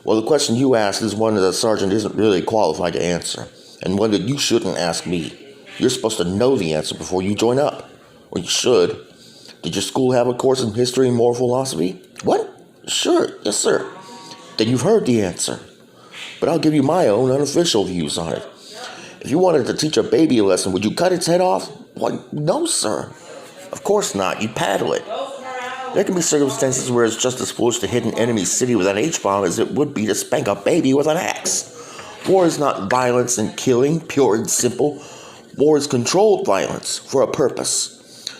Well, the question you asked is one that the sergeant isn't really qualified to answer, and one that you shouldn't ask me. You're supposed to know the answer before you join up. Or you should. Did your school have a course in history and moral philosophy?" "What? Sure, yes, sir." "Then you've heard the answer. But I'll give you my own unofficial views on it. If you wanted to teach a baby a lesson, would you cut its head off?" "Why, no, sir." "Of course not. You'd paddle it. There can be circumstances where it's just as foolish to hit an enemy city with an H-bomb as it would be to spank a baby with an axe. War is not violence and killing, pure and simple. War is controlled violence for a purpose.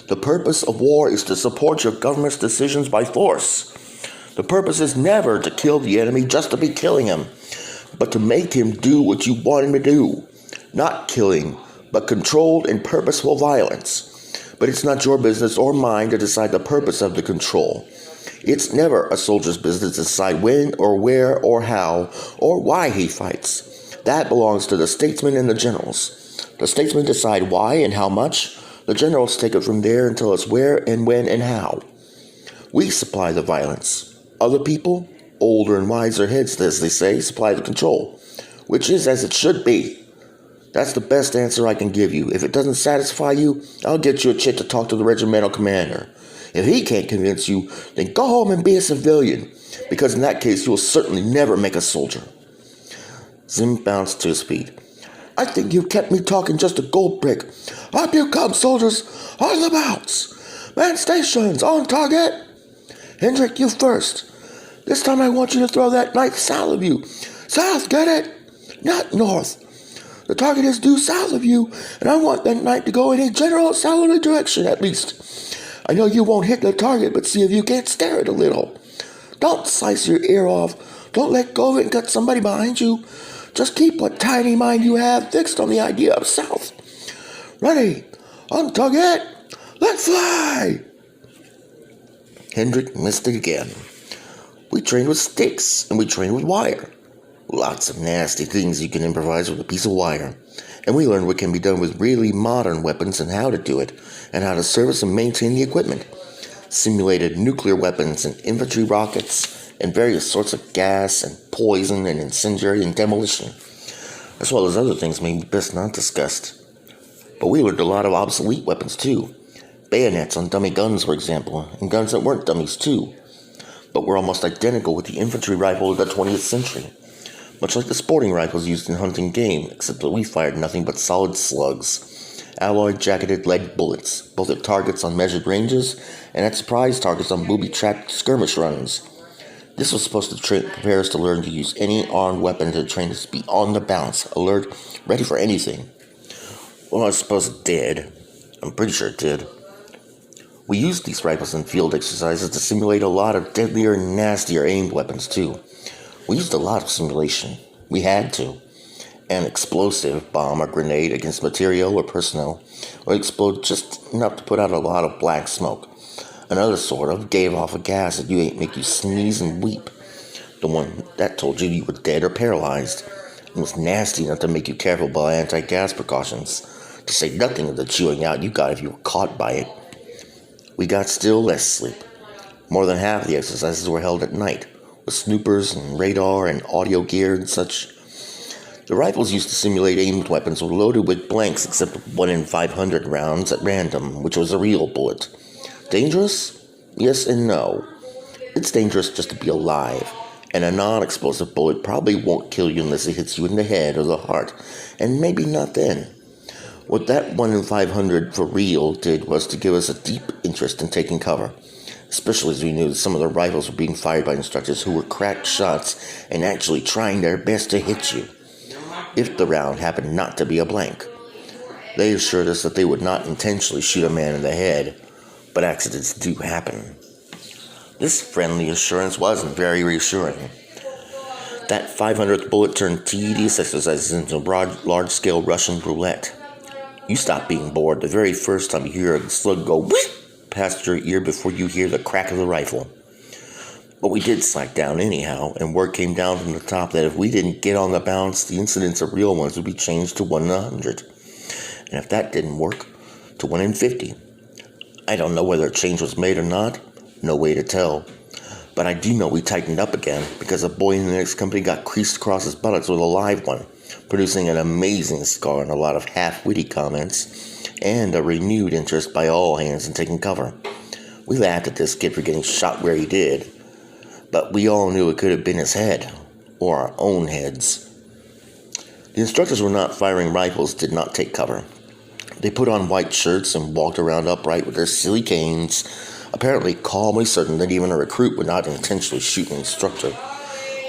The purpose of war is to support your government's decisions by force. The purpose is never to kill the enemy just to be killing him, but to make him do what you want him to do. Not killing, but controlled and purposeful violence. But it's not your business or mine to decide the purpose of the control. It's never a soldier's business to decide when or where or how or why he fights. That belongs to the statesmen and the generals. The statesmen decide why and how much. The generals take it from there and tell us where and when and how. We supply the violence. Other people, older and wiser heads, as they say, supply the control, which is as it should be. That's the best answer I can give you. If it doesn't satisfy you, I'll get you a chit to talk to the regimental commander. If he can't convince you, then go home and be a civilian, because in that case you'll certainly never make a soldier." Zim bounced to his feet. "I think you've kept me talking just a gold brick. Up you come, soldiers, on the bounce. Man stations, on target. Hendrik, you first. This time I want you to throw that knife south of you. South, get it? Not north. The target is due south of you, and I want that knife to go in a general southerly direction, at least. I know you won't hit the target, but see if you can't stare it a little. Don't slice your ear off. Don't let go of it and cut somebody behind you. Just keep what tiny mind you have fixed on the idea of south. Ready, on target, let's fly!" Hendrik missed it again. We trained with sticks, and we trained with wire. Lots of nasty things you can improvise with a piece of wire. And we learned what can be done with really modern weapons and how to do it, and how to service and maintain the equipment. Simulated nuclear weapons and infantry rockets, and various sorts of gas and poison and incendiary and demolition, as well as other things maybe best not discussed. But we learned a lot of obsolete weapons too. Bayonets on dummy guns, for example, and guns that weren't dummies too, but were almost identical with the infantry rifle of the 20th century. Much like the sporting rifles used in hunting game, except that we fired nothing but solid slugs, alloyed jacketed lead bullets, both at targets on measured ranges and at surprise targets on booby-trapped skirmish runs. This was supposed to prepare us to learn to use any armed weapon to train us to be on the bounce, alert, ready for anything. Well, I suppose it did. I'm pretty sure it did. We used these rifles in field exercises to simulate a lot of deadlier and nastier aimed weapons too. We used a lot of simulation. We had to. An explosive bomb or grenade against material or personnel would explode just enough to put out a lot of black smoke. Another sort of gave off a gas that make you sneeze and weep. The one that told you you were dead or paralyzed. It was nasty enough to make you careful about anti-gas precautions, to say nothing of the chewing out you got if you were caught by it. We got still less sleep. More than half of the exercises were held at night, with snoopers and radar and audio gear and such. The rifles used to simulate aimed weapons were loaded with blanks except 1 in 500 rounds at random, which was a real bullet. Dangerous? Yes and no. It's dangerous just to be alive, and a non-explosive bullet probably won't kill you unless it hits you in the head or the heart, and maybe not then. What that 1 in 500 for real did was to give us a deep interest in taking cover, especially as we knew that some of the rifles were being fired by instructors who were cracked shots and actually trying their best to hit you, if the round happened not to be a blank. They assured us that they would not intentionally shoot a man in the head, but accidents do happen. This friendly assurance wasn't very reassuring. That 500th bullet turned tedious exercises into large-scale Russian roulette. You stop being bored the very first time you hear a slug go whip past your ear before you hear the crack of the rifle. But we did slack down anyhow, and word came down from the top that if we didn't get on the bounce, the incidence of real ones would be changed to 1 in 100. And if that didn't work, to 1 in 50. I don't know whether a change was made or not, no way to tell. But I do know we tightened up again, because a boy in the next company got creased across his buttocks with a live one, producing an amazing scar and a lot of half-witty comments, and a renewed interest by all hands in taking cover. We laughed at this kid for getting shot where he did, but we all knew it could have been his head, or our own heads. The instructors were not firing rifles, did not take cover. They put on white shirts and walked around upright with their silly canes, apparently calmly certain that even a recruit would not intentionally shoot an instructor,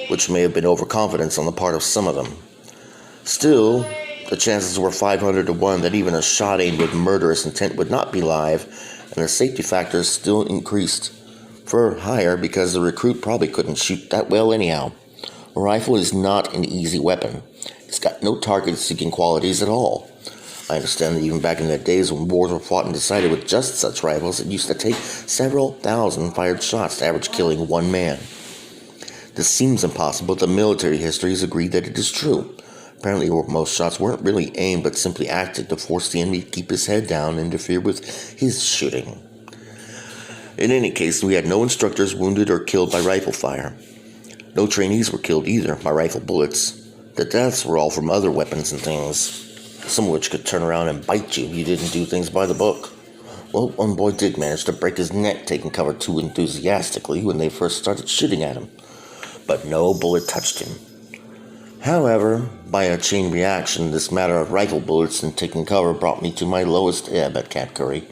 which may have been overconfidence on the part of some of them. Still, the chances were 500 to 1 that even a shot aimed with murderous intent would not be live, and the safety factors still increased for higher because the recruit probably couldn't shoot that well anyhow. A rifle is not an easy weapon. It's got no target-seeking qualities at all. I understand that even back in the days when wars were fought and decided with just such rifles, it used to take several thousand fired shots to average killing 1 man. This seems impossible, but the military histories agree that it is true. Apparently most shots weren't really aimed, but simply acted to force the enemy to keep his head down and interfere with his shooting. In any case, we had no instructors wounded or killed by rifle fire. No trainees were killed either by rifle bullets. The deaths were all from other weapons and things, some of which could turn around and bite you if you didn't do things by the book. Well, one boy did manage to break his neck taking cover too enthusiastically when they first started shooting at him, but no bullet touched him. However, by a chain reaction, this matter of rifle bullets and taking cover brought me to my lowest ebb at Camp Curry.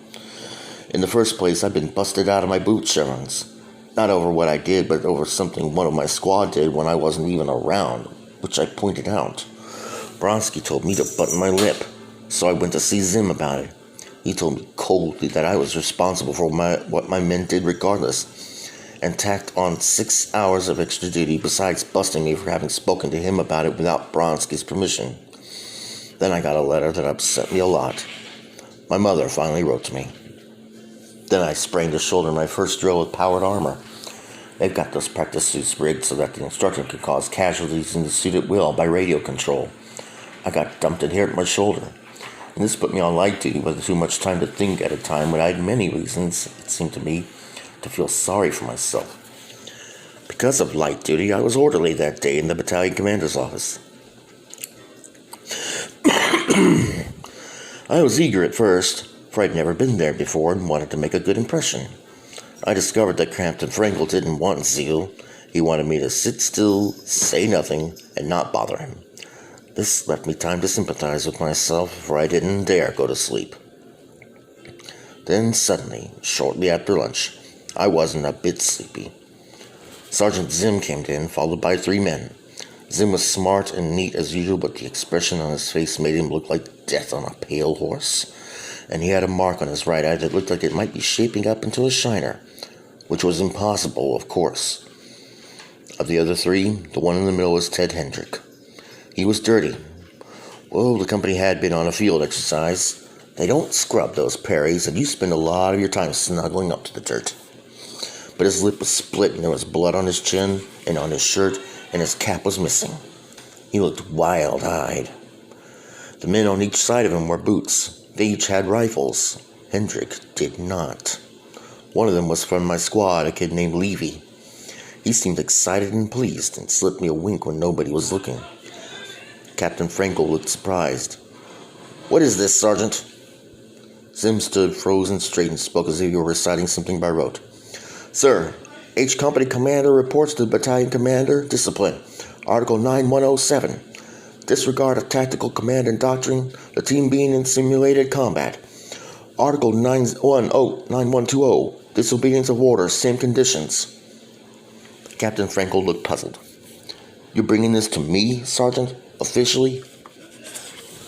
In the first place, I'd been busted out of my boot chevrons. Not over what I did, but over something one of my squad did when I wasn't even around, which I pointed out. Bronsky told me to button my lip, so I went to see Zim about it. He told me coldly that I was responsible for what my men did regardless, and tacked on 6 hours of extra duty besides busting me for having spoken to him about it without Bronsky's permission. Then I got a letter that upset me a lot. My mother finally wrote to me. Then I sprained a shoulder in my first drill with powered armor. They've got those practice suits rigged so that the instructor can cause casualties in the suit at will by radio control. I got dumped and hurt my shoulder, and this put me on light duty with too much time to think at a time when I had many reasons, it seemed to me, to feel sorry for myself. Because of light duty, I was orderly that day in the battalion commander's office. I was eager at first, for I'd never been there before and wanted to make a good impression. I discovered that Captain Frankel didn't want zeal. He wanted me to sit still, say nothing, and not bother him. This left me time to sympathize with myself, for I didn't dare go to sleep. Then suddenly, shortly after lunch, I wasn't a bit sleepy. Sergeant Zim came in, followed by 3 men. Zim was smart and neat as usual, but the expression on his face made him look like death on a pale horse. And he had a mark on his right eye that looked like it might be shaping up into a shiner, which was impossible, of course. Of the other 3, the one in the middle was Ted Hendrick. He was dirty. Well, the company had been on a field exercise. They don't scrub those prairies, and you spend a lot of your time snuggling up to the dirt. But his lip was split, and there was blood on his chin and on his shirt, and his cap was missing. He looked wild-eyed. The men on each side of him wore boots. They each had rifles. Hendrick did not. One of them was from my squad, a kid named Levy. He seemed excited and pleased and slipped me a wink when nobody was looking. Captain Frankel looked surprised. "What is this, Sergeant?" Zim stood frozen straight and spoke as if he were reciting something by rote. "Sir, H Company Commander reports to Battalion Commander, Discipline. Article 9107. Disregard of tactical command and doctrine, the team being in simulated combat. Article 9120. Disobedience of orders, same conditions." Captain Frankel looked puzzled. "You're bringing this to me, Sergeant? Officially?"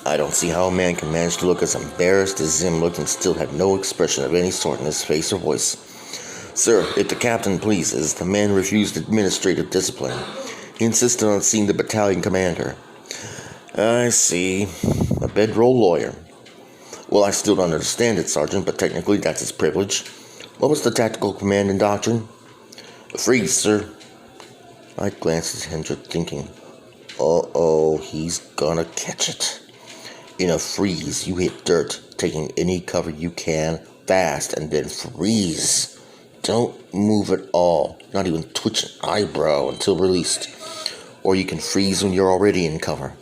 I don't see how a man can manage to look as embarrassed as Zim looked and still have no expression of any sort in his face or voice. "Sir, if the captain pleases, the man refused administrative discipline. He insisted on seeing the battalion commander." "I see. A bedroll lawyer. Well, I still don't understand it, Sergeant, but technically that's his privilege. What was the tactical command and doctrine?" "A freeze, sir." I glanced at Hendrik, thinking, uh-oh, he's gonna catch it. In a freeze, you hit dirt, taking any cover you can, fast, and then freeze. Don't move at all, not even twitch an eyebrow until released. Or you can freeze when you're already in cover.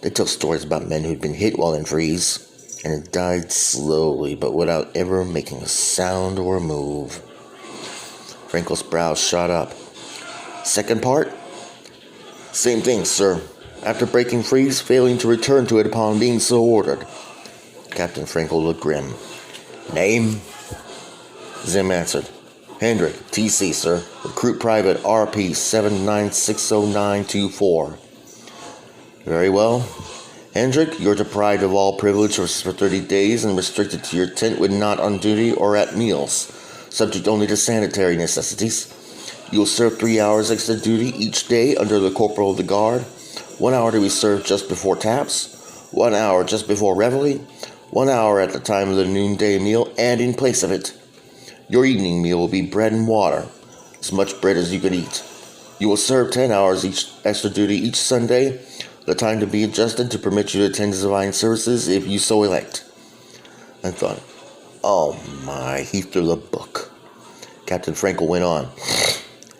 They tell stories about men who'd been hit while in freeze, and had died slowly, but without ever making a sound or a move. Frankel's brows shot up. "Second part?" "Same thing, sir. After breaking freeze, failing to return to it upon being so ordered." Captain Frankel looked grim. "Name?" Zim answered. "Hendrik, TC, sir. Recruit Private RP 7960924. "Very well. Hendrik, you're deprived of all privilege for 30 days and restricted to your tent when not on duty or at meals, subject only to sanitary necessities. You will serve 3 hours extra duty each day under the corporal of the guard, 1 hour to be served just before taps, 1 hour just before reveille, 1 hour at the time of the noonday meal and in place of it. Your evening meal will be bread and water, as much bread as you can eat. You will serve 10 hours each extra duty each Sunday, the time to be adjusted to permit you to attend divine services if you so elect." I thought, oh my, he threw the book. Captain Frankel went on.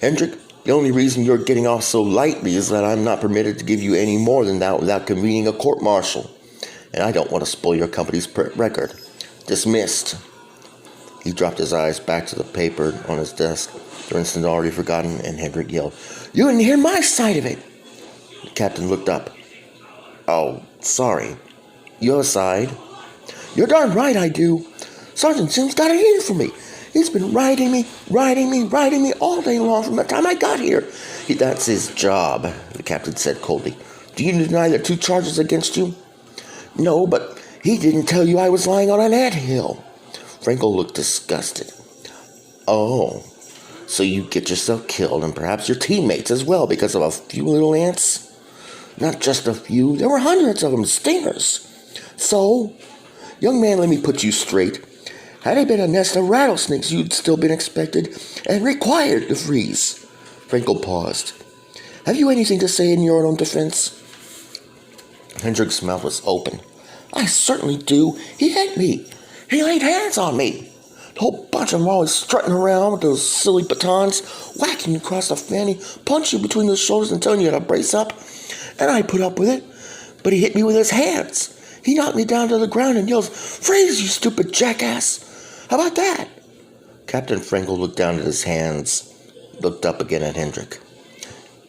"Hendrik, the only reason you're getting off so lightly is that I'm not permitted to give you any more than that without convening a court-martial, and I don't want to spoil your company's record. Dismissed." He dropped his eyes back to the paper on his desk, for instant already forgotten, and Hendrik yelled, "You didn't hear my side of it!" The captain looked up. "Oh, sorry. Your side?" "You're darn right I do. Sergeant Sim's got it in for me. He's been riding me all day long from the time I got here." "That's his job," the captain said coldly. "Do you deny the 2 charges against you?" "No, but he didn't tell you I was lying on an anthill." Frankel looked disgusted. "Oh, so you get yourself killed and perhaps your teammates as well because of a few little ants?" "Not just a few. There were hundreds of them, stingers." "So, young man, let me put you straight. Had it been a nest of rattlesnakes, you'd still been expected and required to freeze." Frankel paused. "Have you anything to say in your own defense?" Hendrik's mouth was open. "I certainly do. He hit me. He laid hands on me. The whole bunch of them always strutting around with those silly batons, whacking you across the fanny, punching you between the shoulders and telling you to brace up. And I put up with it. But he hit me with his hands. He knocked me down to the ground and yells, 'Freeze, you stupid jackass!' How about that?" Captain Frankel looked down at his hands, looked up again at Hendrik.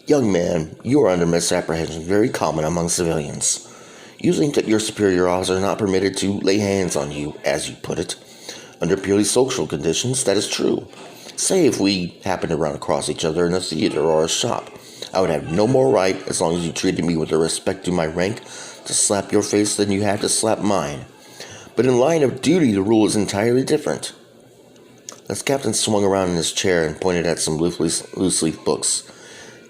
"Young man, you are under misapprehension very common among civilians. You think that your superior officers are not permitted to lay hands on you, as you put it. Under purely social conditions, that is true. Say if we happen to run across each other in a theater or a shop, I would have no more right, as long as you treated me with the respect due my rank, to slap your face than you had to slap mine. But in line of duty, the rule is entirely different." The captain swung around in his chair and pointed at some loose-leaf books.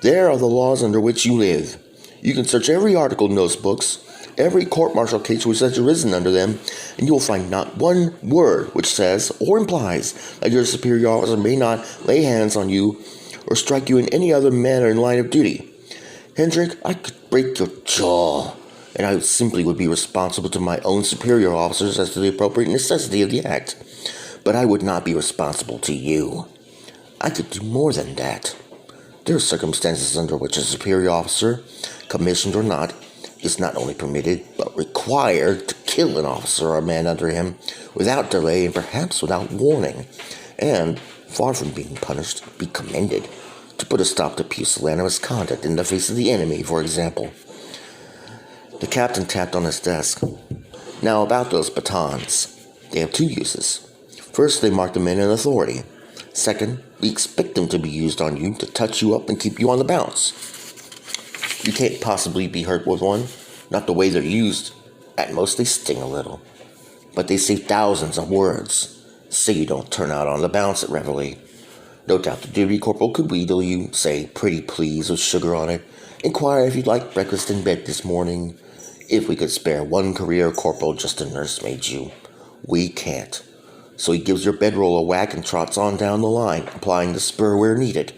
"There are the laws under which you live. You can search every article in those books, every court-martial case which has arisen under them, and you will find not one word which says or implies that your superior officer may not lay hands on you or strike you in any other manner in line of duty. Hendrik, I could break your jaw, and I simply would be responsible to my own superior officers as to the appropriate necessity of the act. But I would not be responsible to you. I could do more than that. There are circumstances under which a superior officer, commissioned or not, is not only permitted, but required to kill an officer or a man under him without delay and perhaps without warning, and, far from being punished, be commended, to put a stop to pusillanimous conduct in the face of the enemy, for example. The captain tapped on his desk. Now about those batons. They have two uses. First, they mark the men in authority. Second, we expect them to be used on you to touch you up and keep you on the bounce. You can't possibly be hurt with one, not the way they're used. At most, they sting a little. But they save thousands of words, so you don't turn out on the bounce at Reveille. No doubt the duty corporal could wheedle you, say, pretty please with sugar on it, inquire if you'd like breakfast in bed this morning, if we could spare one career corporal just to nursemaid you. We can't. So he gives your bedroll a whack and trots on down the line, applying the spur where needed.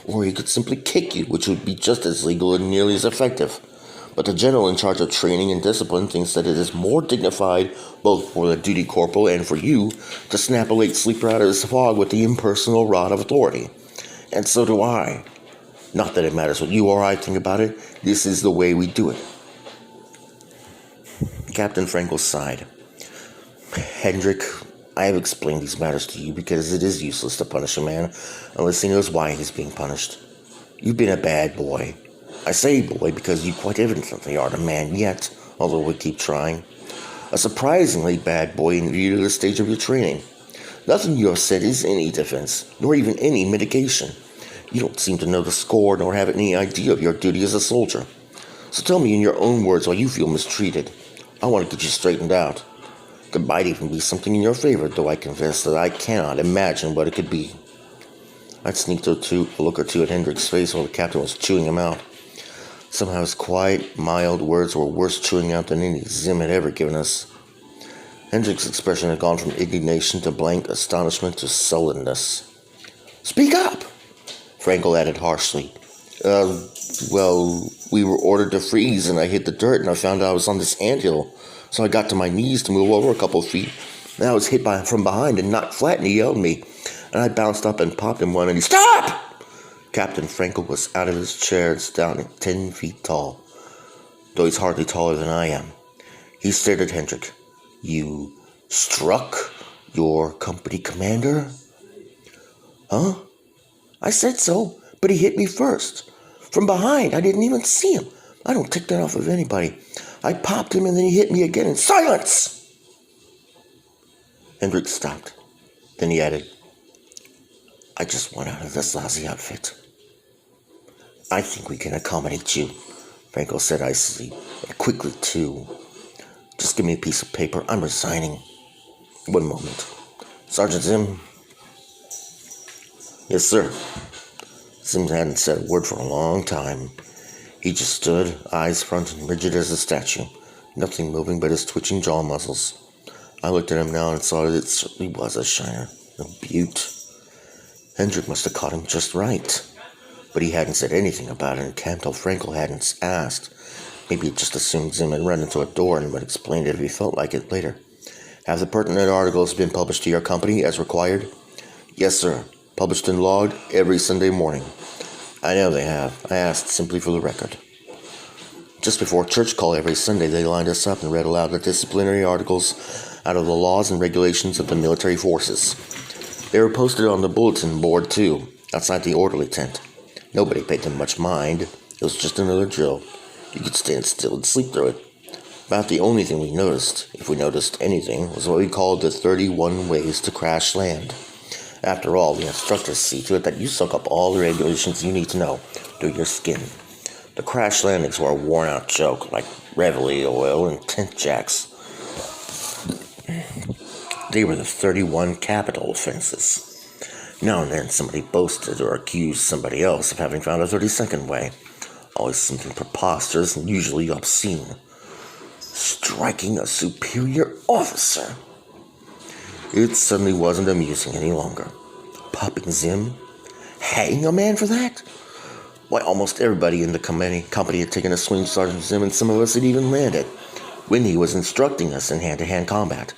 Or he could simply kick you, which would be just as legal and nearly as effective. But the general in charge of training and discipline thinks that it is more dignified, both for the duty corporal and for you, to snap a late sleeper out of his fog with the impersonal rod of authority. And so do I. Not that it matters what you or I think about it. This is the way we do it. Captain Frankel sighed. Hendrik, I have explained these matters to you because it is useless to punish a man unless he knows why he's being punished. You've been a bad boy. I say boy because you quite evidently aren't a man yet, although we keep trying. A surprisingly bad boy in view of the stage of your training. Nothing you have said is any defense, nor even any mitigation. You don't seem to know the score nor have any idea of your duty as a soldier. So tell me in your own words why you feel mistreated. I want to get you straightened out. There might even be something in your favor, though I confess that I cannot imagine what it could be. I sneaked a look or two at Hendrik's face while the captain was chewing him out. Somehow his quiet, mild words were worse chewing out than any Zim had ever given us. Hendrik's expression had gone from indignation to blank astonishment to sullenness. Speak up, Frankel added harshly. Well, we were ordered to freeze, and I hit the dirt, and I found I was on this anthill. So I got to my knees to move over a couple of feet. And I was hit from behind and knocked flat, and he yelled at me. And I bounced up and popped him one, and he, Stop! Captain Frankel was out of his chair and down at 10 feet tall, though he's hardly taller than I am. He stared at Hendrik. You struck your company commander? Huh? I said so, but he hit me first. From behind, I didn't even see him. I don't take that off of anybody. I popped him and then he hit me again, and silence! Hendrik stopped. Then he added, I just want out of this lousy outfit. I think we can accommodate you, Frankel said icily, and quickly too. Just give me a piece of paper. I'm resigning. One moment. Sergeant Zim? Yes, sir. Zim hadn't said a word for a long time. He just stood, eyes front and rigid as a statue, nothing moving but his twitching jaw muscles. I looked at him now and saw that it certainly was a shiner, a beaut. Hendrik must have caught him just right. But he hadn't said anything about it, and Captain Frankel hadn't asked. Maybe he just assumed Zim had run into a door and would explain it if he felt like it later. Have the pertinent articles been published to your company as required? Yes, sir. Published and logged every Sunday morning. I know they have. I asked simply for the record. Just before church call every Sunday, they lined us up and read aloud the disciplinary articles out of the laws and regulations of the military forces. They were posted on the bulletin board, too, outside the orderly tent. Nobody paid them much mind. It was just another drill. You could stand still and sleep through it. About the only thing we noticed, if we noticed anything, was what we called the 31 ways to crash land. After all, the instructors see to it that you soak up all the regulations you need to know through your skin. The crash landings were a worn-out joke, like Reveille oil and tent jacks. They were the 31 capital offenses. Now and then somebody boasted or accused somebody else of having found a 32nd way. Always something preposterous and usually obscene. Striking a superior officer. It suddenly wasn't amusing any longer. Popping Zim? Hanging a man for that? Why, almost everybody in the company had taken a swing Sergeant Zim, and some of us had even landed, when he was instructing us in hand-to-hand combat.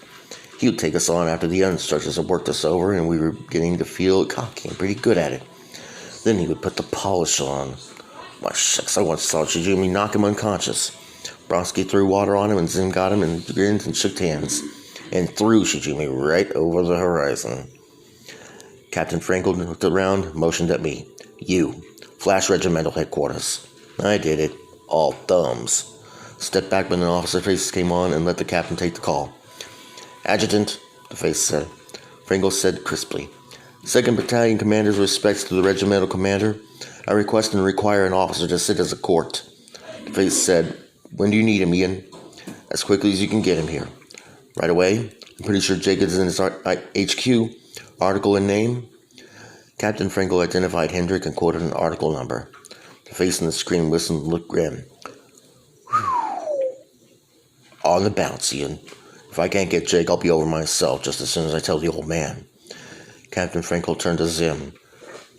He would take us on after the instructors had worked us over, and we were beginning to feel cocky and pretty good at it. Then he would put the polish on. Why, shucks, I once saw Shijumi knock him unconscious. Bronsky threw water on him, and Zim got him and grinned and shook hands, and threw Shijumi right over the horizon. Captain Frankel looked around, motioned at me. You, flash regimental headquarters. I did it. All thumbs. Stepped back when an officer face came on and let the captain take the call. Adjutant, the face said. Frankel said crisply. 2nd Battalion Commander's respects to the regimental commander. I request and require an officer to sit as a court. The face said, when do you need him, Ian? As quickly as you can get him here. Right away? I'm pretty sure Jacobs is in his HQ. Article and name? Captain Frankel identified Hendrik and quoted an article number. The face on the screen whistled and looked grim. On the bounce, Ian. If I can't get Jake, I'll be over myself just as soon as I tell the old man. Captain Frankel turned to Zim.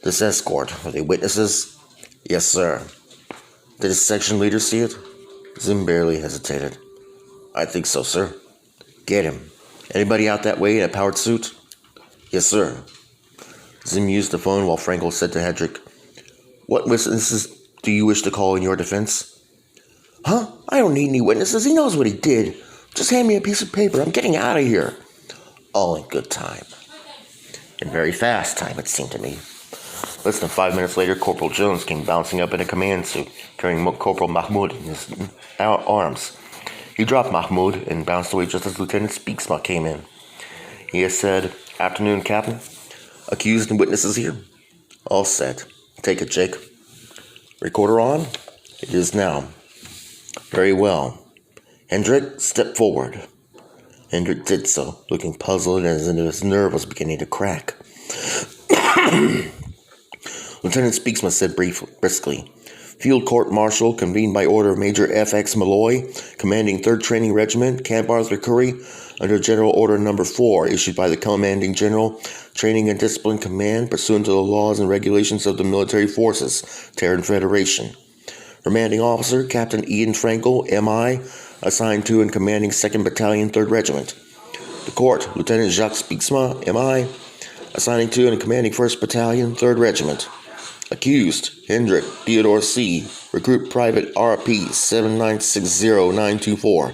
This escort, are they witnesses? Yes, sir. Did his section leader see it? Zim barely hesitated. I think so, sir. Get him. Anybody out that way in a powered suit? Yes, sir. Zim used the phone while Frankel said to Hedrick, what witnesses do you wish to call in your defense? Huh? I don't need any witnesses. He knows what he did. Just hand me a piece of paper. I'm getting out of here. All in good time. In very fast time, it seemed to me. Less than 5 minutes later, Corporal Jones came bouncing up in a command suit, carrying Corporal Mahmoud in his arms. He dropped Mahmoud and bounced away just as Lieutenant Speaksma came in. He had said, Afternoon, Captain. Accused and witnesses here? All set. Take it, Jake. Recorder on? It is now. Very well. Hendrik, step forward. Hendrik did so, looking puzzled as if his nerve was beginning to crack. Lieutenant Speaksma said briskly, Field Court Martial convened by order of Major F.X. Malloy, commanding 3rd Training Regiment, Camp Arthur Curry, under General Order No. 4, issued by the Commanding General, Training and Discipline Command, pursuant to the laws and regulations of the Military Forces, Terran Federation. Commanding Officer, Captain Ian Frankel, M.I., assigned to and commanding 2nd Battalion, 3rd Regiment. The Court, Lieutenant Jacques Speaksma, M.I., assigning to and commanding 1st Battalion, 3rd Regiment. Accused, Hendrik Theodore C., Recruit Private RP 7960924,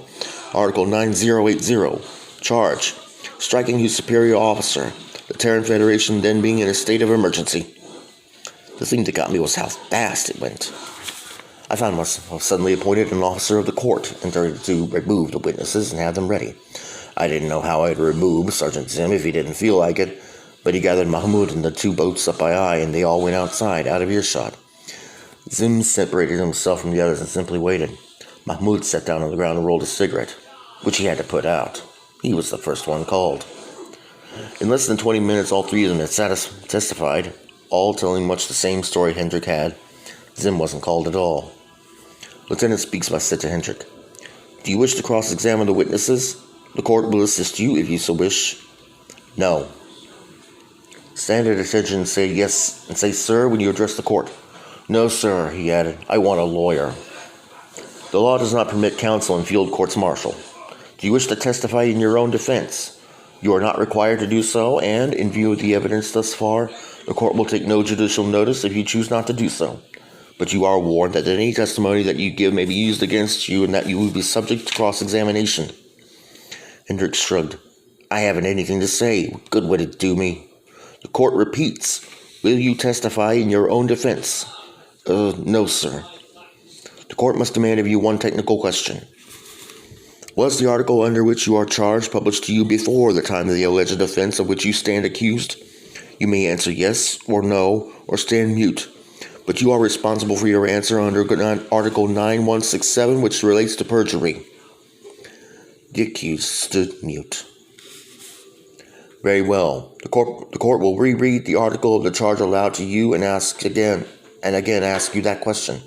Article 9080, Charge, striking his superior officer, the Terran Federation then being in a state of emergency. The thing that got me was how fast it went. I found myself suddenly appointed an officer of the court and started to remove the witnesses and have them ready. I didn't know how I'd remove Sergeant Zim if he didn't feel like it, but he gathered Mahmoud and the 2 boats up by eye, and they all went outside, out of earshot. Zim separated himself from the others and simply waited. Mahmoud sat down on the ground and rolled a cigarette, which he had to put out. He was the first one called. In less than 20 minutes, all 3 of them had testified, all telling much the same story Hendrik had. Zim wasn't called at all. Lieutenant Speaksma said to Hendrik, Do you wish to cross-examine the witnesses? The court will assist you if you so wish. No. Stand at attention and say yes, and say sir when you address the court. No, sir, he added. I want a lawyer. The law does not permit counsel in field courts martial. Do you wish to testify in your own defense? You are not required to do so, and, in view of the evidence thus far, the court will take no judicial notice if you choose not to do so. But you are warned that any testimony that you give may be used against you and that you will be subject to cross-examination. Hendrik shrugged. I haven't anything to say. What good would it do me? The court repeats. Will you testify in your own defense? No, sir. The court must demand of you one technical question. Was the article under which you are charged published to you before the time of the alleged offense of which you stand accused? You may answer yes or no, or stand mute. But you are responsible for your answer under Article 9167, which relates to perjury. The accused stood mute. Very well. The court will reread the article of the charge aloud to you and ask again ask you that question.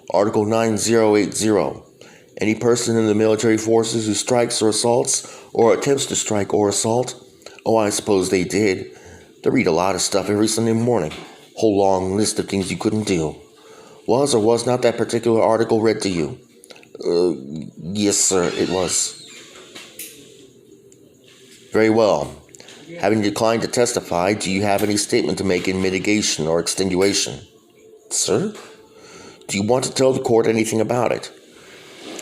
Article 9080. Any person in the military forces who strikes or assaults or attempts to strike or assault, I suppose they did. They read a lot of stuff every Sunday morning. Whole long list of things you couldn't do. Was or was not that particular article read to you? Yes, sir, it was. Very well. Having declined to testify, do you have any statement to make in mitigation or extenuation? Sir? Do you want to tell the court anything about it?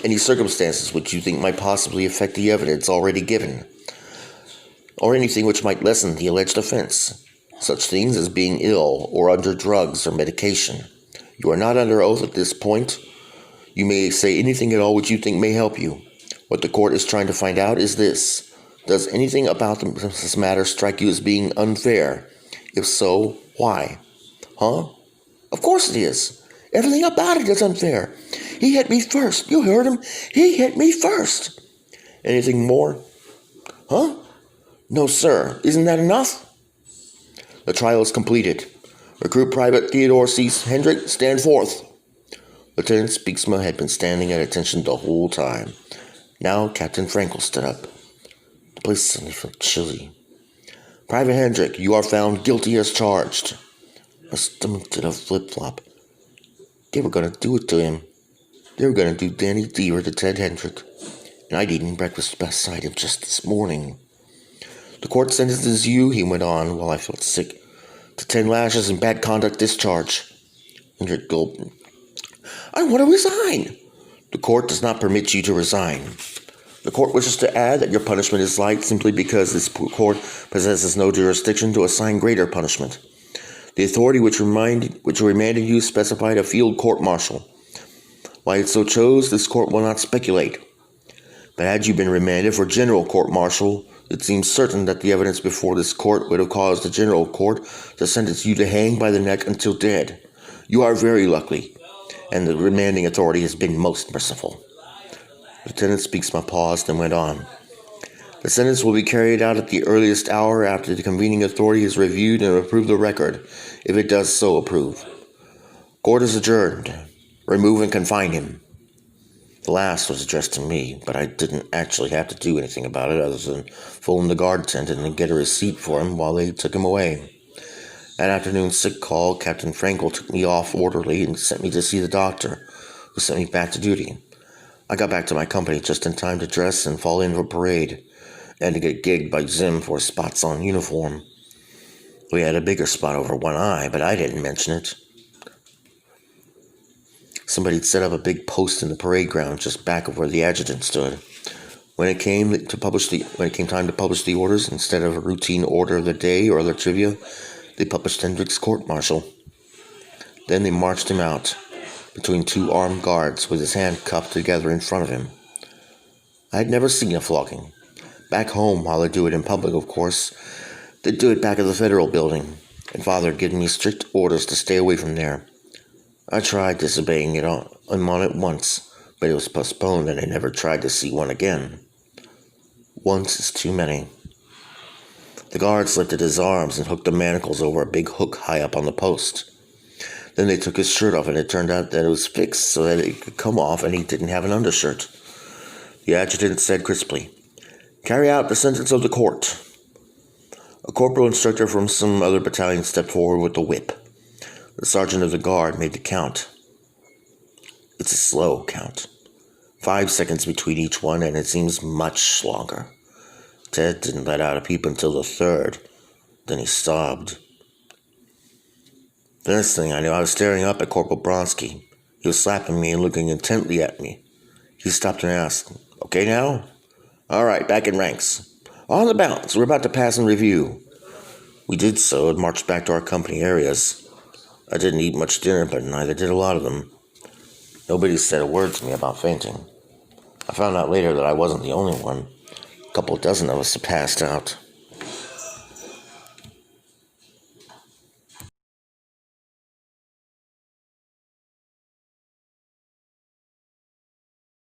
Any circumstances which you think might possibly affect the evidence already given? Or anything which might lessen the alleged offense? Such things as being ill or under drugs or medication. You are not under oath at this point. You may say anything at all which you think may help you. What the court is trying to find out is this. Does anything about this matter strike you as being unfair? If so, why? Huh? Of course it is. Everything about it is unfair. He hit me first. You heard him. He hit me first. Anything more? Huh? No, sir. Isn't that enough? The trial is completed. Recruit Private Theodore C. Hendrick, stand forth. Lieutenant Speaksma had been standing at attention the whole time. Now Captain Frankel stood up. The place suddenly felt chilly. Private Hendrick, you are found guilty as charged. My stomach did a flip-flop. They were going to do it to him. They were going to do Danny Deaver to Ted Hendrick. And I'd eaten breakfast beside him just this morning. The court sentences you, he went on while I felt sick, to 10 lashes and bad conduct discharge. Hendrick gulped. I want to resign. The court does not permit you to resign. The court wishes to add that your punishment is light simply because this court possesses no jurisdiction to assign greater punishment. The authority which remanded you specified a field court-martial. Why it so chose, this court will not speculate. But had you been remanded for general court-martial, it seems certain that the evidence before this court would have caused the general court to sentence you to hang by the neck until dead. You are very lucky, and the remanding authority has been most merciful. Lieutenant Speaksma paused and went on. The sentence will be carried out at the earliest hour after the convening authority has reviewed and approved the record, if it does so approve. Court is adjourned. Remove and confine him. The last was addressed to me, but I didn't actually have to do anything about it other than phone the guard attendant and get a receipt for him while they took him away. That afternoon's sick call, Captain Frankel took me off orderly and sent me to see the doctor, who sent me back to duty. I got back to my company just in time to dress and fall in for parade, and to get gigged by Zim for spots on uniform. We had a bigger spot over one eye, but I didn't mention it. Somebody'd set up a big post in the parade ground just back of where the adjutant stood. When it came time to publish the orders, instead of a routine order of the day or other trivia, they published Hendrick's court-martial. Then they marched him out, between 2 armed guards, with his hand cupped together in front of him. I had never seen a flogging. Back home, while they do it in public, of course, they'd do it back at the federal building, and Father had given me strict orders to stay away from there. I tried disobeying him on it once, but it was postponed and I never tried to see one again. Once is too many. The guards lifted his arms and hooked the manacles over a big hook high up on the post. Then they took his shirt off and it turned out that it was fixed so that it could come off and he didn't have an undershirt. The adjutant said crisply, "Carry out the sentence of the court." A corporal instructor from some other battalion stepped forward with the whip. The sergeant of the guard made the count. It's a slow count. 5 seconds between each one, and it seems much longer. Ted didn't let out a peep until the 3rd. Then he sobbed. The next thing I knew, I was staring up at Corporal Bronsky. He was slapping me and looking intently at me. He stopped and asked, "Okay now?" "All right, back in ranks. On the balance, we're about to pass in review." We did so and marched back to our company areas. I didn't eat much dinner, but neither did a lot of them. Nobody said a word to me about fainting. I found out later that I wasn't the only one. A couple dozen of us had passed out.